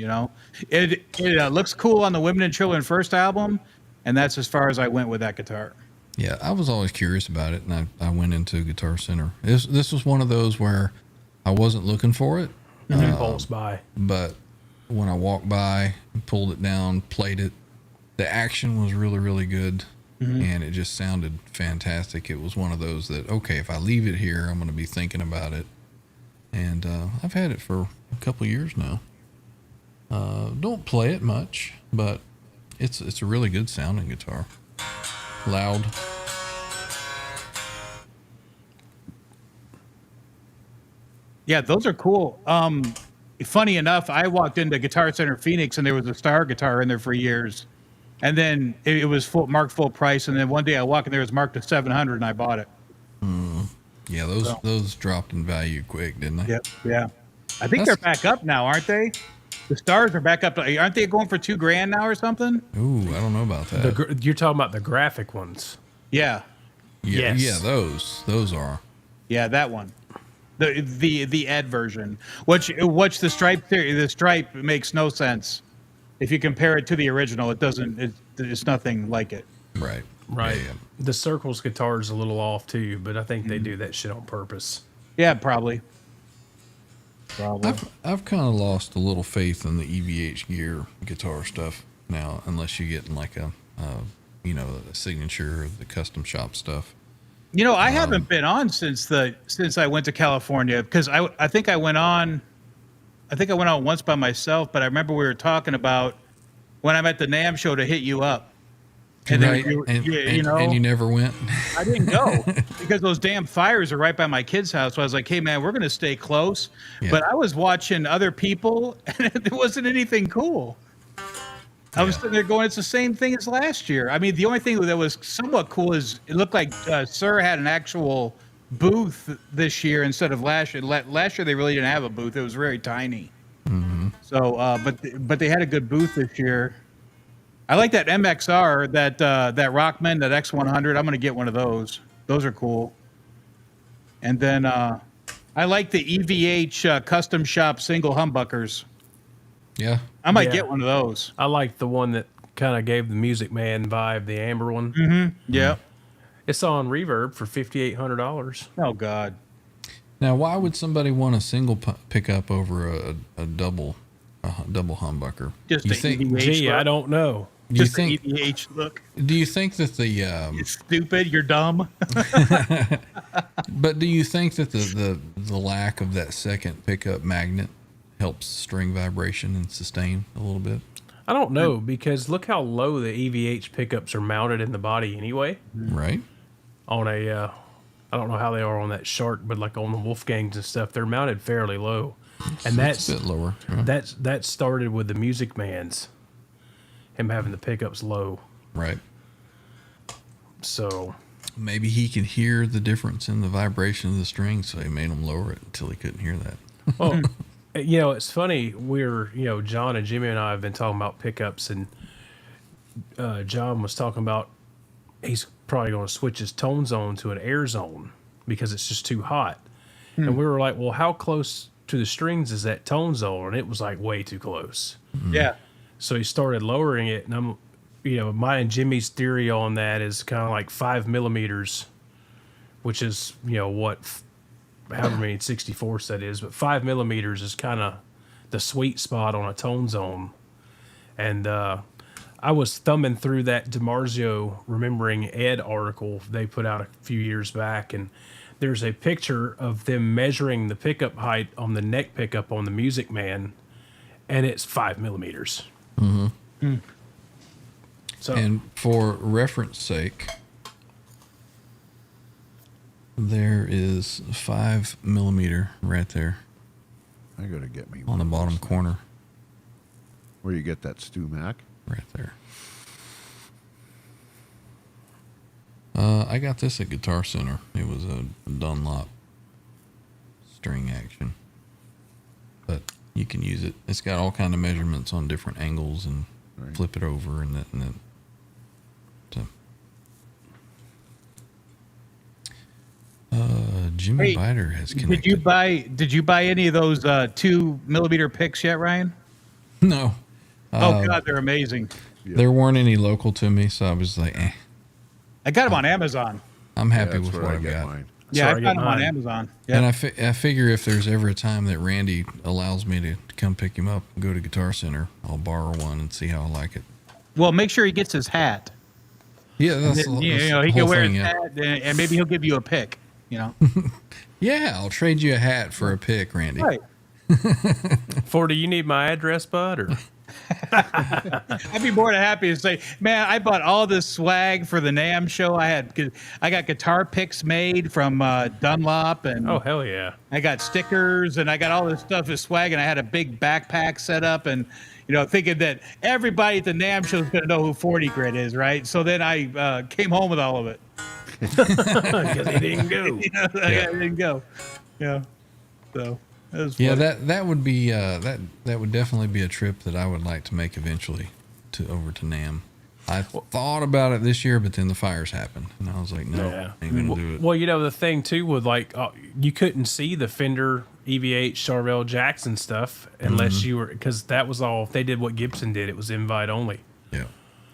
It looks cool on the Women and Children first album, and that's as far as I went with that guitar. Yeah, I was always curious about it, and I went into Guitar Center. This was one of those where I wasn't looking for it, Impulse buy. but when I walked by, pulled it down, played it, the action was really, really good, and it just sounded fantastic. It was one of those that, okay, if I leave it here, I'm going to be thinking about it. And I've had it for a couple of years now. Don't play it much, but it's a really good sounding guitar. Loud. Yeah, those are cool. Funny enough, I walked into Guitar Center Phoenix, and there was a Star guitar in there for years. And then it was marked full price, and then one day I walked in there, it was marked to $700, and I bought it. Yeah, those dropped in value quick, didn't they? Yep. Yeah. I think they're back up now, aren't they? The Stars are back up. Aren't they going for $2,000 now or something? Ooh, I don't know about that. You're talking about the graphic ones. Yeah. Yeah, Yes. yeah, those are. Yeah, that one. The Ed version. Which the Stripe theory. The Stripe makes no sense. If you compare it to the original, it doesn't. It's nothing like it. Right. Right. Yeah, yeah. The Circles guitar is a little off too, but I think they do that shit on purpose. Yeah, probably. I've kind of lost a little faith in the EVH gear guitar stuff now, unless you get like a signature or the custom shop stuff. I haven't been on since I went to California, because I think I went on once by myself, but I remember we were talking about when I'm at the NAMM show to hit you up. And then Right. And you never went. I didn't go because those damn fires are right by my kid's house. So I was like, hey, man, we're going to stay close. Yeah. But I was watching other people, and it wasn't anything cool. I was sitting there going, it's the same thing as last year. I mean, the only thing that was somewhat cool is it looked like Sir had an actual booth this year instead of last year. Last year, they really didn't have a booth. It was very tiny. Mm-hmm. So, but they had a good booth this year. I like that MXR, that Rockman, that X100. I'm going to get one of those. Those are cool. And then I like the EVH custom shop single humbuckers. Yeah. I might Yeah. get one of those. I like the one that kind of gave the Music Man vibe, the amber one. Yeah. It's on Reverb for $5,800. Oh God. Now, why would somebody want a single pickup over a double humbucker? Just you the think? EVH Gee, look. I don't know. Do you Just think? the EVH look. Do you think that the? You're stupid. You're dumb. But do you think that the lack of that second pickup magnet helps string vibration and sustain a little bit? I don't know because look how low the EVH pickups are mounted in the body anyway. Right. On a, I don't know how they are on that Shark, but like on the Wolfgangs and stuff, they're mounted fairly low. And So it's a bit lower. Yeah. that started with the Music Man's, him having the pickups low. Right. So Maybe he could hear the difference in the vibration of the string, so he made him lower it until he couldn't hear that. well, it's funny. John and Jimmy and I have been talking about pickups, and John was talking about he's probably going to switch his tone zone to an air zone because it's just too hot. And we were like, well, how close to the strings is that tone zone? And it was like way too close. Yeah. So he started lowering it, and my and Jimmy's theory on that is kind of like 5 millimeters, which is, however many 64s that is, but 5 millimeters is kind of the sweet spot on a tone zone. And I was thumbing through that DiMarzio Remembering Ed article they put out a few years back, and there's a picture of them measuring the pickup height on the neck pickup on the Music Man, and it's 5 millimeters. Mm-hmm. So, And for reference sake, there is 5 millimeter right there I gotta get me on the bottom corner, where you get that Stu Mac. right there. I got this at Guitar Center. It was a Dunlop string action, but you can use it. It's got all kind of measurements on different angles, and Right. flip it over, and that. Jimmy Hey, Biter has connected. Did you buy any of those 2 millimeter picks yet, Ryan? No. Oh God, they're amazing. There weren't any local to me, so I was like, I got them on Amazon. I'm happy That's with where what I I've get got. mine. Yeah, Sorry, I I got get them on mine. Amazon. And Yeah. I figure if there's ever a time that Randy allows me to come pick him up and go to Guitar Center, I'll borrow one and see how I like it. Well, make sure he gets his hat. Yeah, that's, Then, that's he the can whole wear thing. his Yeah. hat, and maybe he'll give you a pick. Yeah, I'll trade you a hat for a pick, Randy. Right. do you need my address, bud? Or I'd be more than happy to say, man, I bought all this swag for the NAMM show. I got guitar picks made from Dunlop, and oh hell yeah! I got stickers, and I got all this stuff as swag, and I had a big backpack set up, and thinking that everybody at the NAMM show is going to know who 40 Grit is, right? So then I came home with all of it. Because he didn't go. I didn't go. Yeah. So it was Yeah, fun. that would be that would definitely be a trip that I would like to make eventually over to NAMM. I thought about it this year, but then the fires happened, and I was like, no, Yeah. ain't gonna do it. Well, the thing too with you couldn't see the Fender EVH Charvel Jackson stuff unless you were, because that was all they did. What Gibson did, it was invite only. Yeah,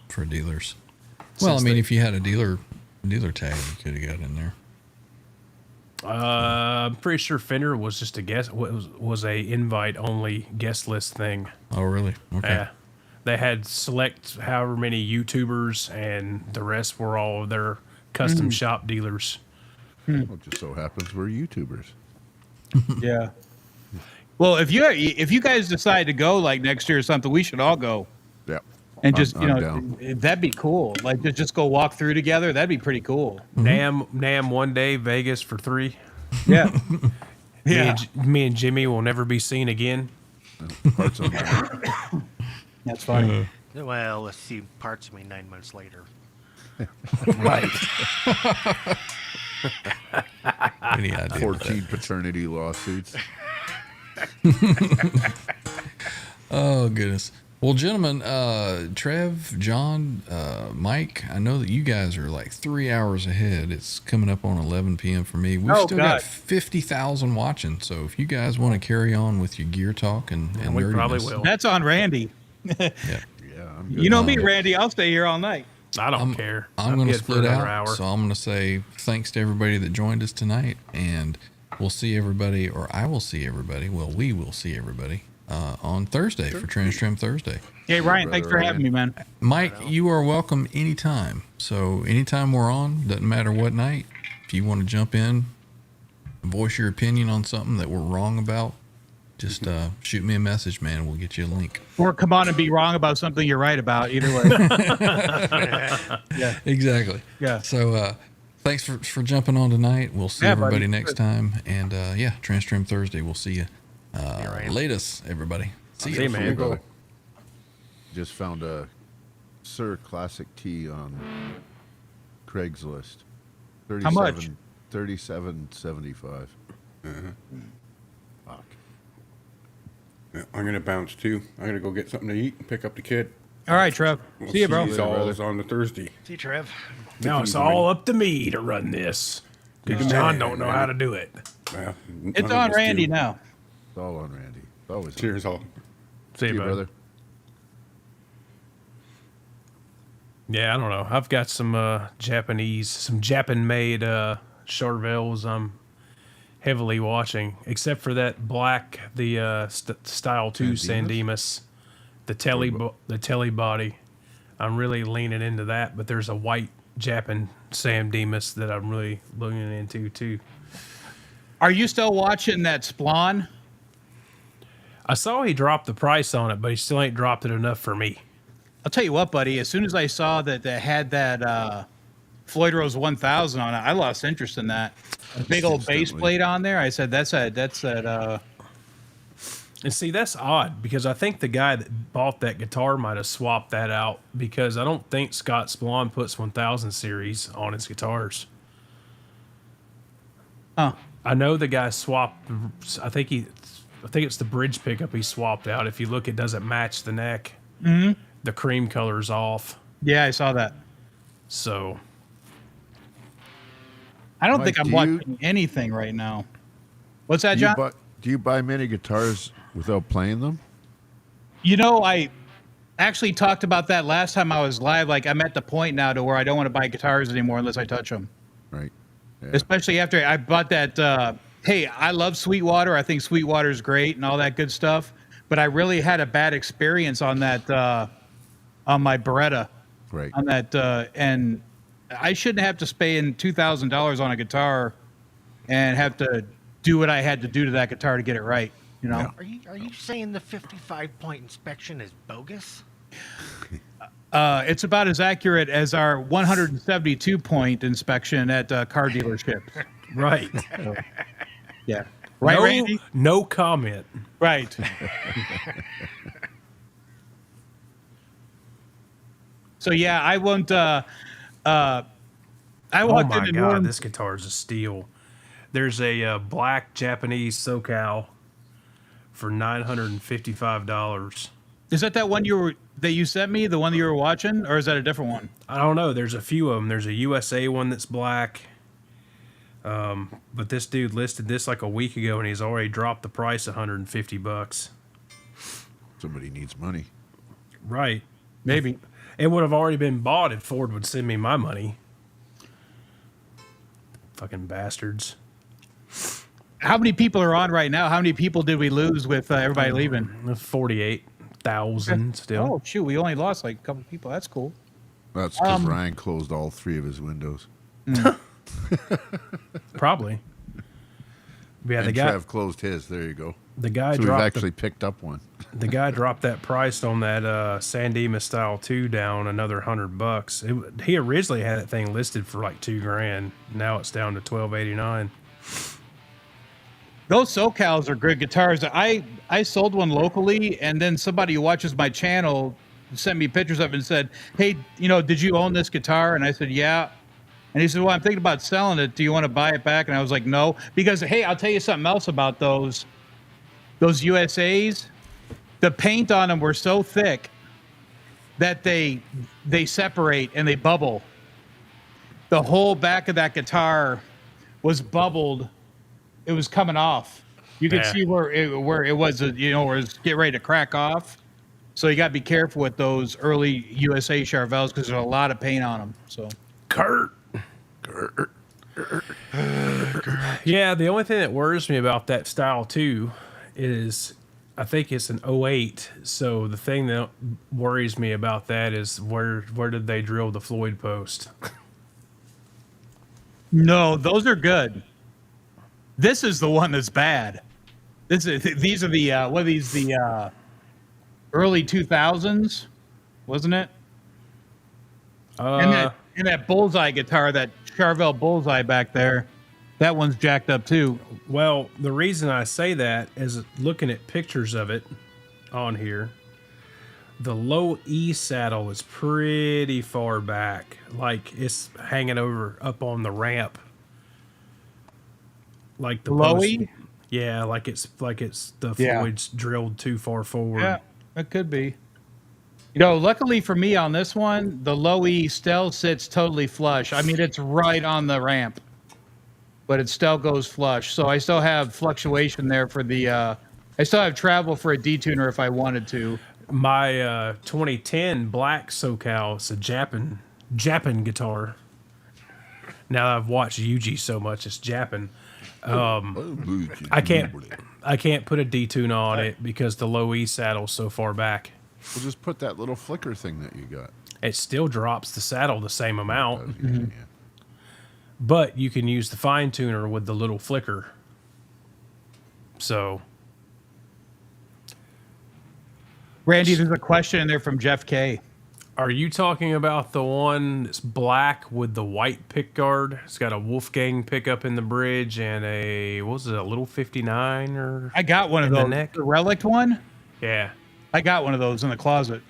for dealers. Well, I mean, if you had a dealer tag, you could have got in there. I'm pretty sure Fender was just a guest. Was a invite only guest list thing. Oh, really? Okay. Yeah, they had select however many YouTubers, and the rest were all of their custom shop dealers. Well, it just so happens we're YouTubers. Yeah. Well, if you guys decide to go like next year or something, we should all go. Yeah. And just I'm down. that'd be cool. Like to just go walk through together. That'd be pretty cool. Nam one day, Vegas for 3. Yeah. Me, Yeah. me and Jimmy will never be seen again. Parts on that. That's funny. Well, let's see parts of me 9 months later. Right. Any idea? what 14 paternity lawsuits. Oh, goodness. Well, gentlemen, Trev, John, Mike, I know that you guys are like 3 hours ahead. It's coming up on 11 p.m. for me. We've still got 50,000 watching. So if you guys want to carry on with your gear talk and We nerdiness, probably will. That's on Randy. Yeah. Yeah, I'm good. You know me, Randy. I'll stay here all night. I don't care. I'm going to good for split another out. hour. So I'm going to say thanks to everybody that joined us tonight. And we'll see everybody, or I will see everybody. Well, we will see everybody on Thursday for Transtrim Thursday. Hey, Ryan, thanks for having me, man. Mike, you are welcome anytime. So anytime we're on, doesn't matter what night, if you want to jump in, voice your opinion on something that we're wrong about, just shoot me a message, man. We'll get you a link. Or come on and be wrong about something you're right about. Either way. Yeah. Exactly. Yeah. So thanks for jumping on tonight. We'll see Yeah, everybody buddy. next time. And yeah, Transtream Thursday. We'll see you. Latest, everybody. See See you, you. man. Go. Just found a Sir Classic T on Craigslist. How much? $37.75. Fuck. Yeah, I'm gonna bounce too. I'm gonna go get something to eat and pick up the kid. All right, Trev. We'll See you, bro. It's all on the Thursday. See you, Trev. Now it's all up to me to run this. Because John don't know how to do it. Well, It's none of on us Randy do. now. It's all on Randy. It's always on. Cheers, all. See See you, bud. brother. Yeah, I don't know. I've got some Japan-made Charvels I'm heavily watching, except for that black, the Style 2 San Dimas, the telly body. I'm really leaning into that, but there's a white Japan Sam Dimas that I'm really looking into too. Are you still watching that Splon? I saw he dropped the price on it, but he still ain't dropped it enough for me. I'll tell you what, buddy. As soon as I saw that they had that Floyd Rose 1000 on it, I lost interest in that. A big old bass Instantly. plate on there. I said, that's that. And see, that's odd because I think the guy that bought that guitar might have swapped that out because I don't think Scott Splon puts 1000 series on his guitars. Huh. I know the guy swapped. I think it's the bridge pickup he swapped out. If you look, it doesn't match the neck. Mm-hmm. The cream color's off. Yeah, I saw that. So I don't Mike, think I'm do watching anything right now. What's that, John? Do you buy many guitars without playing them? You know, I actually talked about that last time I was live. Like, I'm at the point now to where I don't want to buy guitars anymore unless I touch them. Right. Yeah. Especially after I bought that. Hey, I love Sweetwater. I think Sweetwater's great and all that good stuff. But I really had a bad experience on that, on my Beretta. Right. On that, and I shouldn't have to spend $2,000 on a guitar and have to do what I had to do to that guitar to get it right. You know. Yeah. Are you saying the 55-point inspection is bogus? It's about as accurate as our 172-point inspection at car dealerships. right, Yeah. Right, no, Randy? no comment. Right. So yeah, I won't. I Oh walked my into god, Norm. this guitar is a steal. There's a black Japanese SoCal for $955. Is that one that you sent me? The one that you were watching, or is that a different one? I don't know. There's a few of them. There's a USA one that's black. But this dude listed this like a week ago, and he's already dropped the price $150. Somebody needs money. Right. Maybe. It would have already been bought if Ford would send me my money. Fucking bastards. How many people are on right now? How many people did we lose with everybody leaving? 48,000 still. Oh shoot, we only lost like a couple people. That's cool. That's because Ryan closed all 3 of his windows. Probably. Yeah, And Trev closed his. There you go. the guy So we've dropped actually picked up one. The guy dropped that price on that San Dimas Style 2 down another $100. He originally had that thing listed for like $2,000. Now it's down to $1,289. Those SoCals are good guitars. I sold one locally, and then somebody who watches my channel sent me pictures of it and said, "Hey, did you own this guitar?" And I said, "Yeah." And he said, "Well, I'm thinking about selling it. Do you want to buy it back?" And I was like, "No," because hey, I'll tell you something else about those USAs. The paint on them were so thick that they separate and they bubble. The whole back of that guitar was bubbled. It was coming off. You could see where it was, where it was getting ready to crack off. So you got to be careful with those early USA Charvels because there's a lot of paint on them. So, Kurt. Yeah, the only thing that worries me about that style too is I think it's an 08. So the thing that worries me about that is where did they drill the Floyd post? no, those are good. This is the one that's bad. These are the what are these, the early 2000s, wasn't it? And that bullseye guitar, that Charvel bullseye back there, that one's jacked up too. Well, the reason I say that is looking at pictures of it on here. The low E saddle is pretty far back, like it's hanging up on the ramp. Like the Low post, E? yeah, like it's the Floyd's drilled too far forward. Yeah, that could be. Luckily for me on this one, the low E still sits totally flush. I mean, it's right on the ramp, but it still goes flush. So I still have fluctuation there for the. I still have travel for a detuner if I wanted to. My 2010 black SoCal, it's a Japan guitar. Now that I've watched Yuji so much, it's Japan. I can't put a detune on it because the low E saddle's so far back. We'll just put that little flicker thing that you got. It still drops the saddle the same amount, Yeah. but you can use the fine tuner with the little flicker. So, Randy, there's a question in there from Jeff K. are you talking about the one that's black with the white pick guard? It's got a Wolfgang pickup in the bridge and a little 59 or? I got one of in the those. neck? The relic one? Yeah. I got one of those in the closet.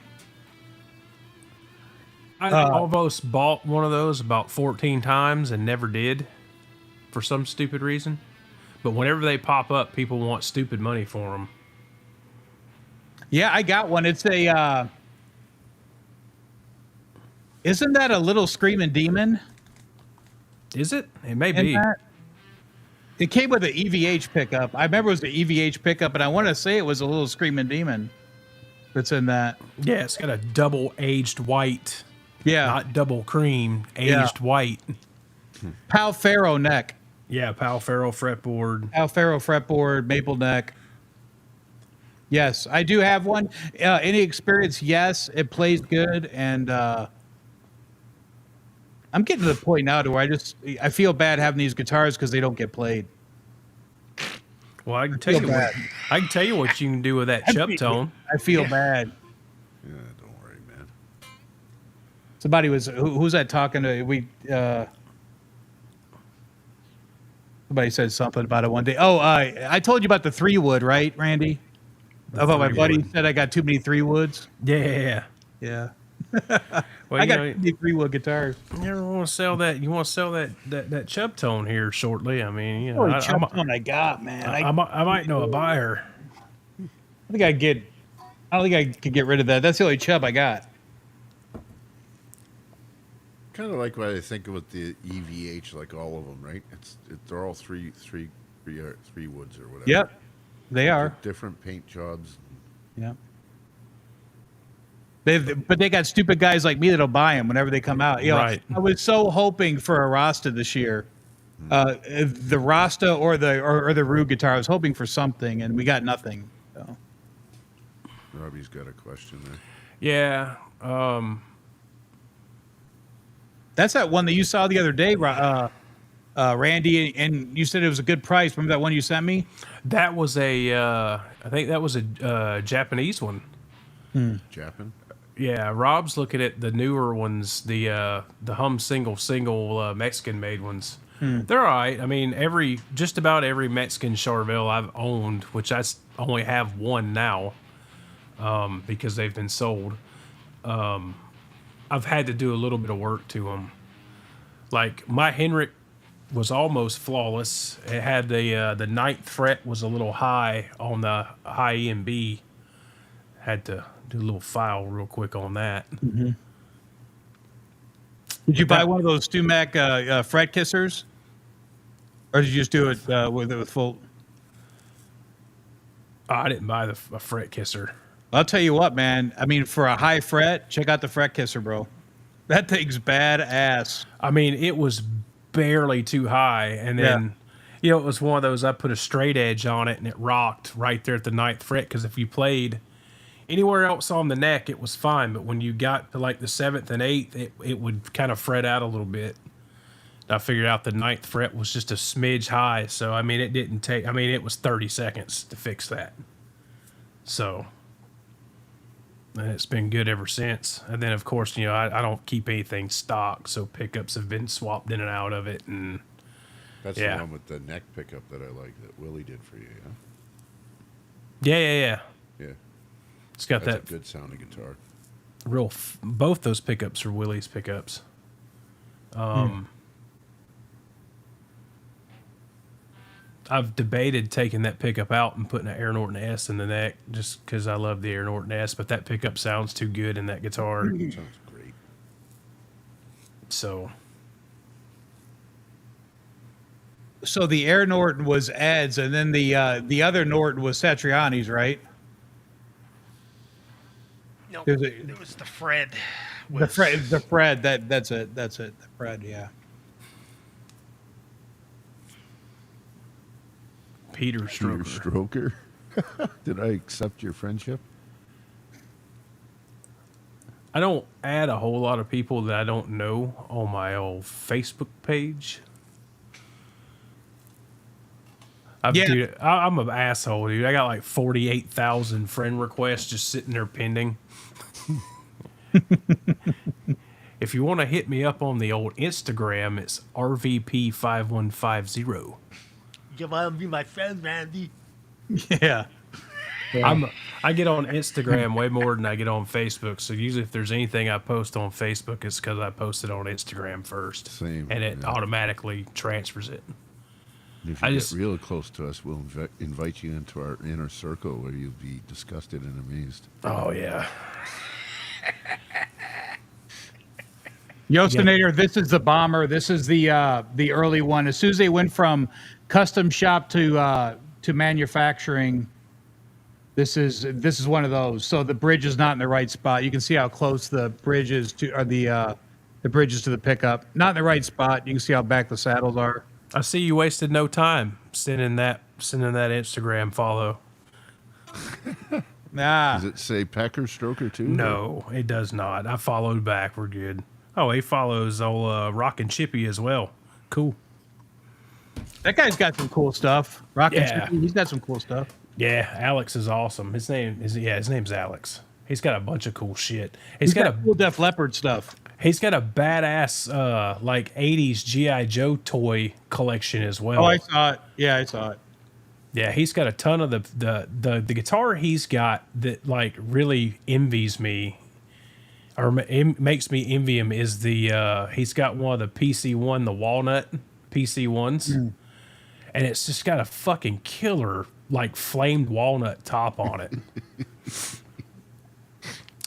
I almost bought one of those about 14 times and never did for some stupid reason. But whenever they pop up, people want stupid money for them. Yeah, I got one. It's a. Isn't that a little screaming demon? Is it? It may be. It came with an EVH pickup. I remember it was the EVH pickup, and I want to say it was a little screaming demon that's in that. Yeah, it's got a double aged white. Yeah. Not double cream, aged white. Pal Faro neck. Yeah, Pal Faro fretboard. Pal Faro fretboard, maple neck. Yes, I do have one. Any experience? Yes, it plays good, and I'm getting to the point now to where I feel bad having these guitars because they don't get played. Well, I can tell you what you can do with that chub tone. I feel bad. Yeah, don't worry, man. Somebody was who's that talking to? Somebody said something about it one day. Oh, I told you about the 3-wood, right, Randy? About my buddy said I got too many 3-woods. Yeah. Yeah. Well, I got too many 3-wood guitars. You ever want to sell that? You want to sell that chub tone here shortly? I mean, Holy chub tone I got, man. I might know a buyer. I don't think I could get rid of that. That's the only chub I got. Kind of like what I think with the EVH, like all of them, right? They're all three woods or whatever. Yep, they are. Different paint jobs. Yeah. But they got stupid guys like me that'll buy them whenever they come out. Right. I was so hoping for a Rasta this year, the Rasta or the Rue guitar. I was hoping for something, and we got nothing. So. Robbie's got a question there. Yeah. That's that one that you saw the other day, Randy, and you said it was a good price. Remember that one you sent me? That was I think that was a Japanese one. Japan. Yeah, Rob's looking at the newer ones, the Hum single Mexican made ones. They're all right. I mean, just about every Mexican Charvel I've owned, which only have one now, because they've been sold. I've had to do a little bit of work to them. Like my Henrik was almost flawless. It had the ninth fret was a little high on the high E and B. Had to do a little file real quick on that. Did you buy one of those Stumac fret kissers, or did you just do it with full? I didn't buy a fret kisser. I'll tell you what, man. I mean, for a high fret, check out the fret kisser, bro. That thing's badass. I mean, it was barely too high, and then it was one of those. I put a straight edge on it, and it rocked right there at the ninth fret. Because if you played anywhere else on the neck, it was fine, but when you got to like the seventh and eighth, it would kind of fret out a little bit. I figured out the ninth fret was just a smidge high, so I mean, it was 30 seconds to fix that. So, and it's been good ever since. And then, of course, I don't keep anything stock, so pickups have been swapped in and out of it, and That's the one with the neck pickup that I like that Willie did for you, yeah. Yeah. It's got That's that a good sounding guitar. both those pickups are Willie's pickups. I've debated taking that pickup out and putting an Air Norton S in the neck just because I love the Air Norton S, but that pickup sounds too good in that guitar. Sounds great. So the Air Norton was Ed's, and then the other Norton was Satriani's, right? No, There's a- it was the Fred. The Fred. That's it. The Fred. Yeah. Peter Peter Stroker. Stroker. Did I accept your friendship? I don't add a whole lot of people that I don't know on my old Facebook page. Dude, I'm an asshole, dude. I got like 48,000 friend requests just sitting there pending. If you want to hit me up on the old Instagram, it's RVP5150. You want to be my friend, Randy? Yeah. I get on Instagram way more than I get on Facebook. So usually if there's anything I post on Facebook, it's because I posted on Instagram first. Same, And it yeah. automatically transfers it. If I you just- get real close to us, we'll invite you into our inner circle where you'll be disgusted and amazed. Oh, yeah. Yostinator, this is the bomber. This is the early one. As soon as they went from custom shop to manufacturing, this is one of those. So the bridge is not in the right spot. You can see how close the bridge is to the bridges to the pickup. Not in the right spot. You can see how back the saddles are. I see you wasted no time sending that Instagram follow. Ah, Does it say Pecker Stroker too? No, it does not. I followed back. We're good. Oh, he follows old Rockin' Chippy as well. Cool. that guy's got some cool stuff. Rockin' Yeah. Chippy, he's got some cool stuff. Yeah, Alex is awesome. His name's Alex. He's got a bunch of cool shit. He's got cool Def Leppard stuff. He's got a badass like 80s G.I. Joe toy collection as well. Oh, I saw it. Yeah, I saw it. Yeah, he's got a ton of the guitar he's got that like really envies me or makes me envy him is the he's got one of the PC1, the walnut PC1s. And it's just got a fucking killer like flamed walnut top on it.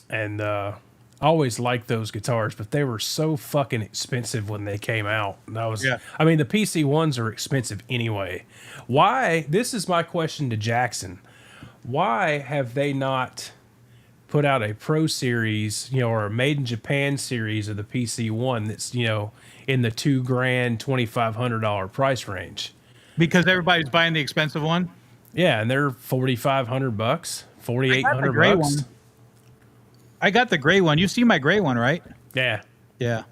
And I always liked those guitars, but they were so fucking expensive when they came out. And I mean, the PC1s are expensive anyway. Why? This is my question to Jackson. Why have they not put out a Pro Series, or a Made in Japan series of the PC1 that's, in the $2,000, $2,500 price range? Because everybody's buying the expensive one. Yeah, and they're $4,500, $4,800 gray bucks. one. I got the gray one. You see my gray one, right? Yeah. Yeah.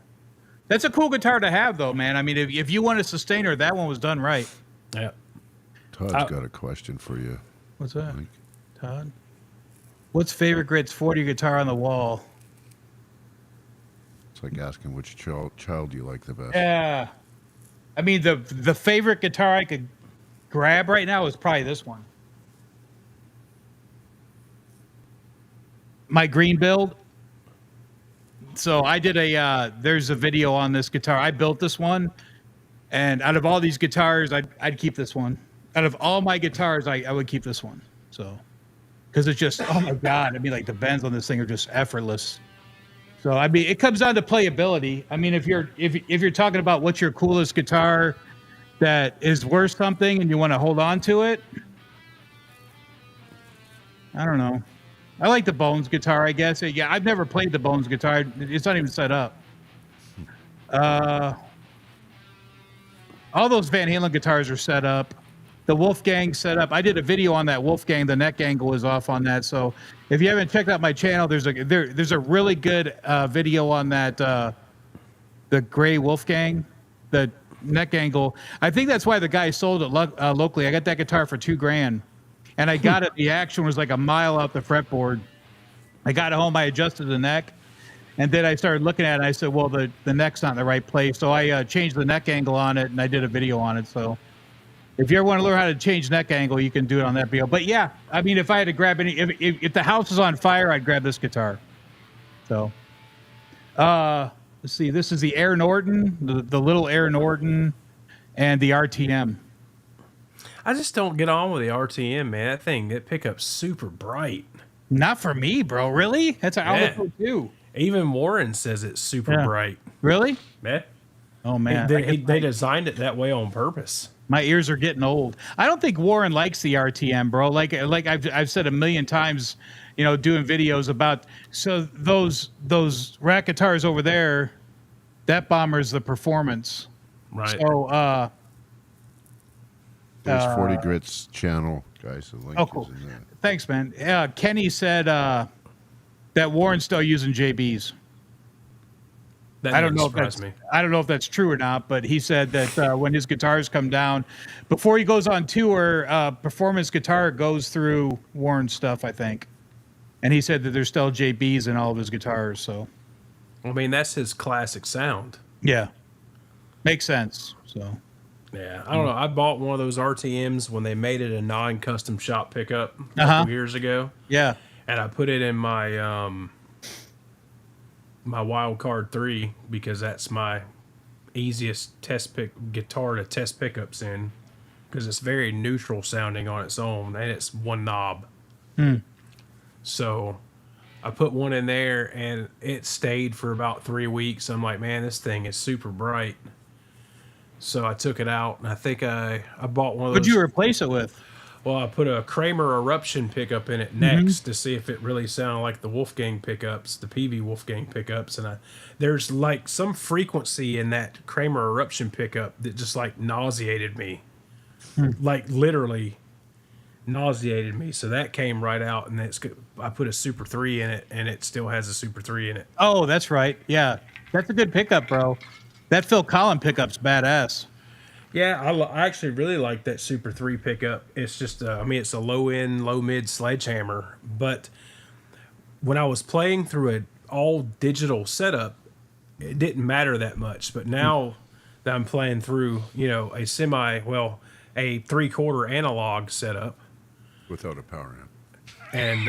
That's a cool guitar to have, though, man. I mean, if you want a sustainer, that one was done right. Yeah. Todd's got a question for you. What's that, Mike. Todd? What's favorite Grits 40 guitar on the wall? It's like asking which child you like the best. Yeah. I mean, the favorite guitar I could grab right now is probably this one. My green build. So I did there's a video on this guitar. I built this one, and out of all these guitars, I'd keep this one. Out of all my guitars, I would keep this one. So, because it's just, oh my God. I mean, like the bends on this thing are just effortless. So, I mean, it comes down to playability. I mean, if you're talking about what's your coolest guitar that is worth something and you want to hold on to it, I don't know. I like the Bones guitar, I guess. Yeah, I've never played the Bones guitar. It's not even set up. All those Van Halen guitars are set up. The Wolfgang set up. I did a video on that Wolfgang. The neck angle is off on that. So if you haven't checked out my channel, there's a really good video on that the gray Wolfgang, the neck angle. I think that's why the guy sold it locally. I got that guitar for $2,000. And I got it. The action was like a mile out the fretboard. I got it home. I adjusted the neck. And then I started looking at it. And I said, well, the neck's not in the right place. So I changed the neck angle on it. And I did a video on it. So if you ever want to learn how to change neck angle, you can do it on that video. But yeah, I mean, if I had to grab any, if the house is on fire, I'd grab this guitar. So let's see. This is the Air Norton, the little Air Norton, and the RTM. I just don't get on with the RTM, man. That thing, that pickup's super bright. Not for me, bro. Really? That's an Aria Pro II. Even Warren says it's super bright. Really? Yeah. Oh man, They designed it that way on purpose. My ears are getting old. I don't think Warren likes the RTM, bro. Like I've said a million times, you know, doing videos about. So those rack guitars over there, that bomber's the performance. Right. So There's 40 Grits channel, guys. The link cool. is in there. Thanks, man. Kenny said that Warren's still using JBs. That I don't know if that's true or not, but he said that when his guitars come down, before he goes on tour, performance guitar goes through Warren stuff, I think. And he said that there's still JBs in all of his guitars. So, I mean, that's his classic sound. yeah, makes sense. So, Yeah, I don't know. I bought one of those RTMs when they made it a non-custom shop pickup a Uh-huh. couple years ago, yeah, and I put it in my my Wild Card 3 because that's my easiest guitar to test pickups in, because it's very neutral sounding on its own and it's one knob. So I put one in there and it stayed for about 3 weeks. I'm like, man, this thing is super bright. So I took it out, and I think I bought one of those. what'd you replace it with? Well, I put a Kramer Eruption pickup in it next to see if it really sounded like the Wolfgang pickups, the PV Wolfgang pickups. And there's like some frequency in that Kramer Eruption pickup that just like nauseated me, like literally nauseated me. So that came right out, and I put a Super 3 in it, and it still has a Super 3 in it. Oh, that's right. Yeah, that's a good pickup, bro. That Phil Collin pickup's badass. Yeah, I actually really like that Super 3 pickup. It's just, I mean, it's a low-end, low-mid sledgehammer. But when I was playing through an all-digital setup, it didn't matter that much. But now that I'm playing through, you know, a 3/4 analog setup. Without a power amp. And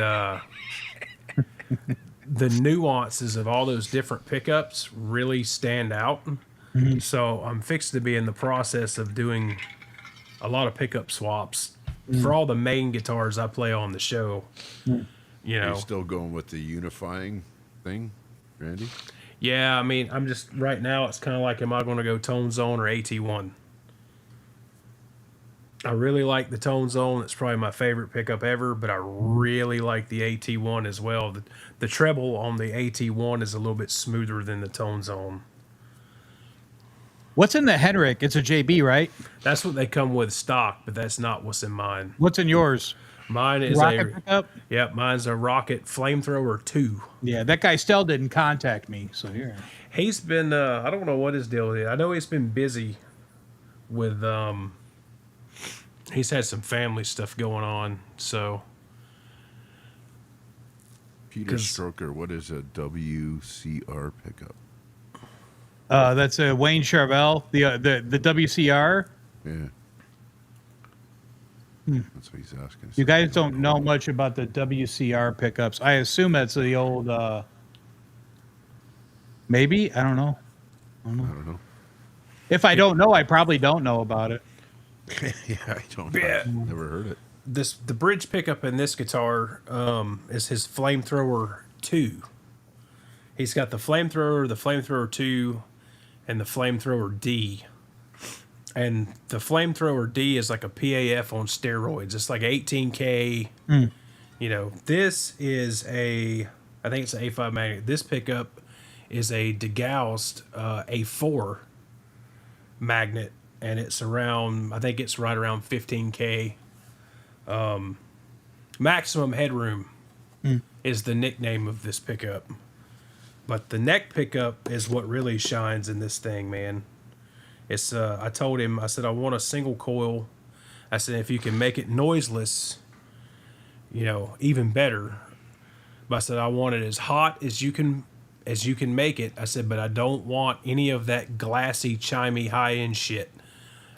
the nuances of all those different pickups really stand out. So I'm fixed to be in the process of doing a lot of pickup swaps for all the main guitars I play on the show. You Are know, you still going with the unifying thing, Randy? yeah. I mean, I'm just right now. It's kind of like, am I going to go Tone Zone or AT1? I really like the Tone Zone. It's probably my favorite pickup ever, but I really like the AT1 as well. The treble on the AT1 is a little bit smoother than the Tone Zone. What's in the Henrik? It's a JB, right? That's what they come with stock, but that's not what's in mine. What's in yours? Mine is Rocket pickup? Yep, mine's a Rocket Flamethrower 2. Yeah, that guy still didn't contact me. So here. He's been, I don't know what his deal is. I know he's been busy with, he's had some family stuff going on. So, Peter Stroker, what is a WCR pickup? That's a Wayne Charvel, the WCR. Yeah. That's what he's asking. You guys don't know much about the WCR pickups. I assume that's the old. Maybe I don't know. I don't know. If I don't know, I probably don't know about it. Yeah, I don't know. Yeah. Never heard it. the bridge pickup in this guitar is his Flamethrower 2. He's got the Flamethrower 2, and the Flamethrower D. And the Flamethrower D is like a PAF on steroids. It's like 18K. You know, this is I think it's an A5 magnet. This pickup is a DeGaust A4 magnet, and it's around, I think it's right around 15K. Maximum headroom is the nickname of this pickup. But the neck pickup is what really shines in this thing, man. It's I told him, I said, I want a single coil. I said, if you can make it noiseless, you know, even better. But I said, I want it as hot as you can make it. I said, but I don't want any of that glassy, chimey, high-end shit.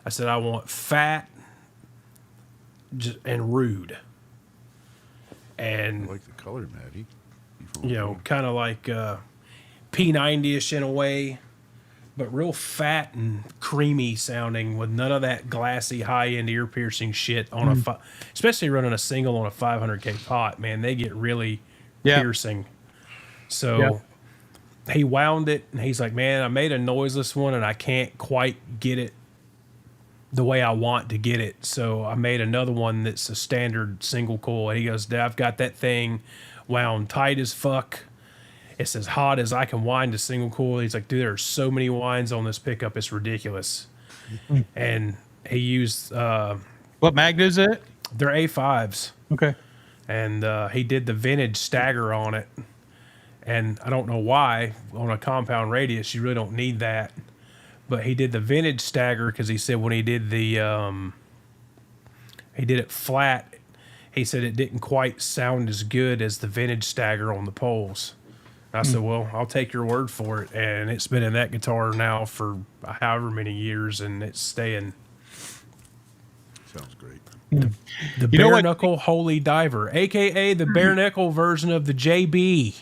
I said, I want fat and rude. And I like the color, Maddie. you know, kind of like P90ish in a way, but real fat and creamy sounding with none of that glassy high-end ear-piercing shit on especially running a single on a 500K pot, man, they get really piercing. So he wound it, and he's like, man, I made a noiseless one, and I can't quite get it the way I want to get it. So I made another one that's a standard single coil. And he goes, Dad, I've got that thing wound tight as fuck. It's as hot as I can wind a single coil. He's like, dude, there are so many winds on this pickup. It's ridiculous. And he used... what magnet is it? They're A5s. Okay. And he did the vintage stagger on it. And I don't know why. On a compound radius, you really don't need that. But he did the vintage stagger because he said when he did the... he did it flat, he said it didn't quite sound as good as the vintage stagger on the poles. I said, well, I'll take your word for it. And it's been in that guitar now for however many years, and it's staying. Sounds great. The bare knuckle holy diver, a.k.a. the bare knuckle version of the JB.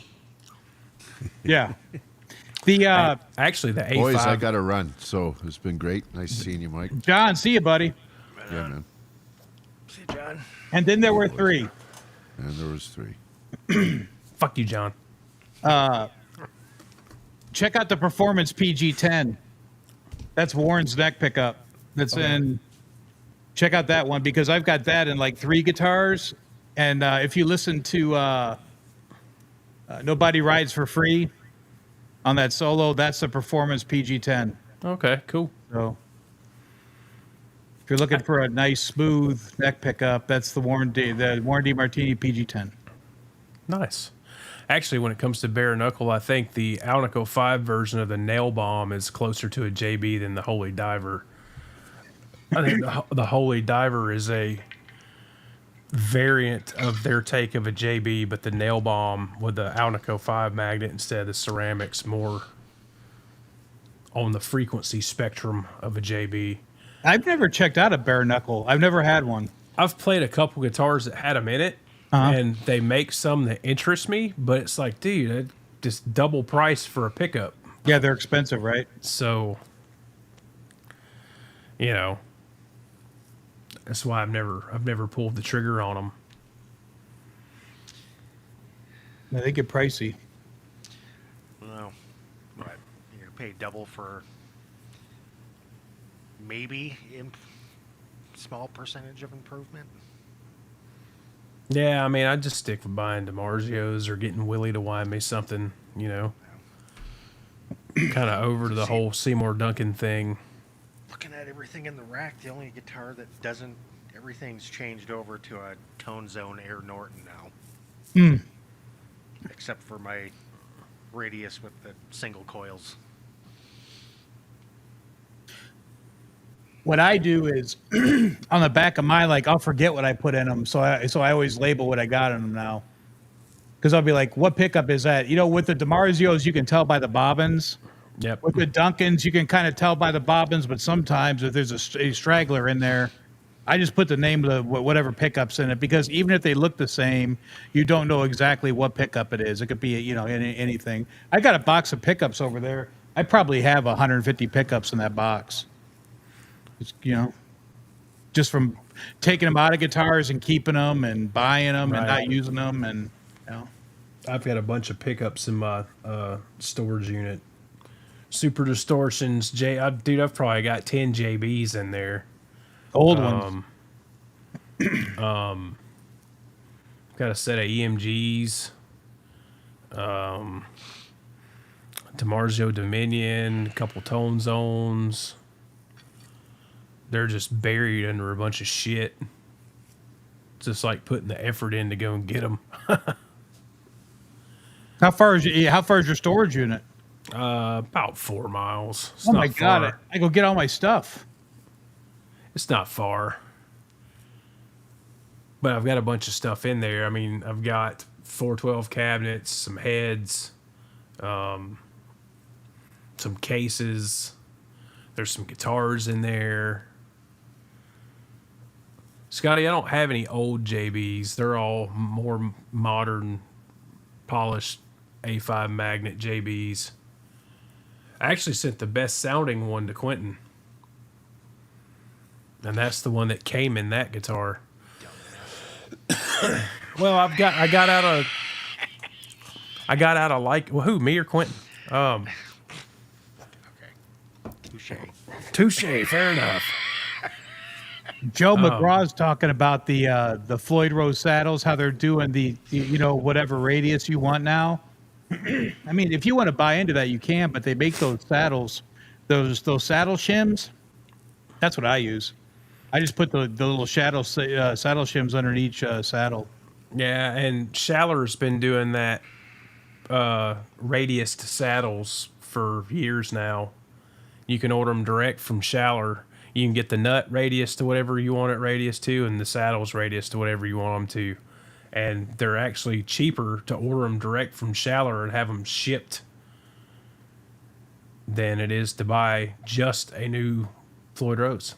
Yeah. The Actually, the A5. Boys, I got to run, so it's been great. Nice seeing you, Mike. John, see you, buddy. Yeah, man. See you, John. And then there were three. And there was 3. Fuck you, John. Check out the Performance PG-10. That's Warren's neck pickup. That's in. Check out that one because I've got that in like 3 guitars. And if you listen to Nobody Rides for Free on that solo, that's the Performance PG-10. Okay, cool. So if you're looking for a nice smooth neck pickup, that's the Warren D Martini PG-10. Nice. Actually, when it comes to bare knuckle, I think the Alnico 5 version of the Nail Bomb is closer to a JB than the Holy Diver. I think the Holy Diver is a variant of their take of a JB, but the Nail Bomb with the Alnico 5 magnet instead of the ceramics more on the frequency spectrum of a JB. I've never checked out a bare knuckle. I've never had one. I've played a couple guitars that had them in it, and they make some that interest me, but it's like, dude, just double price for a pickup. Yeah, they're expensive, right? So, you know, that's why I've never pulled the trigger on them. Yeah, they get pricey. No. Right. You're going to pay double for maybe small percentage of improvement. Yeah, I mean, I just stick with buying DiMarzios or getting Willie to wind me something, you know. Kind of over to the whole Seymour Duncan thing. Looking at everything in the rack, the only guitar that doesn't, everything's changed over to a Tone Zone Air Norton now. Except for my radius with the single coils. What I do is on the back of mine, like I'll forget what I put in them, so I always label what I got in them now. Because I'll be like, what pickup is that? You know, with the DiMarzios, you can tell by the bobbins. Yep. With the Duncans, you can kind of tell by the bobbins, but sometimes if there's a straggler in there, I just put the name of the whatever pickup's in it, because even if they look the same, you don't know exactly what pickup it is. It could be, you know, anything. I got a box of pickups over there. I probably have 150 pickups in that box. It's, you know, just from taking them out of guitars and keeping them and buying them and not using them, and you know. I've got a bunch of pickups in my storage unit. Super Distortions, dude, I've probably got 10 JBs in there. Old ones. Got a set of EMGs. DiMarzio Dominion, a couple Tone Zones. They're just buried under a bunch of shit. Just like putting the effort in to go and get them. How far is your storage unit? About 4 miles. It's Oh not my god! far. I go get all my stuff. It's not far. But I've got a bunch of stuff in there. I mean, I've got 412 cabinets, some heads, some cases. There's some guitars in there. Scotty, I don't have any old JBs. They're all more modern, polished A5 magnet JBs. I actually sent the best sounding one to Quentin. And that's the one that came in that guitar. Well, I got out of like, well, who, me or Quentin? Okay. Touche, fair enough. Joe McGraw's talking about the Floyd Rose saddles, how they're doing the you know, whatever radius you want now. I mean, if you want to buy into that, you can, but they make those saddles, those saddle shims. That's what I use. I just put the little saddle shims underneath each saddle. Yeah, and Schaller's been doing that radiused saddles for years now. You can order them direct from Schaller. You can get the nut radius to whatever you want it radius to, and the saddles radius to whatever you want them to. And they're actually cheaper to order them direct from Schaller and have them shipped than it is to buy just a new Floyd Rose.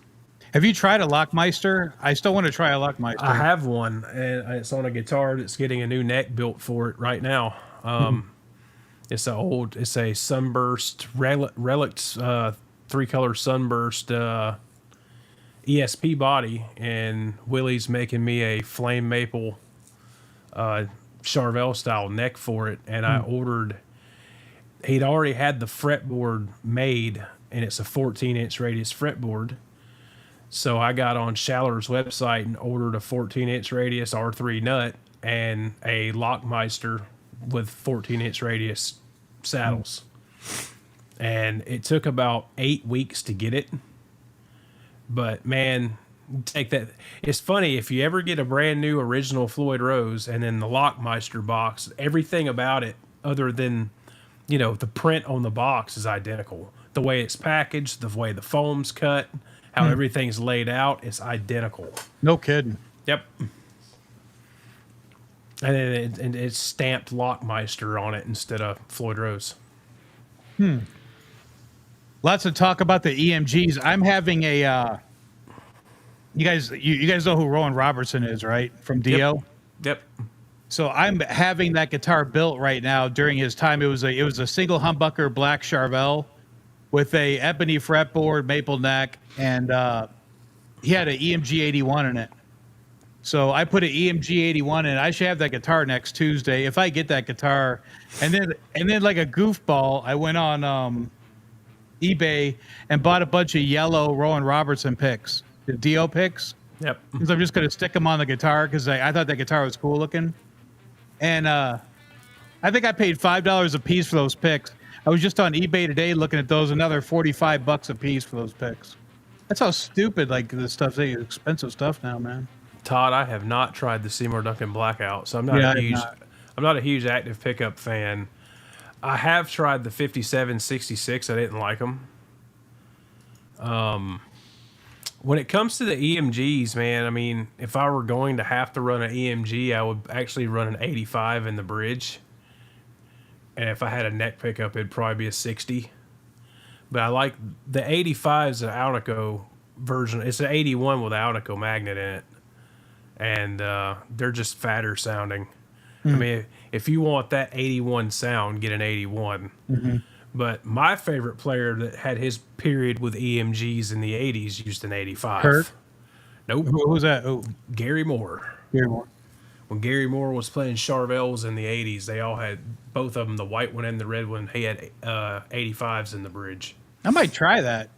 Have you tried a Lockmeister? I still want to try a Lockmeister. I have one, and it's on a guitar that's getting a new neck built for it right now. It's a Sunburst Relics 3-color Sunburst ESP body, and Willie's making me a flame maple Charvel style neck for it, and I ordered. He'd already had the fretboard made, and it's a 14-inch radius fretboard. So I got on Schaller's website and ordered a 14-inch radius R3 nut and a Lockmeister with 14-inch radius saddles. And it took about 8 weeks to get it. But man, take that. It's funny, if you ever get a brand new original Floyd Rose and then the Lockmeister box, everything about it other than, you know, the print on the box is identical. The way it's packaged, the way the foam's cut, how everything's laid out, is identical. No kidding. Yep. And it's stamped Lockmeister on it instead of Floyd Rose. Lots of talk about the EMGs. I'm having a. You guys know who Rowan Robertson is, right? From Dio. Yep. So I'm having that guitar built right now. During his time, it was a single humbucker black Charvel with a ebony fretboard, maple neck, and he had an EMG 81 in it. So I put an EMG 81 in. I should have that guitar next Tuesday if I get that guitar. And then like a goofball, I went on eBay and bought a bunch of yellow Rowan Robertson picks, the Dio picks. Yep. Because I'm just gonna stick them on the guitar because I thought that guitar was cool looking. And I think I paid $5 a piece for those picks. I was just on eBay today looking at those, another $45 a piece for those picks. That's how stupid like this stuff's expensive stuff now, man. Todd, I have not tried the Seymour Duncan Blackout, so I'm not a huge active pickup fan. I have tried the 5766. I didn't like them. When it comes to the EMGs, man, I mean, if I were going to have to run an EMG, I would actually run an 85 in the bridge. And if I had a neck pickup, it'd probably be a 60. But I like the 85's an Alnico version. It's an 81 with an Alnico magnet in it. And they're just fatter sounding. I mean, if you want that 81 sound, get an 81. But my favorite player that had his period with EMGs in the 80s used an 85. Kurt? Nope. Who was that? Oh, Gary Moore. Gary Moore. When Gary Moore was playing Charvels in the 80s, they all had, both of them, the white one and the red one, he had 85s in the bridge. I might try that.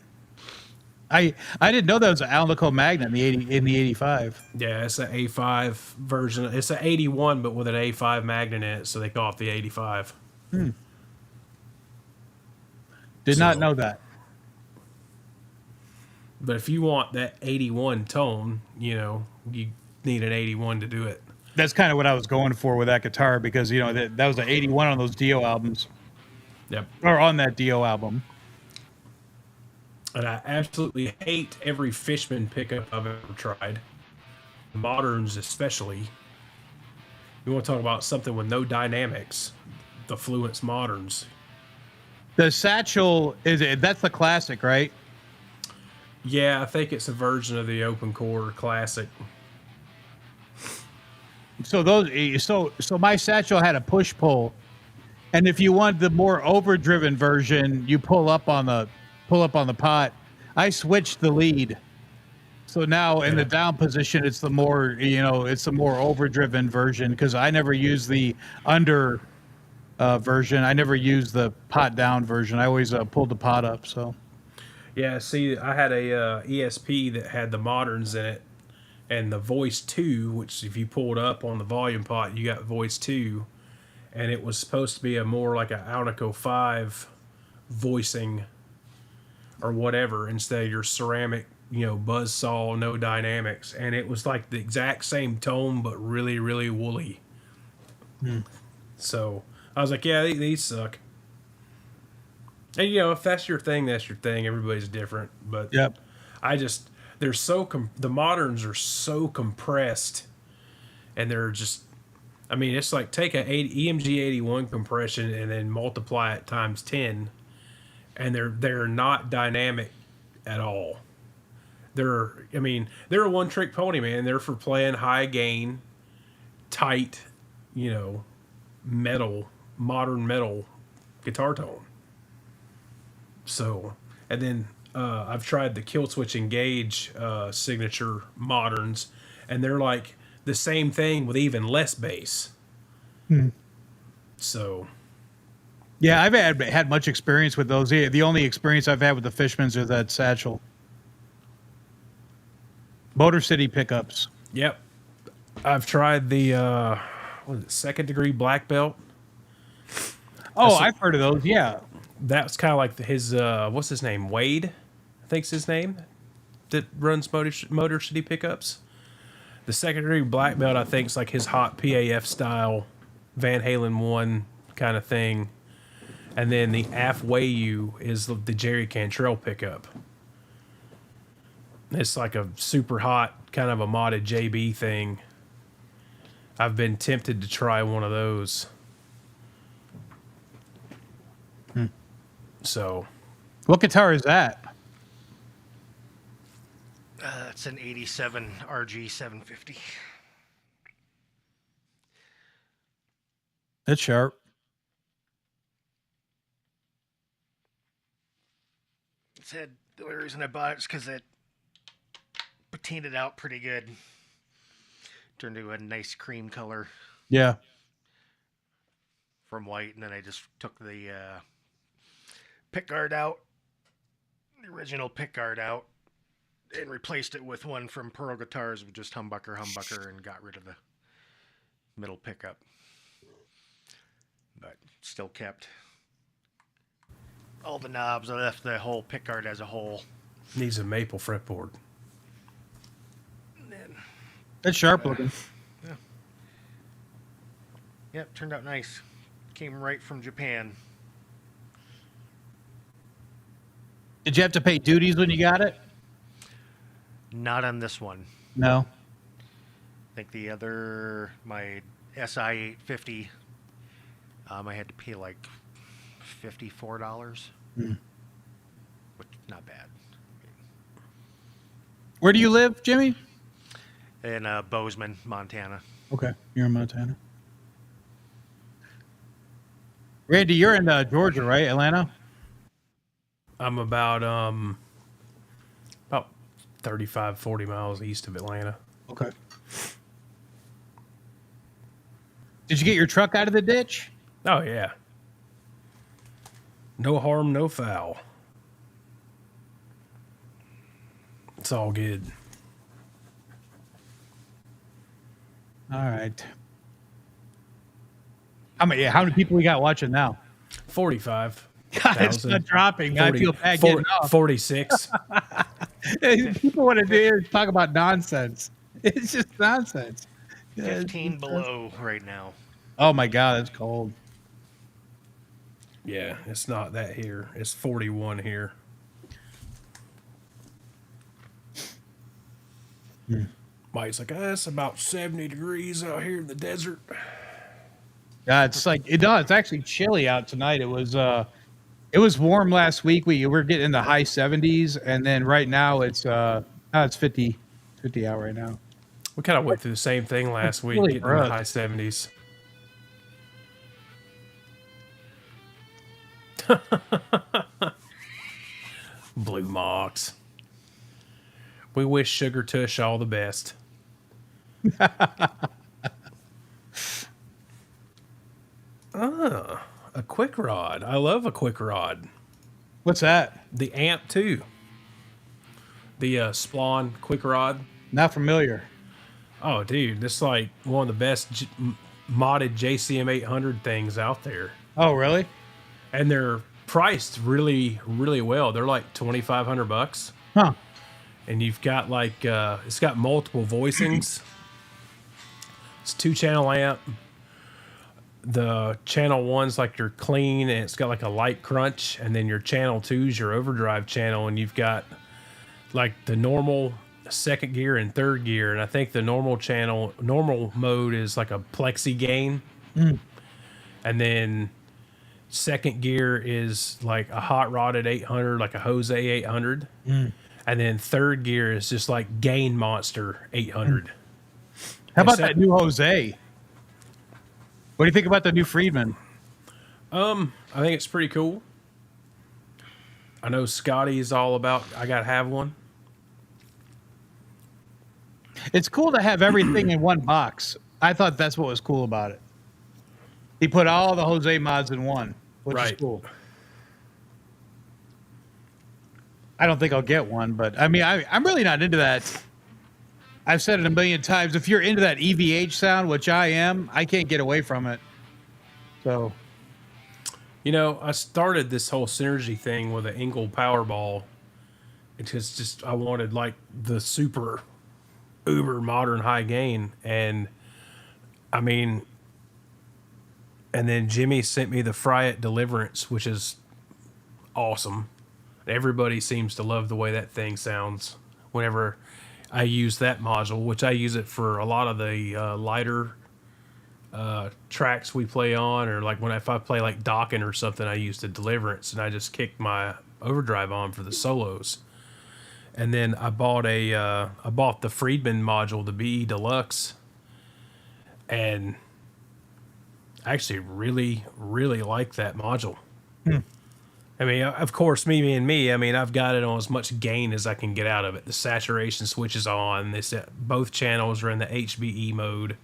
I didn't know that was an Alnico magnet in the 85. Yeah, it's an A5 version. It's an 81, but with an A5 magnet in it, so they call it the 85. Did not know that. But if you want that 81 tone, you know, you need an 81 to do it. That's kind of what I was going for with that guitar because, you know, that was an 81 on those Dio albums. Yep. Or on that Dio album. And I absolutely hate every Fishman pickup I've ever tried. Moderns especially. You want to talk about something with no dynamics. The Fluence Moderns. The Satchel, that's the classic, right? Yeah, I think it's a version of the Open Core Classic. So my Satchel had a push pull. And if you want the more overdriven version, you pull up on the pot. I switched the lead. So now in the down position, it's the more, it's the more overdriven version because I never use the under version. I never use the pot down version. I always pulled the pot up. So yeah, see, I had a ESP that had the Moderns in it and the Voice 2, which if you pulled up on the volume pot, you got Voice 2. And it was supposed to be a more like an Alnico 5 voicing or whatever instead of your ceramic, buzz saw, no dynamics. And it was like the exact same tone, but really, really woolly. So I was like, yeah, these suck. And, if that's your thing, that's your thing. Everybody's different. But yep. They're so, the Moderns are so compressed. And they're just, I mean, it's like take a EMG 81 compression and then multiply it times 10. And they're not dynamic at all. They're a one-trick pony, man. They're for playing high gain, tight, metal, modern metal guitar tone. So, and then I've tried the Kill Switch Engage signature Moderns, and they're like the same thing with even less bass. So, yeah, I've had much experience with those. The only experience I've had with the Fishmans are that Satchel. Motor City pickups. Yep. I've tried the second degree black belt. Oh, I've heard of those. Yeah. That's kind of like his, what's his name? Wade, I think's his name, that runs Motor City pickups. The second degree black belt, I think, is like his hot PAF style Van Halen 1 kind of thing. And then the Af Wayu is the Jerry Cantrell pickup. It's like a super hot, kind of a modded JB thing. I've been tempted to try one of those. So, what guitar is that? It's an 87 RG 750. That's sharp. The only reason I bought it is because it patinaed out pretty good. Turned to a nice cream color. Yeah. From white, and then I just took the pick guard out, the original pick guard out, and replaced it with one from Pearl Guitars with just humbucker, and got rid of the middle pickup. But still kept all the knobs. I left the whole pick guard as a whole. Needs a maple fretboard. And then, that's sharp looking. Yeah. Yep, turned out nice. Came right from Japan. Did you have to pay duties when you got it? Not on this one. No. I think the other, my SI 850, I had to pay like $54, which not bad. Where do you live, Jimmy? In Bozeman, Montana. Okay, you're in Montana. Randy, you're in Georgia, right? Atlanta? I'm about 35, 40 miles east of Atlanta. Okay. Did you get your truck out of the ditch? Oh, yeah. No harm, no foul. It's all good. All right. How many people we got watching now? 45. God, it's not dropping. 40, I feel bad getting off. 46. People want to do is talk about nonsense. It's just nonsense. 15 below right now. Oh my God, it's cold. Yeah, it's not that here. It's 41 here. Mike's like, it's about 70 degrees out here in the desert. Yeah, it's like it's actually chilly out tonight. It was warm last week. We were getting in the high 70s, and then right now it's 50 out right now. We kind of went through the same thing last week, really getting in the high 70s. Blue Mox. We wish Sugar Tush all the best. A quick rod. I love a quick rod. What's that? The Amp 2. The Splon quick rod. Not familiar. Oh, dude, this is like one of the best modded JCM 800 things out there. Oh, really? And they're priced really, really well. They're like $2,500. Huh. And you've got like, it's got multiple voicings. It's 2-channel amp. The channel 1's like your clean, and it's got like a light crunch. And then your channel 2's your overdrive channel. And you've got like the normal second gear and third gear. And I think the normal mode is like a plexi gain. And then second gear is like a hot rodded 800, like a Jose 800. And then third gear is just like gain monster 800. How about that new Jose? What do you think about the new Friedman? I think it's pretty cool. I know Scotty's all about, I got to have one. It's cool to have everything in one box. I thought that's what was cool about it. He put all the Jose mods in one, which is cool. I don't think I'll get one, but I mean, I'm really not into that. I've said it a million times. If you're into that EVH sound, which I am, I can't get away from it. So, you know, I started this whole synergy thing with an Engel Powerball. It's just I wanted like the super uber modern high gain, and I mean, and then Jimmy sent me the Fryet Deliverance, which is awesome. Everybody seems to love the way that thing sounds whenever I use that module, which I use it for a lot of the lighter tracks we play on, or like if I play like Docking or something, I use the Deliverance, and I just kick my overdrive on for the solos. And then I bought the Friedman module, the BE Deluxe, and I actually really, really like that module. I mean, of course, me, I mean, I've got it on as much gain as I can get out of it. The saturation switch is on. Both channels are in the HBE mode.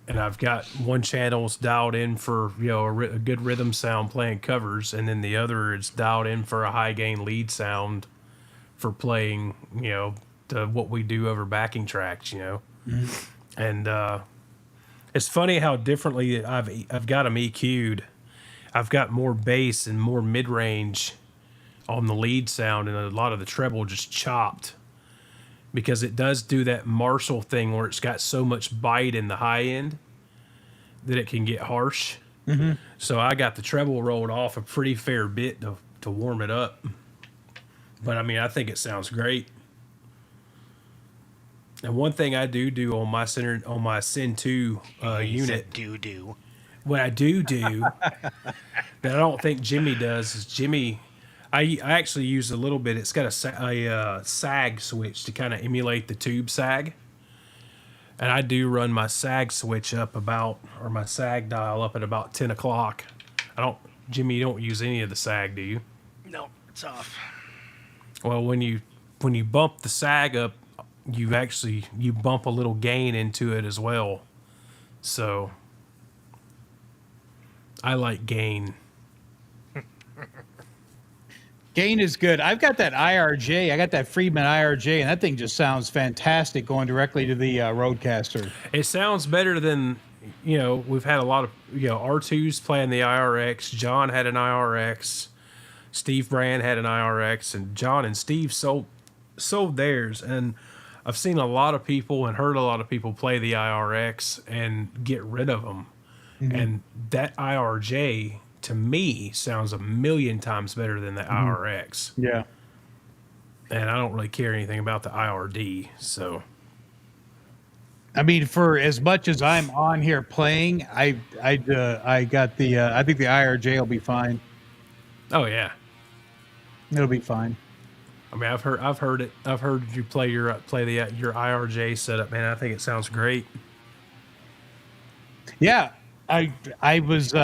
And I've got one channel's dialed in for, you know, a good rhythm sound playing covers. And then the other is dialed in for a high gain lead sound for playing, you know, what we do over backing tracks, you know. And it's funny how differently I've got them EQ'd. I've got more bass and more mid-range on the lead sound, and a lot of the treble just chopped, because it does do that Marshall thing where it's got so much bite in the high end that it can get harsh. So I got the treble rolled off a pretty fair bit to warm it up. But I mean, I think it sounds great. And one thing I do on my Sin 2 unit, Do. what I do that I don't think Jimmy does is I actually use a little bit. It's got a sag switch to kind of emulate the tube sag. And I do run my sag switch my sag dial up at about 10 o'clock. Jimmy, you don't use any of the sag, do you? No, it's off. Well, when you bump the sag up, you bump a little gain into it as well. So I like gain. Gain is good. I've got that IRJ. I got that Friedman IRJ, and that thing just sounds fantastic going directly to the Roadcaster. It sounds better than, we've had a lot of, R2's playing the IRX. John had an IRX. Steve Brand had an IRX, and John and Steve sold theirs. And I've seen a lot of people and heard a lot of people play the IRX and get rid of them. Mm-hmm. And that IRJ, to me, sounds a million times better than the IRX. Yeah. And I don't really care anything about the IRD, so. I mean, for as much as I'm on here playing, I got the I think the IRJ will be fine. Oh yeah, it'll be fine. I mean, I've heard it. I've heard you play your IRJ setup, man. I think it sounds great. Yeah, I was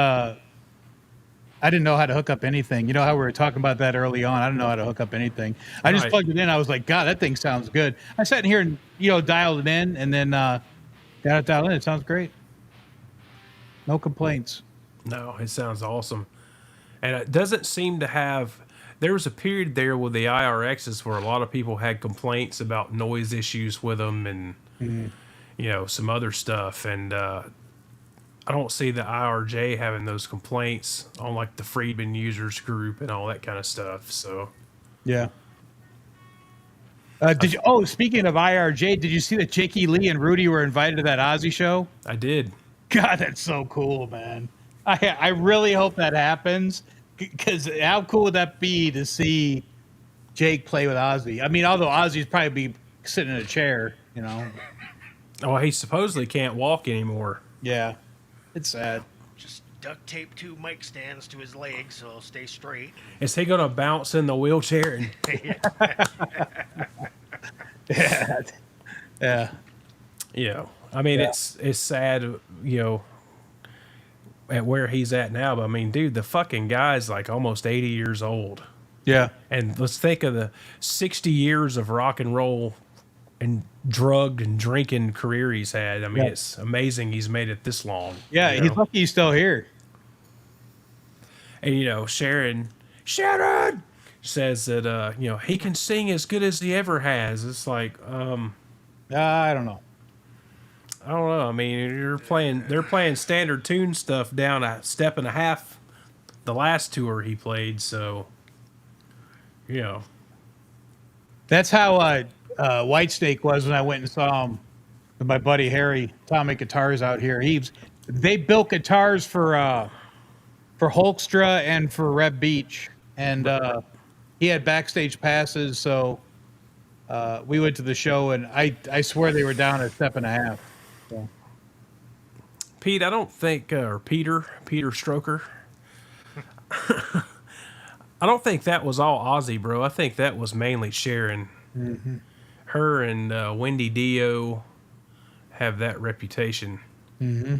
I didn't know how to hook up anything. You know how we were talking about that early on. I didn't know how to hook up anything. I just plugged it in. I was like, God, that thing sounds good. I sat in here and dialed it in, and then got it dialed in. It sounds great. No complaints. No, it sounds awesome, and it doesn't seem to have. There was a period there with the IRXs where a lot of people had complaints about noise issues with them, and some other stuff, and I don't see the IRJ having those complaints on like the Friedman users group and all that kind of stuff. So, yeah. Did you? Oh, speaking of IRJ, did you see that Jakey Lee and Rudy were invited to that Ozzy show? I did. God, that's so cool, man. I really hope that happens, because how cool would that be to see Jake play with Ozzy? I mean, although Ozzy's probably be sitting in a chair, Oh, he supposedly can't walk anymore. Yeah. It's sad. Just duct tape 2 mic stands to his legs so he'll stay straight. Is he going to bounce in the wheelchair? Yeah. Yeah. Yeah. I mean, it's sad, at where he's at now. But I mean, dude, the fucking guy's like almost 80 years old. Yeah. And let's think of the 60 years of rock and roll and drugged and drinking career he's had. I mean, It's amazing he's made it this long. Yeah, he's lucky he's still here. And, Sharon says that, he can sing as good as he ever has. It's like, I don't know. I don't know. I mean, they're playing standard tune stuff down a step and a half the last tour he played. So, That's how Whitesnake was when I went and saw him with my buddy Harry, Atomic Guitars out here. They built guitars for Hulkstra and for Reb Beach, and he had backstage passes, so we went to the show, and I swear they were down a step and a half. So. Pete, I don't think, or Peter Stroker, I don't think that was all Ozzy, bro. I think that was mainly Sharon. Mm-hmm. Her and Wendy Dio have that reputation. Mm-hmm.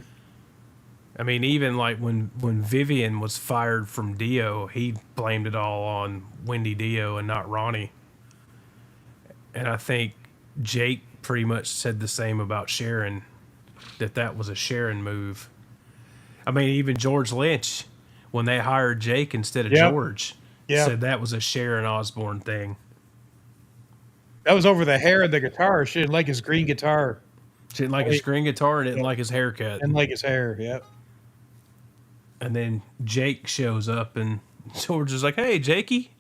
I mean, even like when Vivian was fired from Dio, he blamed it all on Wendy Dio and not Ronnie. And I think Jake pretty much said the same about Sharon, that was a Sharon move. I mean, even George Lynch, when they hired Jake instead of George, said that was a Sharon Osbourne thing. That was over the hair of the guitar. She didn't like his green guitar. She didn't like his green guitar and didn't like his haircut. Didn't like his hair, yep. And then Jake shows up and George is like, "Hey, Jakey,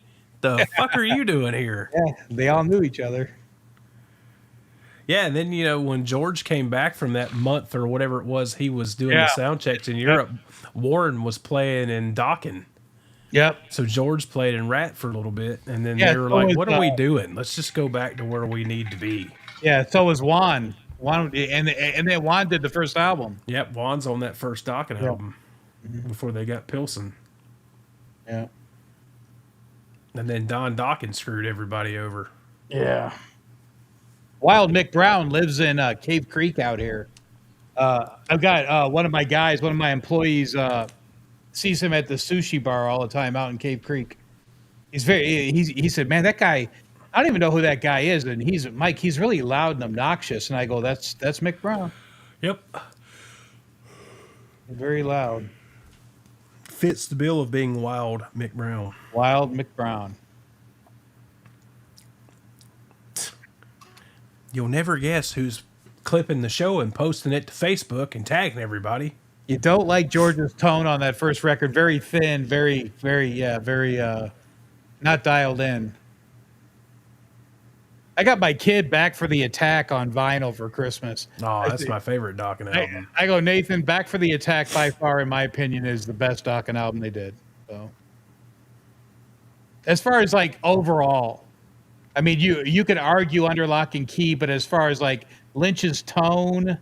the fuck are you doing here?" Yeah, they all knew each other. Yeah, and then, when George came back from that month or whatever it was, he was doing the sound checks in Europe. Warren was playing in Docking. Yep. So George played in Rat for a little bit, and then Yeah, they were so like, was, "What are we doing? Let's just go back to where we need to be." Yeah, so was Juan. Juan, and then Juan did the first album. Yep, Juan's on that first Dokken album before they got Pilsen, Yeah. and then Don Dokken screwed everybody over. Yeah. Wild Mick Brown lives in Cave Creek out here. I've got one of my employees sees him at the sushi bar all the time out in Cave Creek. He said, man, that guy, I don't even know who that guy is. And he's really loud and obnoxious. And I go, that's Mick Brown. Yep, Very loud. fits the bill of being Wild Mick Brown. Wild Mick Brown. You'll never guess who's clipping the show and posting it to Facebook and tagging everybody. You don't like George's tone on that first record. Very thin, very not dialed in. I got my kid Back for the Attack on vinyl for Christmas. Oh, that's my favorite Dokken album. I go, Nathan, Back for the Attack by far, in my opinion, is the best Dokken album they did. So, as far as like overall, I mean, you could argue under lock and key, but as far as like Lynch's tone,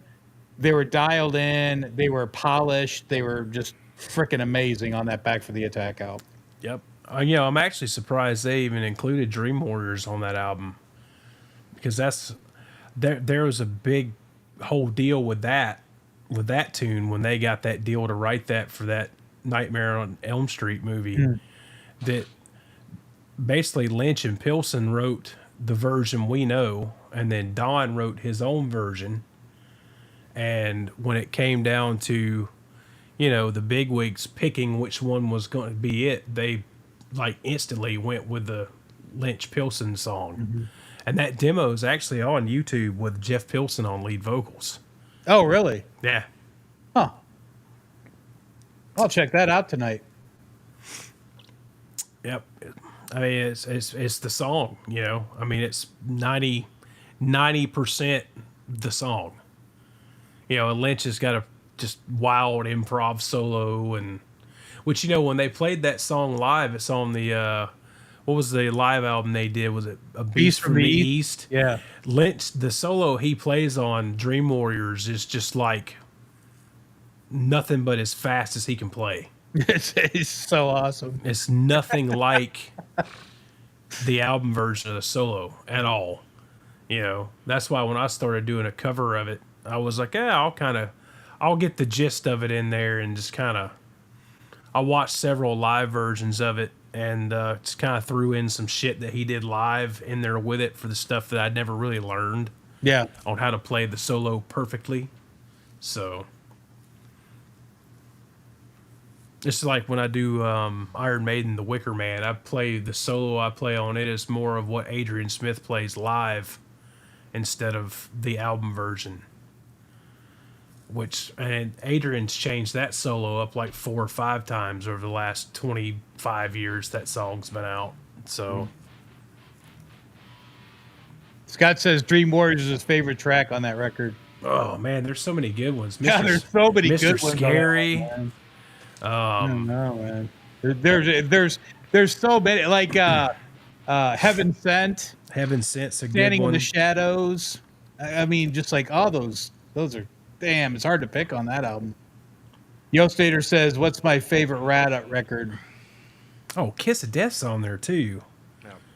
they were dialed in, they were polished, they were just freaking amazing on that Back for the Attack album. Yep. I'm actually surprised they even included Dream Warriors on that album, because there was a big whole deal with that tune when they got that deal to write that for that Nightmare on Elm Street movie. That basically Lynch and Pilsen wrote the version we know, and then Don wrote his own version. And when it came down to, the bigwigs picking which one was going to be it, they like instantly went with the Lynch Pilsen song. And that demo is actually on YouTube with Jeff Pilsen on lead vocals. Oh, really? Yeah. Huh. I'll check that out tonight. Yep. I mean, it's the song, I mean, it's 90% the song. And Lynch has got a just wild improv solo, and which, when they played that song live, it's on the what was the live album they did? Was it A Beast from the East? Yeah. Lynch, the solo he plays on Dream Warriors is just like nothing but as fast as he can play. It's so awesome. It's nothing like the album version of the solo at all. That's why when I started doing a cover of it, I was like, I'll get the gist of it in there, and just I watched several live versions of it, and just kind of threw in some shit that he did live in there with it for the stuff that I'd never really learned. Yeah. On how to play the solo perfectly. So it's like when I do Iron Maiden, The Wicker Man, I play the solo I play on it is more of what Adrian Smith plays live instead of the album version. And Adrian's changed that solo up like 4 or 5 times over the last 25 years that song's been out. So Scott says Dream Warriors is his favorite track on that record. oh man, there's so many good ones. God, there's so many Mr. good ones. Scary. I don't know, man. There's so many, like Heaven Sent, Heaven Sent's a good Standing in one. the Shadows. I mean, just like all those are, damn, it's hard to pick on that album. Yo Stater says, what's my favorite Rat record? Oh, Kiss of Death's on there too.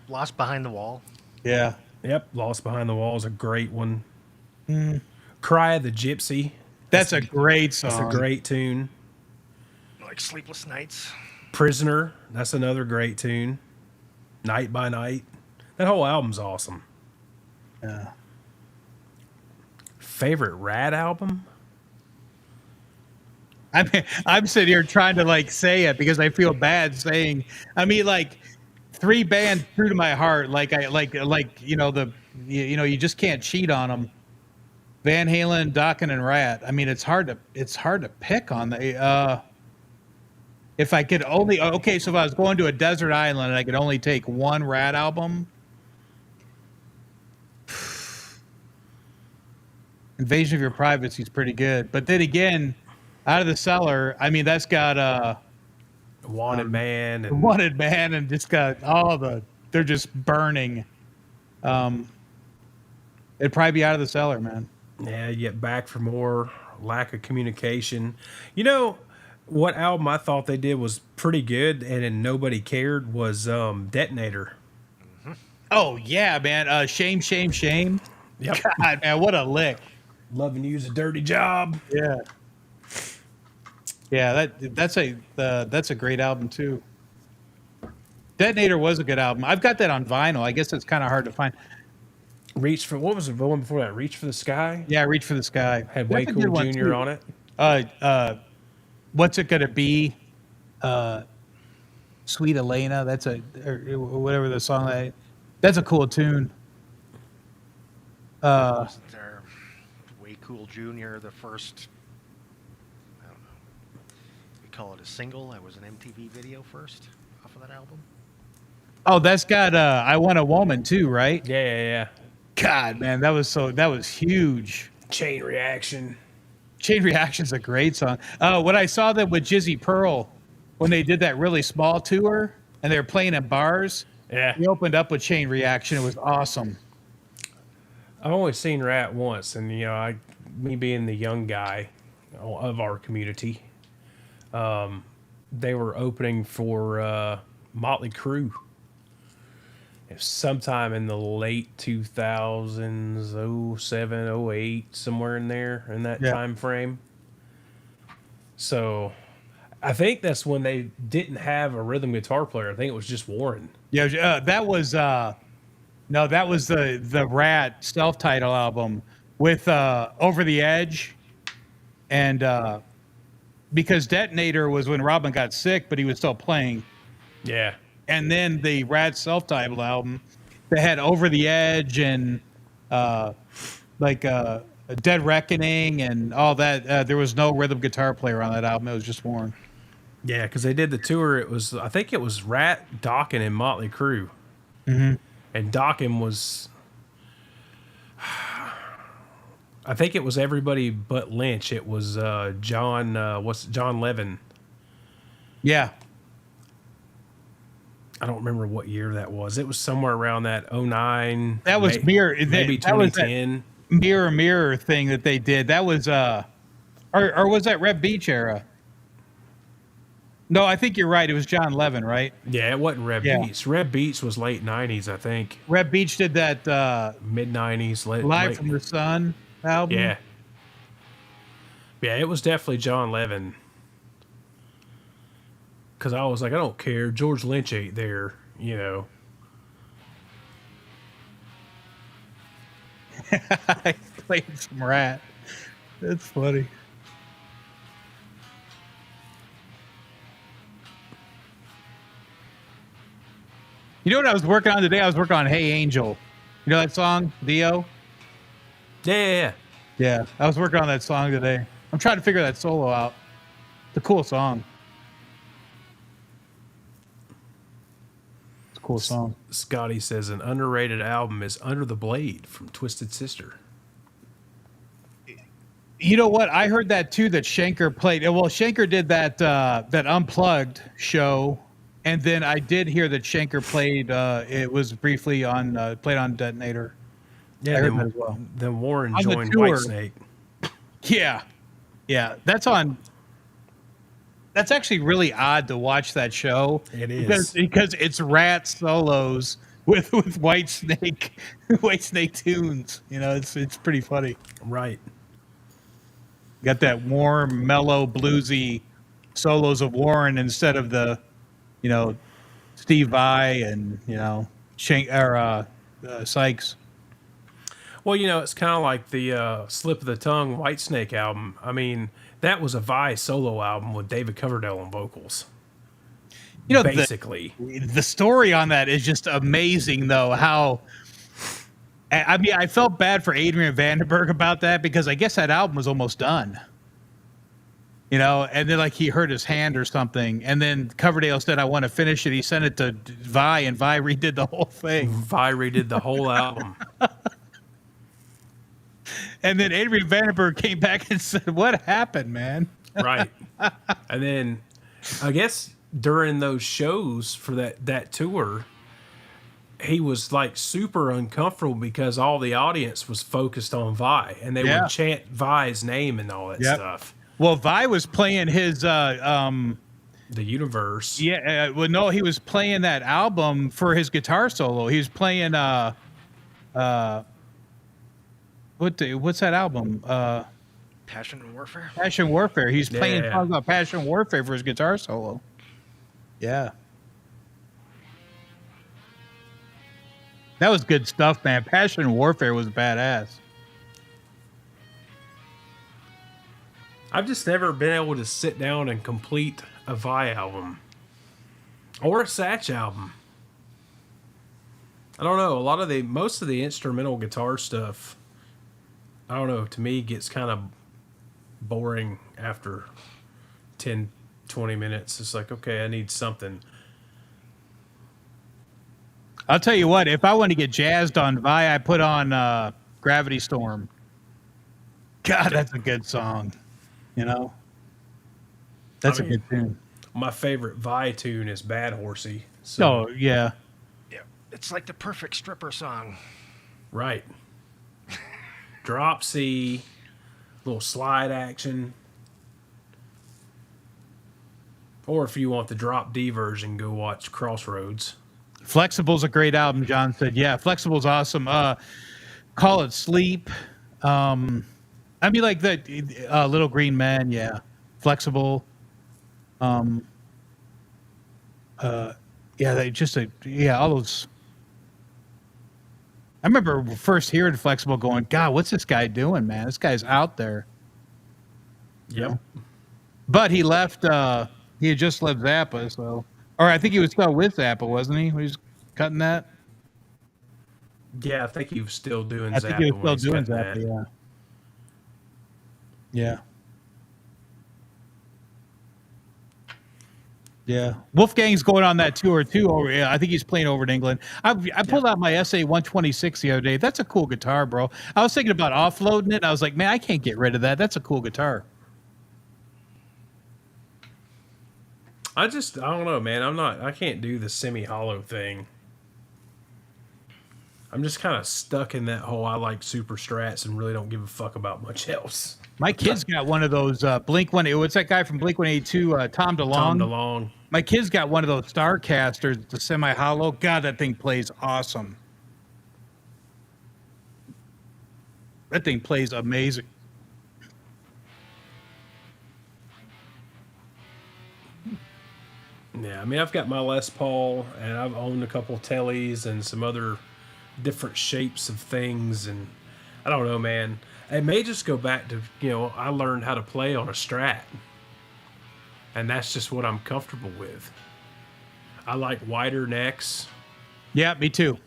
Lost Behind the Wall. Yeah. Yep, Lost Behind the Wall is a great one. Cry of the Gypsy. That's a great song. That's a great tune. Like Sleepless Nights. Prisoner, that's another great tune. Night by Night. That whole album's awesome. Yeah. Favorite Rat album? I'm sitting here trying to like say it because I feel bad saying. I mean, like 3 bands true to my heart. Like you just can't cheat on them. Van Halen, Dokken, and Rat. I mean, it's hard to pick on the. If I could only so if I was going to a desert island and I could only take one Rat album. Invasion of Your Privacy is pretty good, but then again, Out of the Cellar, I mean, that's got Wanted Man and Wanted Man, and just got they're just burning. It'd probably be out of the cellar, man. yeah, you get Back for More, lack of communication. You know what album I thought they did was pretty good and then nobody cared was Detonator. Oh yeah, man. Shame, shame, shame. Yep. God, man, what a lick. Loving You's a Dirty Job. Yeah. Yeah, that's a great album too. Detonator was a good album. I've got that on vinyl. I guess it's kind of hard to find. Reach for what was the one before that? Reach for the Sky. Yeah, Reach for the Sky. Had Way That's a good Cool one, Jr. too. on it. What's it gonna be? Sweet Elena. That's or whatever the song. That's a cool tune. There, Way Cool Jr., the first, I don't know, we call it a single. That was an MTV video first off of that album. Oh, that's got I Want a Woman too, right? Yeah. God, man, that was huge. Chain Reaction. Chain Reaction's a great song. When I saw them with Jizzy Pearl, when they did that really small tour and they were playing in bars, Yeah. we opened up with Chain Reaction. It was awesome. I've only seen Rat once, and me being the young guy of our community, they were opening for Motley Crue. It was sometime in the late 2000s, 07, 08, somewhere in there, in that time frame. So I think that's when they didn't have a rhythm guitar player. I think it was just Warren. Yeah, that was no, that was the Rat self-title album with Over the Edge, and because Detonator was when Robin got sick, but he was still playing. Yeah. And then the Rat self-titled album, they had Over the Edge and Dead Reckoning and all that. There was no rhythm guitar player on that album. It was just Warren. Yeah, because they did the tour. I think it was Rat, Dokken, and Motley Crue. Mm-hmm. And Dokken was, I think it was everybody but Lynch. It was John Levin. Yeah. I don't remember what year that was. It was somewhere around that 09. That was maybe that was that 2010. Mirror thing that they did. That was or was that Red Beach era? No, I think you're right. It was John Levin, right? Yeah, it wasn't Red Yeah. Beats. Red Beats was late 90s, I think. Red Beach did that Mid 90s. Live from the Sun album. Yeah. Yeah, it was definitely John Levin. Because I was like, I don't care. George Lynch ain't there, you know. I played some Rat. That's funny. You know what I was working on today? I was working on Hey Angel. You know that song, Dio? Yeah. Yeah, I was working on that song today. I'm trying to figure that solo out. It's a cool song. It's a cool song. Scotty says an underrated album is Under the Blade from Twisted Sister. You know what? I heard that too. That Schenker played. Well, Schenker did that that Unplugged show, and then I did hear that Schenker played. It was briefly on played on Detonator. Yeah, I heard that as well. Then Warren On the joined tour. Whitesnake. Yeah, yeah. That's on. That's actually really odd to watch that show. It is. because it's Rat solos with Whitesnake tunes. You know, it's pretty funny. Right. Got that warm, mellow, bluesy solos of Warren instead of the, Steve Vai and Sykes. Well, it's kind of like the Slip of the Tongue Whitesnake album. I mean, that was a Vai solo album with David Coverdale on vocals. Basically. The story on that is just amazing, though. How, I mean, I felt bad for Adrian Vandenberg about that because I guess that album was almost done. And then he hurt his hand or something. And then Coverdale said, I want to finish it. He sent it to Vi, and Vi redid the whole thing. Vi redid the whole album. And then Adrian Vandenberg came back and said, what happened, man? Right. And then I guess during those shows for that tour, he was like super uncomfortable because all the audience was focused on Vi, and they Yeah. would chant Vi's name and all that Yep. stuff. Well, Vi was playing his The universe. yeah. Well, no, he was playing that album for his guitar solo. He was playing what's that album? Passion and Warfare. Passion Warfare. He's playing Yeah. songs about Passion Warfare for his guitar solo. Yeah. That was good stuff, man. Passion Warfare was badass. I've just never been able to sit down and complete a Vi album or a Satch album. I don't know. Most of the instrumental guitar stuff, I don't know, to me gets kind of boring after 10, 20 minutes. It's like, okay, I need something. I'll tell you what, if I want to get jazzed on Vi, I put on Gravity Storm. God, that's a good song. You know? That's I mean, a good tune. My favorite Vi tune is Bad Horsey. So, Oh, yeah. Yeah, it's like the perfect stripper song. right. Drop C, little slide action. Or if you want the drop D version, go watch Crossroads. Flexible's a great album, John said. Yeah, Flexible's awesome. Call It Sleep. I mean, like the Little Green Man, yeah. Flexible. Yeah, they just, all those. I remember first hearing Flexible going, God, what's this guy doing, man? This guy's out there. Yep. But he left, he had just left Zappa, so. Or I think he was still with Zappa, wasn't he? When he was cutting that? Yeah, I think he was still doing I Zappa. think he was when still he's doing cutting Zappa, that. yeah. Yeah. Yeah. Wolfgang's going on that tour too. I think he's playing over in England. I pulled out my SA 126 the other day. That's a cool guitar, bro. I was thinking about offloading it. And I was like, man, I can't get rid of that. That's a cool guitar. I don't know, man. I can't do the semi-hollow thing. I'm just kind of stuck in that whole I like super strats and really don't give a fuck about much else. My kid's got one of those Blink One. What's that guy from Blink 182? Tom DeLonge. Tom DeLonge. My kid's got one of those Starcasters, the semi-hollow. God, that thing plays awesome. That thing plays amazing. Yeah, I mean, I've got my Les Paul, and I've owned a couple Tellys and some other different shapes of things, and I don't know, man. It may just go back to, I learned how to play on a Strat, and that's just what I'm comfortable with. I like wider necks. Yeah, me too.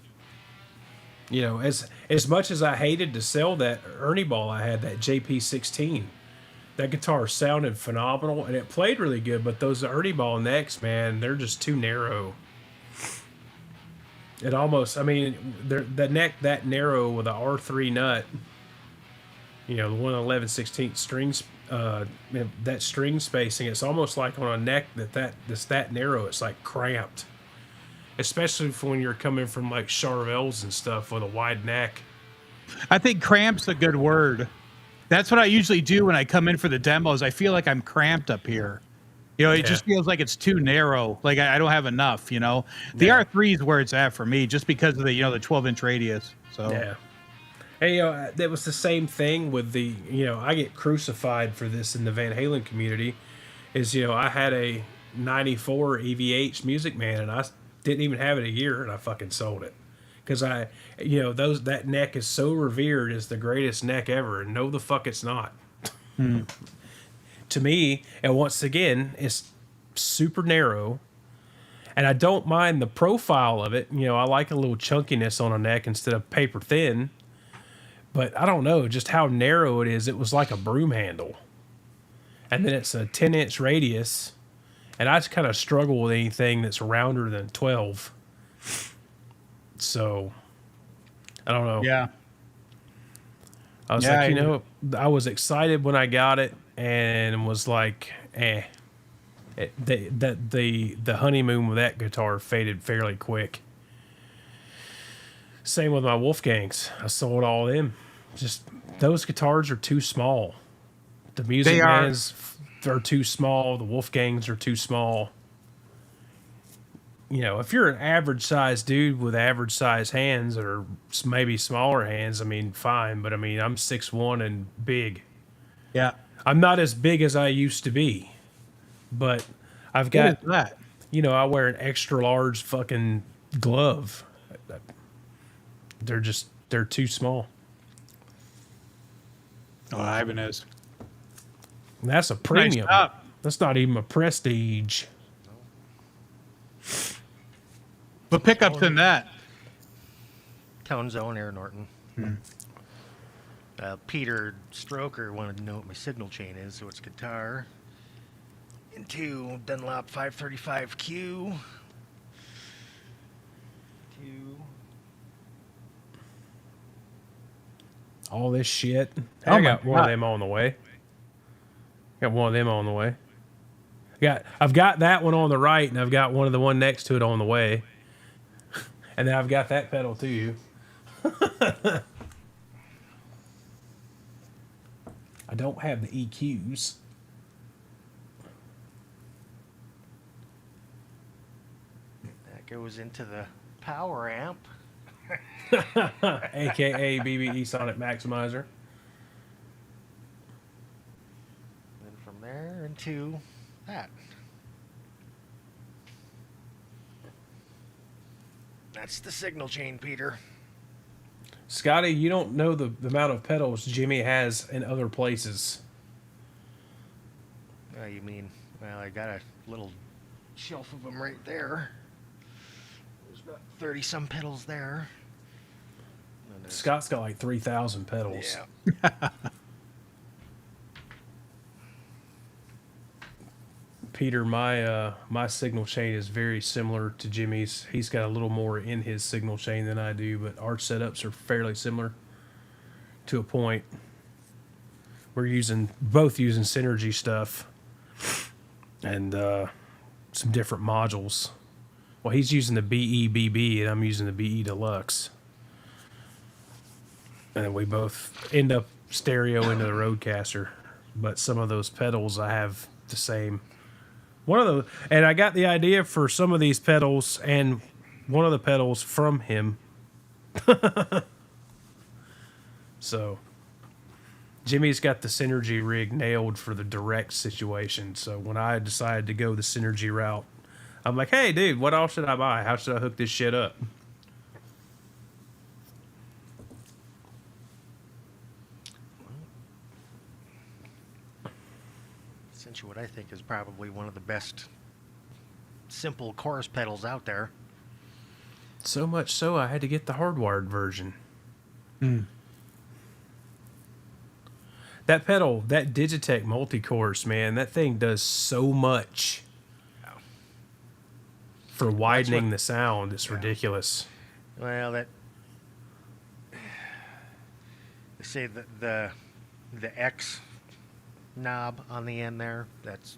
As much as I hated to sell that Ernie Ball I had, that JP16, that guitar sounded phenomenal, and it played really good, but those Ernie Ball necks, man, they're just too narrow. It almost, the neck that narrow with a R3 nut, the 1/11/16 strings, that string spacing, it's almost like on a neck that's that narrow, it's like cramped. Especially for when you're coming from like Charvels and stuff with a wide neck. I think cramp's a good word. That's what I usually do when I come in for the demos. I feel like I'm cramped up here. It just feels like it's too narrow. Like I don't have enough, The R3 is where it's at for me, just because of the 12-inch radius. So yeah. Hey, that was the same thing with the, I get crucified for this in the Van Halen community. Is, I had a 94 EVH Music Man, and I didn't even have it a year, and I fucking sold it. Because that neck is so revered as the greatest neck ever, and no, the fuck it's not. To me, and once again, it's super narrow, and I don't mind the profile of it. I like a little chunkiness on a neck instead of paper thin. But I don't know just how narrow it is. It was like a broom handle, and then it's a 10-inch radius, and I just kind of struggle with anything that's rounder than 12. So, I don't know. yeah. I was I was excited when I got it and was like, eh. The honeymoon with that guitar faded fairly quick. Same with my Wolfgangs. I sold all them. Just those guitars are too small. The Music Mans are too small. The Wolfgangs are too small. You know, if you're an average sized dude with average sized hands or maybe smaller hands, I mean, fine. But I mean, I'm 6'1" and big. Yeah. I'm not as big as I used to be, but I've got, that? you know, I wear an extra large fucking glove. They're too small. Oh, Ibanez. And that's a premium. top. That's not even a prestige. But pickups in that. Tone Zone, Air Norton. Peter Stroker wanted to know what my signal chain is, so it's guitar. Into Dunlop 535Q. All this shit. Oh I my got one of God. them on the way. Got one of them on the way. I've got that one on the right, and I've got one of the one next to it on the way. And then I've got that pedal too. I don't have the EQs. That goes into the power amp. AKA BBE Sonic Maximizer. Then from there into that. That's the signal chain, Peter. Scotty, you don't know the amount of pedals Jimmy has in other places. You mean, well, I got a little shelf of them right there. There's about 30-some pedals there. And there's- Scott's got like 3,000 pedals. Yeah. Peter, my signal chain is very similar to Jimmy's. He's got a little more in his signal chain than I do, but our setups are fairly similar to a point. We're both using Synergy stuff and some different modules. Well, he's using the BEBB and I'm using the BE Deluxe. And we both end up stereo into the Roadcaster, but some of those pedals I have the same. One of those, and I got the idea for some of these pedals and one of the pedals from him. So, Jimmy's got the Synergy rig nailed for the direct situation. So when I decided to go the Synergy route, I'm like, hey, dude, what else should I buy? How should I hook this shit up? Essentially what I think is probably one of the best simple chorus pedals out there. So much so, I had to get the hardwired version. That pedal, that Digitech multi-course, man, that thing does so much for widening the sound. It's ridiculous. Well, that they say that the X knob on the end there, that's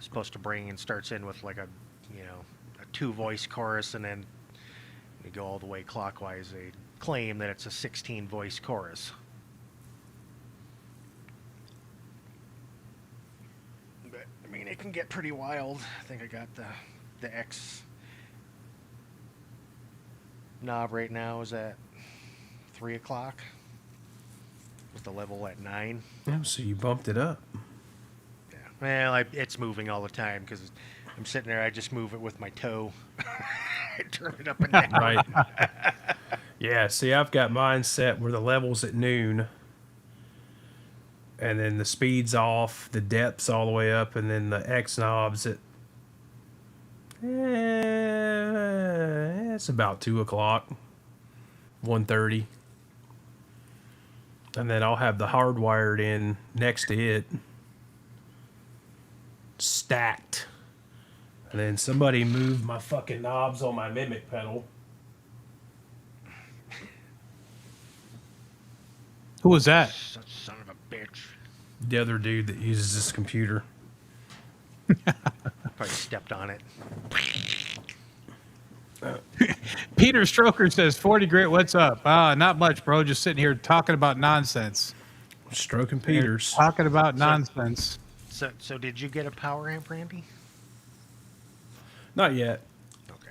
supposed to bring and starts in with like a 2-voice chorus, and then you go all the way clockwise. They claim that it's a 16-voice chorus. But I mean, it can get pretty wild. I think I got the X knob right now is at 3 o'clock. With the level at 9. Oh, so you bumped it up. Yeah. Well, it's moving all the time because I'm sitting there. I just move it with my toe. I turn it up and down. Right. Yeah, see, I've got mine set where the level's at noon. And then the speed's off, the depth's all the way up, and then the X knob's at... it's about 2 o'clock. 1:30. And then I'll have the hardwired in next to it. Stacked. And then somebody moved my fucking knobs on my Mimic pedal. Who was that? Such son of a bitch. The other dude that uses this computer. Probably stepped on it. Peter Stroker says, 40 grit, what's up? Not much, bro. Just sitting here talking about nonsense. Stroking Peters. Talking about nonsense. So did you get a power amp, Randy? Not yet. Okay.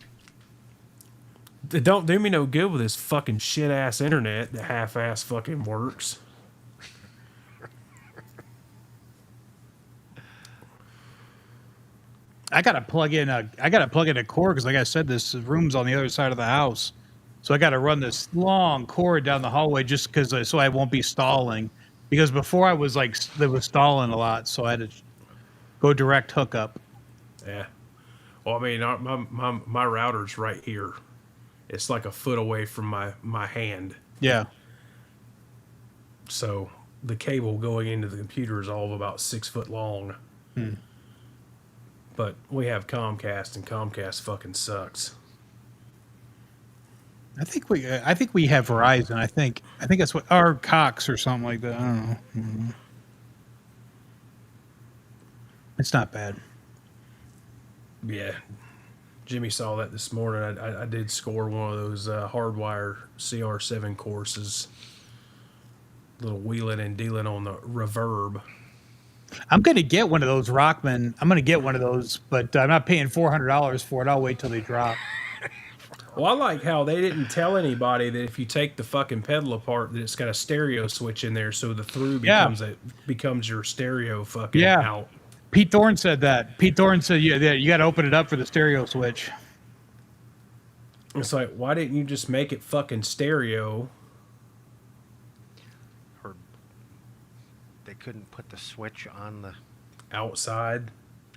It don't do me no good with this fucking shit ass internet that half ass fucking works. I gotta plug in a cord because, like I said, this room's on the other side of the house, so I gotta run this long cord down the hallway just because so I won't be stalling. Because before I was like it was stalling a lot, so I had to go direct hookup. Yeah. Well, I mean, my router's right here. It's like a foot away from my hand. Yeah. So the cable going into the computer is all of about 6 foot long. But we have Comcast, and Comcast fucking sucks. I think we have Verizon. I think that's what, or Cox or something like that. I don't know. It's not bad. Yeah. Jimmy saw that this morning. I did score one of those hardwire CR7 courses. Little wheeling and dealing on the reverb. I'm going to get one of those Rockman. I'm going to get one of those, but I'm not paying $400 for it. I'll wait till they drop. Well, I like how they didn't tell anybody that if you take the fucking pedal apart, that it's got a stereo switch in there, so the through becomes your stereo fucking out. Pete Thorne said that. Pete Thorne said you got to open it up for the stereo switch. It's like, why didn't you just make it fucking stereo? Or they couldn't put the switch on the Outside.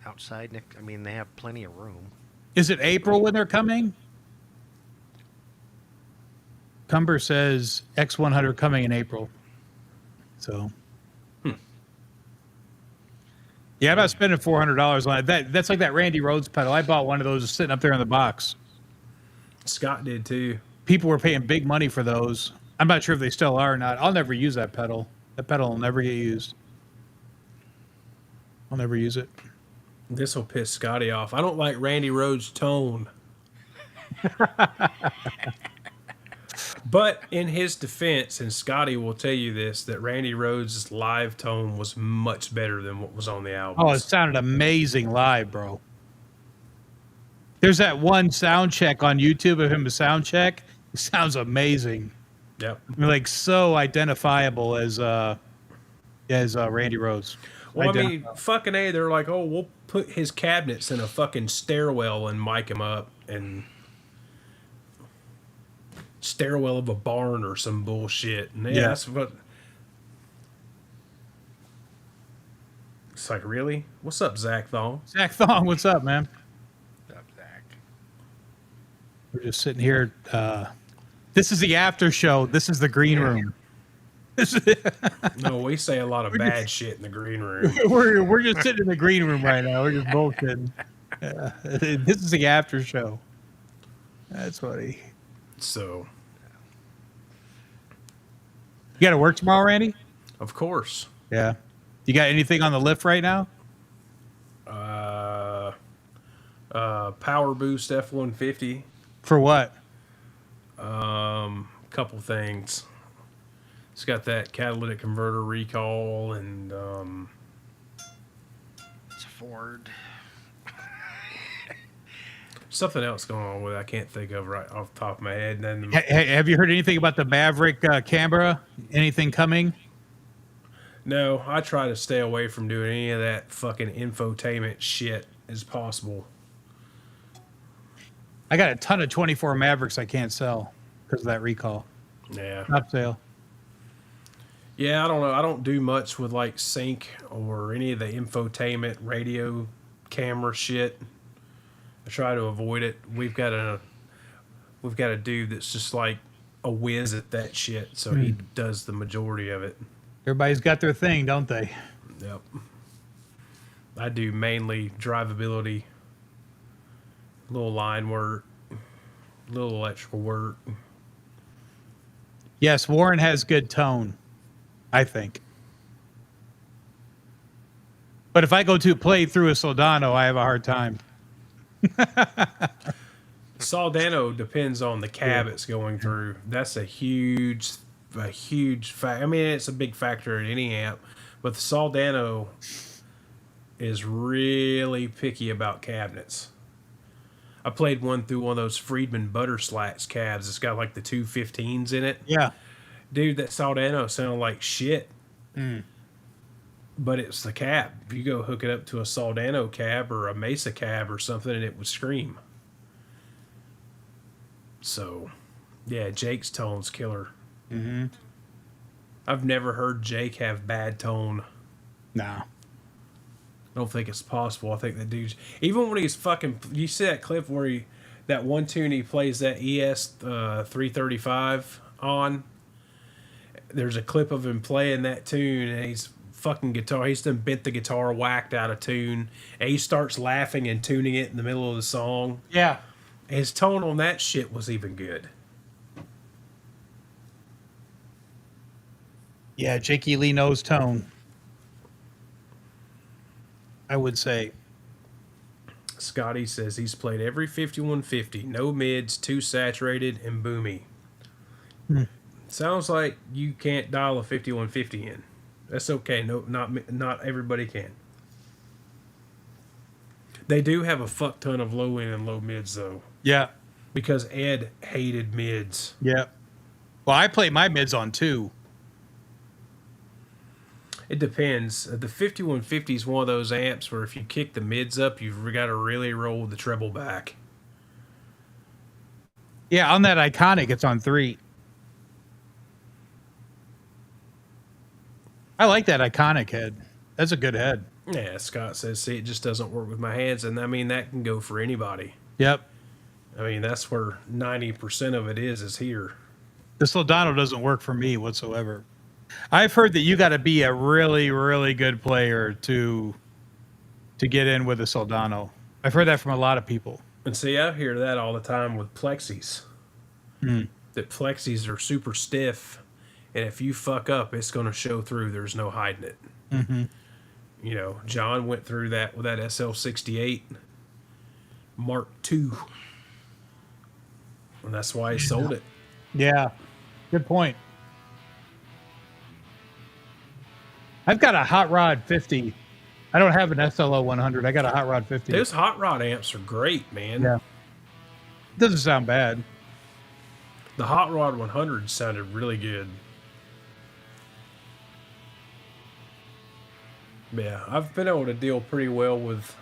I mean, they have plenty of room. Is it April when they're coming? Cumber says X100 coming in April. So. Yeah, I'm not spending $400 on it. That's like that Randy Rhoads pedal. I bought one of those sitting up there in the box. Scott did too. People were paying big money for those. I'm not sure if they still are or not. I'll never use that pedal. That pedal will never get used. I'll never use it. This will piss Scotty off. I don't like Randy Rhoads' tone. But in his defense, and Scotty will tell you this, that Randy Rhoads' live tone was much better than what was on the album. Oh, it sounded amazing live, bro. There's that one sound check on YouTube of him to sound check. It sounds amazing. Yep. I mean, like so identifiable as Randy Rhoads. Well, I mean, fucking A, they're like, oh, we'll put his cabinets in a fucking stairwell and mic him up, and stairwell of a barn or some bullshit. And yeah, that's what. It's like, really? What's up, Zach Thong? Zach Thong, what's up, man? What's up, Zach? We're just sitting here. This is the after show. This is the green room. No, we say a lot of bad shit in the green room. We're just sitting in the green room right now. We're just bullshitting. This is the after show. That's funny. So, you got to work tomorrow, Randy? of course. Yeah. You got anything on the lift right now? Power Boost F-150. For what? Couple things. It's got that catalytic converter recall, and It's a Ford. something else going on with it I can't think of right off the top of my head. And then Have you heard anything about the Maverick Canberra? Anything coming? no, I try to stay away from doing any of that fucking infotainment shit as possible. I got a ton of 24 Mavericks I can't sell because of that recall. Yeah. Not sale. Yeah, I don't know. I don't do much with like sync or any of the infotainment radio camera shit. I try to avoid it. We've got a dude that's just like a whiz at that shit, so he does the majority of it. Everybody's got their thing, don't they? Yep. I do mainly drivability, little line work, little electrical work. Yes, Warren has good tone, I think. But if I go to play through a Soldano, I have a hard time. Soldano depends on the cab it's going through. That's a huge fact. I mean, it's a big factor in any amp, but the Soldano is really picky about cabinets. I played one through one of those Friedman Butter Slats cabs. It's got like the 215s in it. Yeah. Dude, that Soldano sounded like shit. But it's the cab. If you go hook it up to a Soldano cab or a Mesa cab or something, and it would scream. So, yeah, Jake's tone's killer. Mm-hmm. I've never heard Jake have bad tone. No. I don't think it's possible. I think that dude's... Even when he's fucking... You see that clip where he... That one tune he plays that ES 335 on? There's a clip of him playing that tune, and he's... fucking guitar. He's done bent the guitar, whacked out of tune, and he starts laughing and tuning it in the middle of the song. Yeah. His tone on that shit was even good. Yeah, Jakey Lee knows tone. I would say. Scotty says he's played every 5150, no mids, too saturated, and boomy. Sounds like you can't dial a 5150 in. That's okay. No, not everybody can. They do have a fuck ton of low end and low mids though. Yeah. Because Ed hated mids. Yeah. Well, I play my mids on 2. It depends. The 5150 is one of those amps where if you kick the mids up, you've got to really roll the treble back. Yeah, on that Iconic, it's on 3. I like that Iconic head. That's a good head. Yeah, Scott says, see, it just doesn't work with my hands. And I mean, that can go for anybody. Yep. I mean, that's where 90% of it is here. The Soldano doesn't work for me whatsoever. I've heard that you got to be a really, really good player to get in with a Soldano. I've heard that from a lot of people. And see, I hear that all the time with plexis. That plexis are super stiff, and if you fuck up, it's going to show through. There's no hiding it. You know, John went through that with that SL68 Mark II, and that's why he sold it. Yeah. Good point. I've got a Hot Rod 50. I don't have an SLO 100. I got a Hot Rod 50. Those hot rod amps are great, man. Yeah. Doesn't sound bad. The Hot Rod 100 sounded really good. Yeah, I've been able to deal pretty well with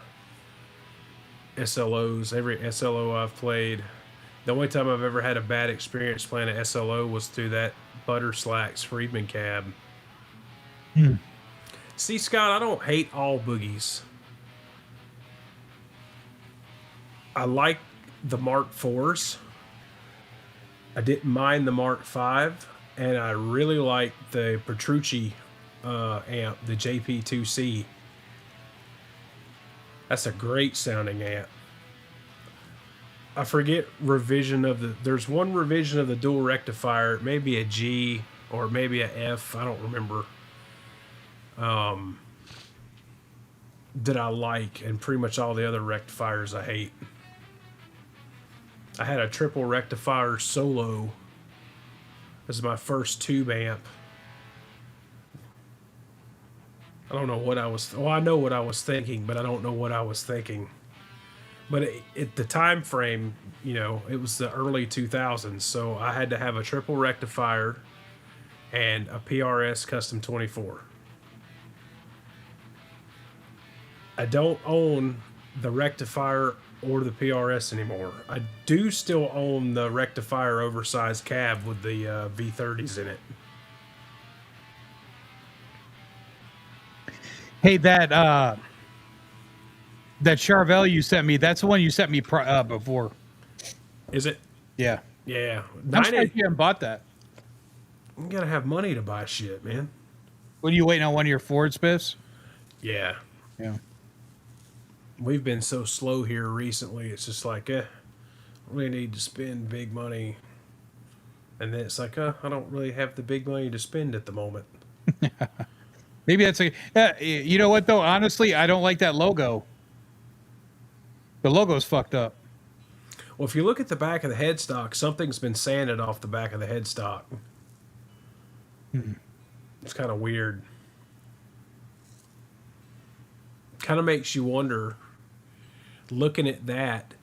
SLOs. Every SLO I've played. The only time I've ever had a bad experience playing an SLO was through that Butter Slacks Friedman cab. See, Scott, I don't hate all boogies. I like the Mark IVs. I didn't mind the Mark V, and I really like the Petrucci amp, the JP2C. That's a great sounding amp. I forget revision of the... There's one revision of the dual rectifier. It may be a G or maybe a F. I don't remember. That I like, and pretty much all the other rectifiers I hate. I had a triple rectifier solo. This is my first tube amp. I don't know what I was... Well, I know what I was thinking, but I don't know what I was thinking. But the time frame, you know, it was the early 2000s, so I had to have a triple rectifier and a PRS Custom 24. I don't own the rectifier or the PRS anymore. I do still own the rectifier oversized cab with the V30s in it. Hey, that Charvel you sent me, that's the one you sent me before. Is it? Yeah. Yeah. I'm surprised you haven't bought that. You gotta have money to buy shit, man. What are you waiting on, one of your Ford spiffs? Yeah. Yeah. We've been so slow here recently. It's just like, we need to spend big money. And then it's like, I don't really have the big money to spend at the moment. Maybe that's a. You know what though? Honestly, I don't like that logo. The logo's fucked up. Well, if you look at the back of the headstock, something's been sanded off the back of the headstock. It's kind of weird. Kind of makes you wonder, looking at that,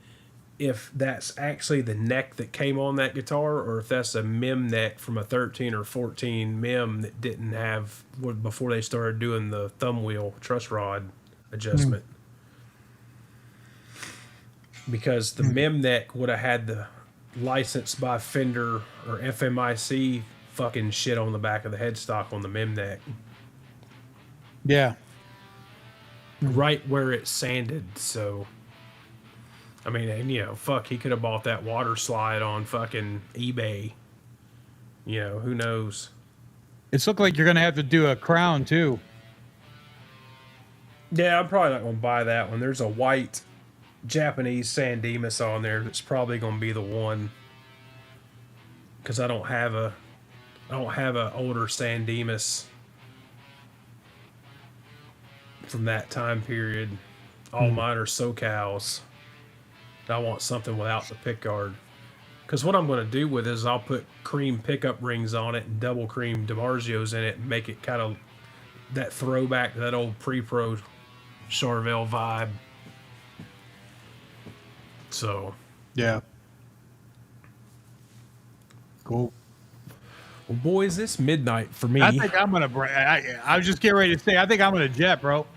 if that's actually the neck that came on that guitar, or if that's a mem neck from a 13 or 14 mem that didn't have, before they started doing the thumb wheel truss rod adjustment. Because the mem neck would have had the license by Fender or FMIC fucking shit on the back of the headstock on the mem neck. Yeah. Right where it's sanded, so... I mean, and, you know, fuck, he could have bought that water slide on fucking eBay. You know, who knows? It's looked like you're gonna have to do a crown too. Yeah, I'm probably not going to buy that one. There's a white Japanese San Dimas on there that's probably going to be the one, because I don't have a older San Dimas from that time period. All mine are SoCals. I want something without the pickguard, because what I'm going to do with it is I'll put cream pickup rings on it and double cream DiMarzios in it and make it kind of that throwback to that old pre-pro Charvel vibe. So, Yeah. Cool. well, boys, it's midnight for me. I think I'm gonna. I was just getting ready to say. I think I'm gonna jet, bro.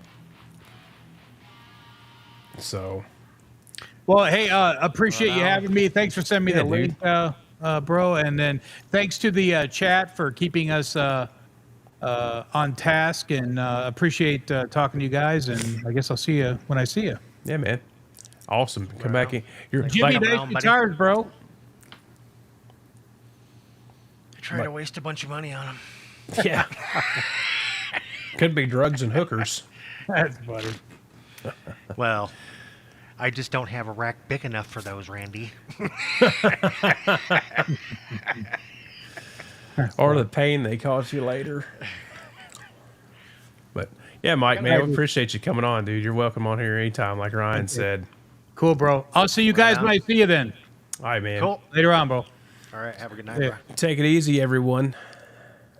So, Well, hey, appreciate you having me. Thanks for sending me Yeah, the link, bro. And then thanks to the chat for keeping us on task. And appreciate talking to you guys. And I guess I'll see you when I see you. yeah, man, awesome. Come back in. You're Jimmy, like, nice buddy. guitars, bro. I try to waste a bunch of money on them. yeah. Could be drugs and hookers. That's funny. Well, I just don't have a rack big enough for those, Randy. Or the pain they cause you later. But yeah, Mike, man, we appreciate you coming on, dude. You're welcome on here anytime, like Ryan said. Cool, bro. I'll see you guys when I see you then. All right, man. Cool. Later on, bro. All right, have a good night, Yeah. bro. Take it easy, everyone.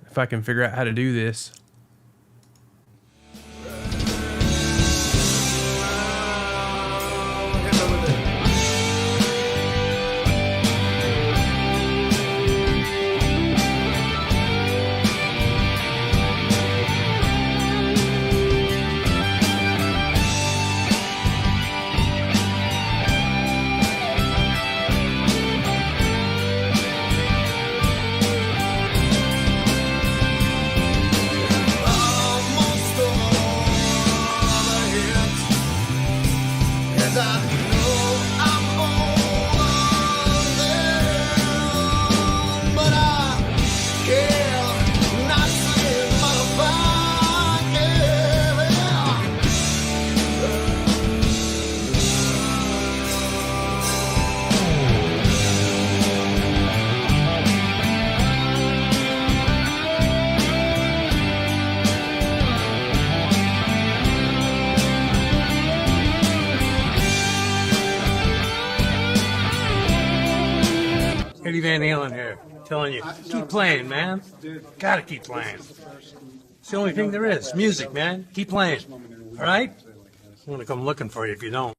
If I can figure out how to do this. Eddie Van Halen here, telling you, keep playing, man. Gotta keep playing. It's the only thing there is. Music, man. Keep playing. All right? I'm gonna come looking for you if you don't.